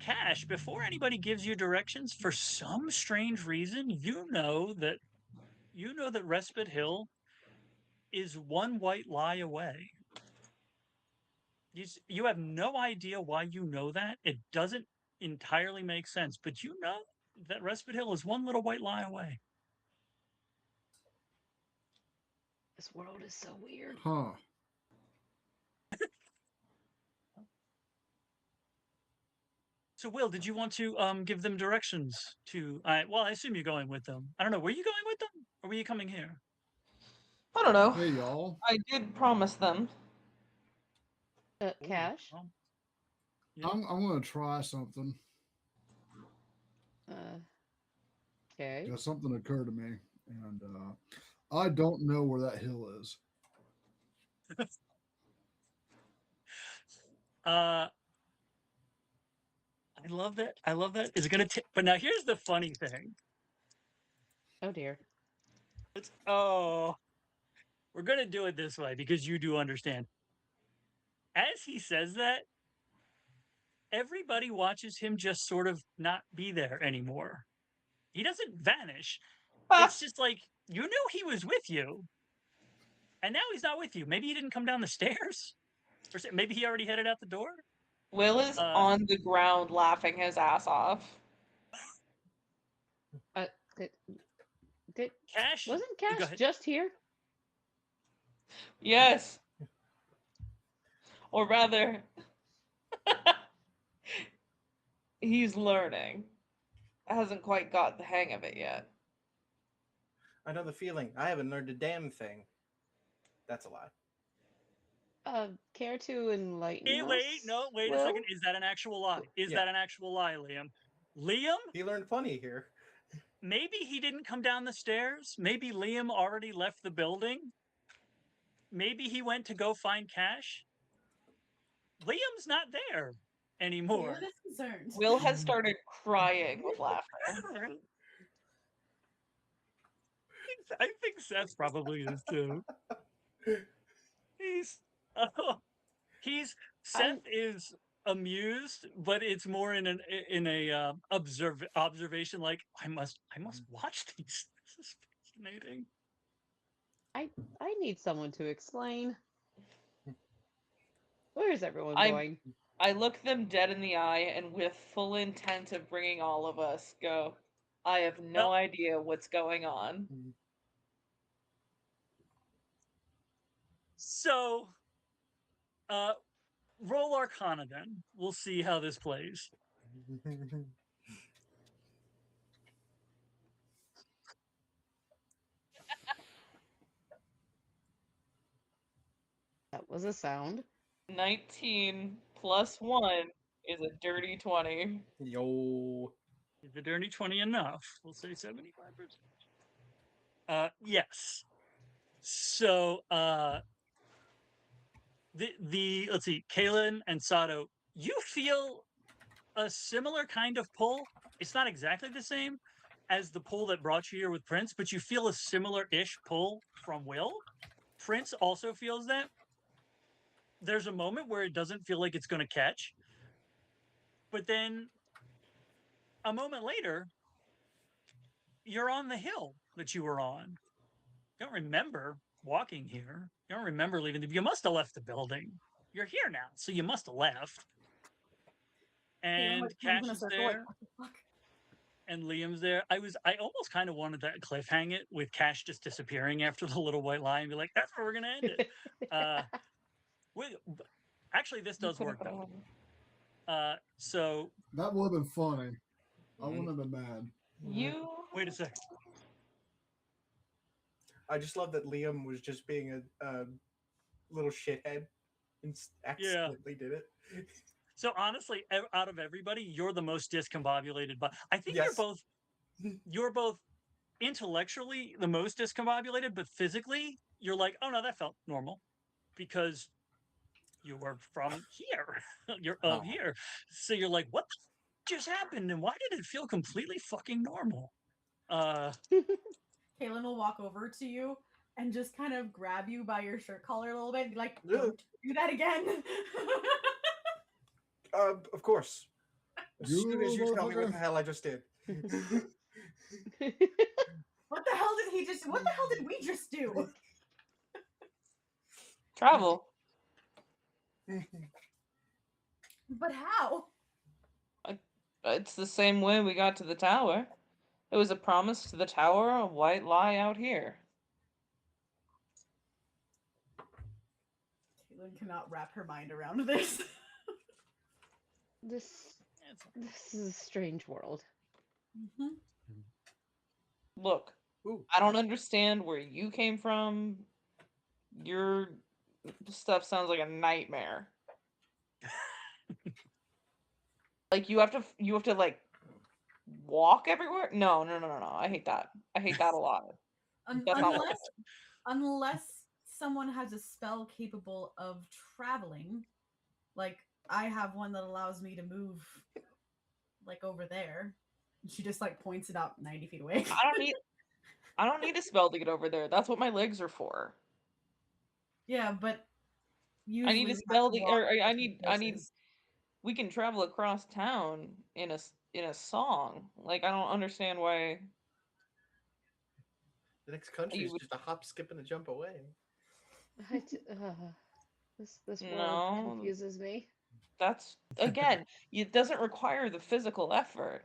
Cash, before anybody gives you directions, for some strange reason, you know that Respite Hill is one white lie away. You have no idea why you know that. It doesn't entirely make sense, but you know that Respite Hill is one little white lie away. This world is so weird. Huh. So, Will, did you want to give them directions to? Well, I assume you're going with them. I don't know. Were you going with them, or were you coming here? I don't know. Hey, y'all. I did promise them. Cash. Well, yeah. I'm gonna try something. Okay. Because something occurred to me, and I don't know where that hill is. I love that. I love that. Is it gonna take? But now here's the funny thing. Oh dear. We're gonna do it this way because you do understand. As he says that, everybody watches him just sort of not be there anymore. He doesn't vanish. It's just like you knew he was with you, and now he's not with you. Maybe he didn't come down the stairs, or maybe he already headed out the door. Will is on the ground laughing his ass off. Cash Wasn't go Cash ahead. just here? Yes. Or rather, he's learning. Hasn't quite got the hang of it yet. I know the feeling. I haven't learned a damn thing. That's a lie. Care to enlighten us? Wait a Will? second. Is that an actual lie? Is that an actual lie, Liam? Liam? He learned plenty here. Maybe he didn't come down the stairs. Maybe Liam already left the building. Maybe he went to go find Cash. Liam's not there anymore. Will is concerned. Will has started crying with laughter. I think Seth probably is too. Seth is amused, but it's more in a observation. Like I must watch these. This is fascinating. I need someone to explain. Where is everyone I'm- going? I look them dead in the eye and with full intent of bringing all of us go, I have no idea what's going on. So, roll Arcana then. We'll see how this plays. That was a sound. 19 plus 1 is a dirty 20. Yo. Is the dirty 20 enough? We'll say 75%. Yes. So, the let's see, Kahlan and Sado, you feel a similar kind of pull. It's not exactly the same as the pull that brought you here with Prince, but you feel a similar-ish pull from Will. Prince also feels that. There's a moment where it doesn't feel like it's going to catch, but then a moment later, you're on the hill that you were on. You don't remember walking here. You don't remember leaving. You must have left the building. You're here now, so you must have left. And Cash is there, and Liam's there. I almost kind of wanted that cliffhang it with Cash just disappearing after the little white lie and be like, that's where we're gonna end it. Actually, this does work though. So That would have been funny. I wouldn't have been mad. You wait a second. I just love that Liam was just being a little shithead and accidentally did it. So honestly, out of everybody, you're the most discombobulated. But I think Yes. you're both intellectually the most discombobulated, but physically, you're like, oh no, that felt normal, because you were from here. You're of here, so you're like, what just happened, and why did it feel completely fucking normal? Kahlan will walk over to you and just kind of grab you by your shirt collar a little bit and be like, don't do that again. Of course. As You soon as you tell me what motherfucker. the hell I just did. What the hell did we just do? travel. But how? It's the same way we got to the tower. It was a promise to the tower, a white lie out here. Kahlan cannot wrap her mind around this. This is a strange world. Mm-hmm. Look, I don't understand where you came from. Your stuff sounds like a nightmare. Like you have to like walk everywhere. No. I hate that. I hate that a lot. That's not what Unless someone has a spell capable of traveling, like I have one that allows me to move, like over there. She just like points it out 90 feet away. I don't need a spell to get over there. That's what my legs are for. Yeah, but I need a spell to, or I need. places. We can travel across town in a song. Like I don't understand why. The next country is just a hop, skip, and a jump away. This world No. confuses me. That's again, it doesn't require the physical effort.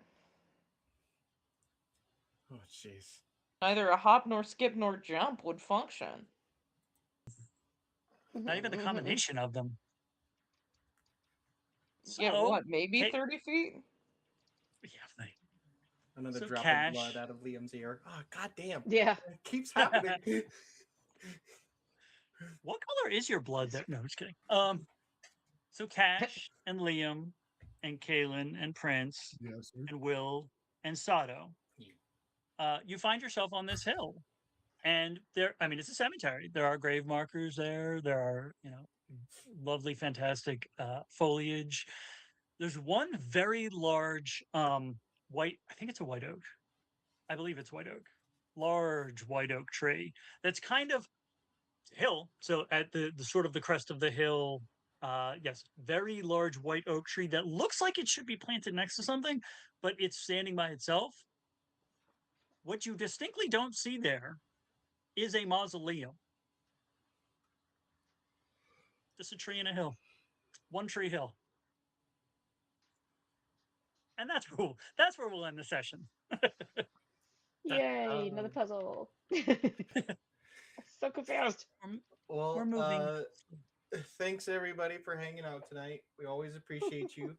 Oh, jeez. Neither a hop nor skip nor jump would function. Not even the combination of them. Yeah, So, what? Maybe hey- 30 feet? Yeah, Another So drop Cash- of blood out of Liam's ear. Oh, goddamn. Yeah. It keeps happening. What color is your blood there? No, I'm just kidding. So Cash and Liam and Kahlan and Prince Yes, sir. and Will and Sado. You find yourself on this hill. And there, I mean, it's a cemetery. There are grave markers there. There are, lovely, fantastic foliage. There's one very large white, I think it's a white oak. I believe it's white oak. Large white oak tree that's kind of hill. So at the sort of the crest of the hill, yes, very large white oak tree that looks like it should be planted next to something, but it's standing by itself. What you distinctly don't see there is a mausoleum. Just a tree and a hill. One Tree Hill. And that's cool. That's where we'll end the session. Yay, another puzzle. So confused. Well, We're moving. Thanks everybody for hanging out tonight. We always appreciate you.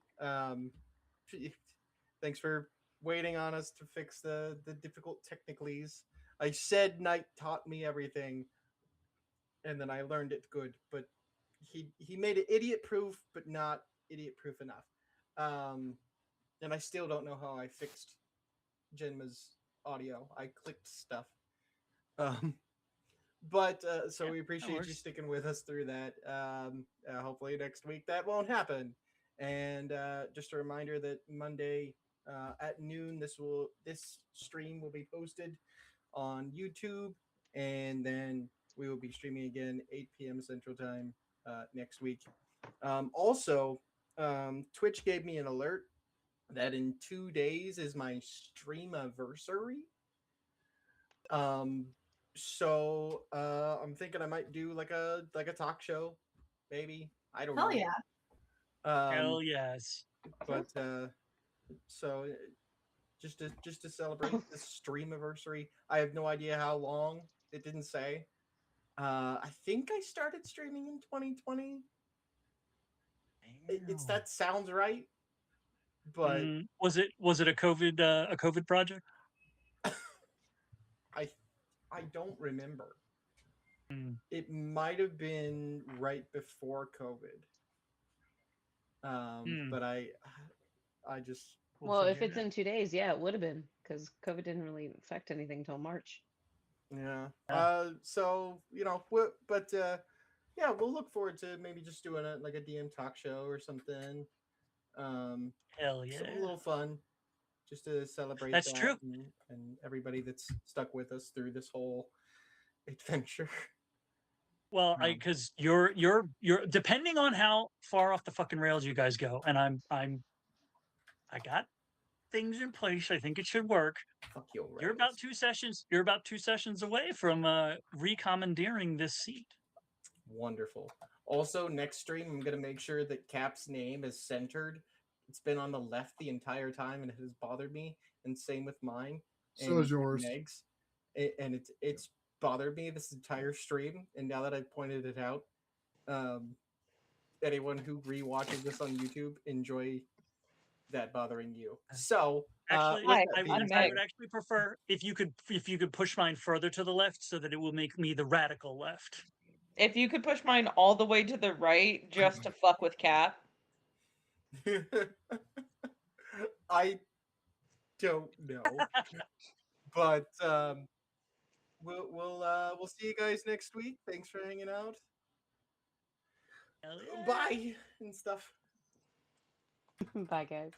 Thanks for waiting on us to fix the difficult technicalities. I said Knight taught me everything, and then I learned it good. But he made it idiot proof, but not idiot proof enough. And I still don't know how I fixed Jinma's audio. I clicked stuff. But so Yeah, we that appreciate you works. sticking with us through that. Hopefully next week that won't happen. And just a reminder that Monday at noon this stream will be posted on YouTube, and then we will be streaming again 8 p.m. Central Time next week. Also, Twitch gave me an alert that in 2 days is my stream anniversary. So I'm thinking I might do like a talk show, maybe. I don't know. Hell yeah. Hell yes. But so just to celebrate this stream anniversary. I have no idea how long. It didn't say. I think I started streaming in 2020. It's that sounds right. But was it a COVID project? I don't remember. Mm. It might have been right before COVID. But I just Well, if it's in 2 days, yeah, it would have been because COVID didn't really affect anything until March. yeah. Yeah. So yeah, we'll look forward to maybe just doing a DM talk show or something. Hell yeah. A little fun, just to celebrate. That's that true. and everybody that's stuck with us through this whole adventure. Well, because you're depending on how far off the fucking rails you guys go, and I got things in place. I think it should work. Fuck your rails. You're about 2 sessions. You're about 2 sessions away from recommandeering this seat. Wonderful. Also, next stream, I'm gonna make sure that Cap's name is centered. It's been on the left the entire time, and it has bothered me. And same with mine. So is yours. Meg's. And it's bothered me this entire stream. And now that I've pointed it out, anyone who rewatches this on YouTube, enjoy that bothering you. So Actually, Hi, I I'm would Meg. actually prefer if you could push mine further to the left so that it will make me the radical left. If you could push mine all the way to the right just to fuck with Cap. I don't know. But we'll see you guys next week. Thanks for hanging out. Hell yeah. Bye and stuff. Bye, guys.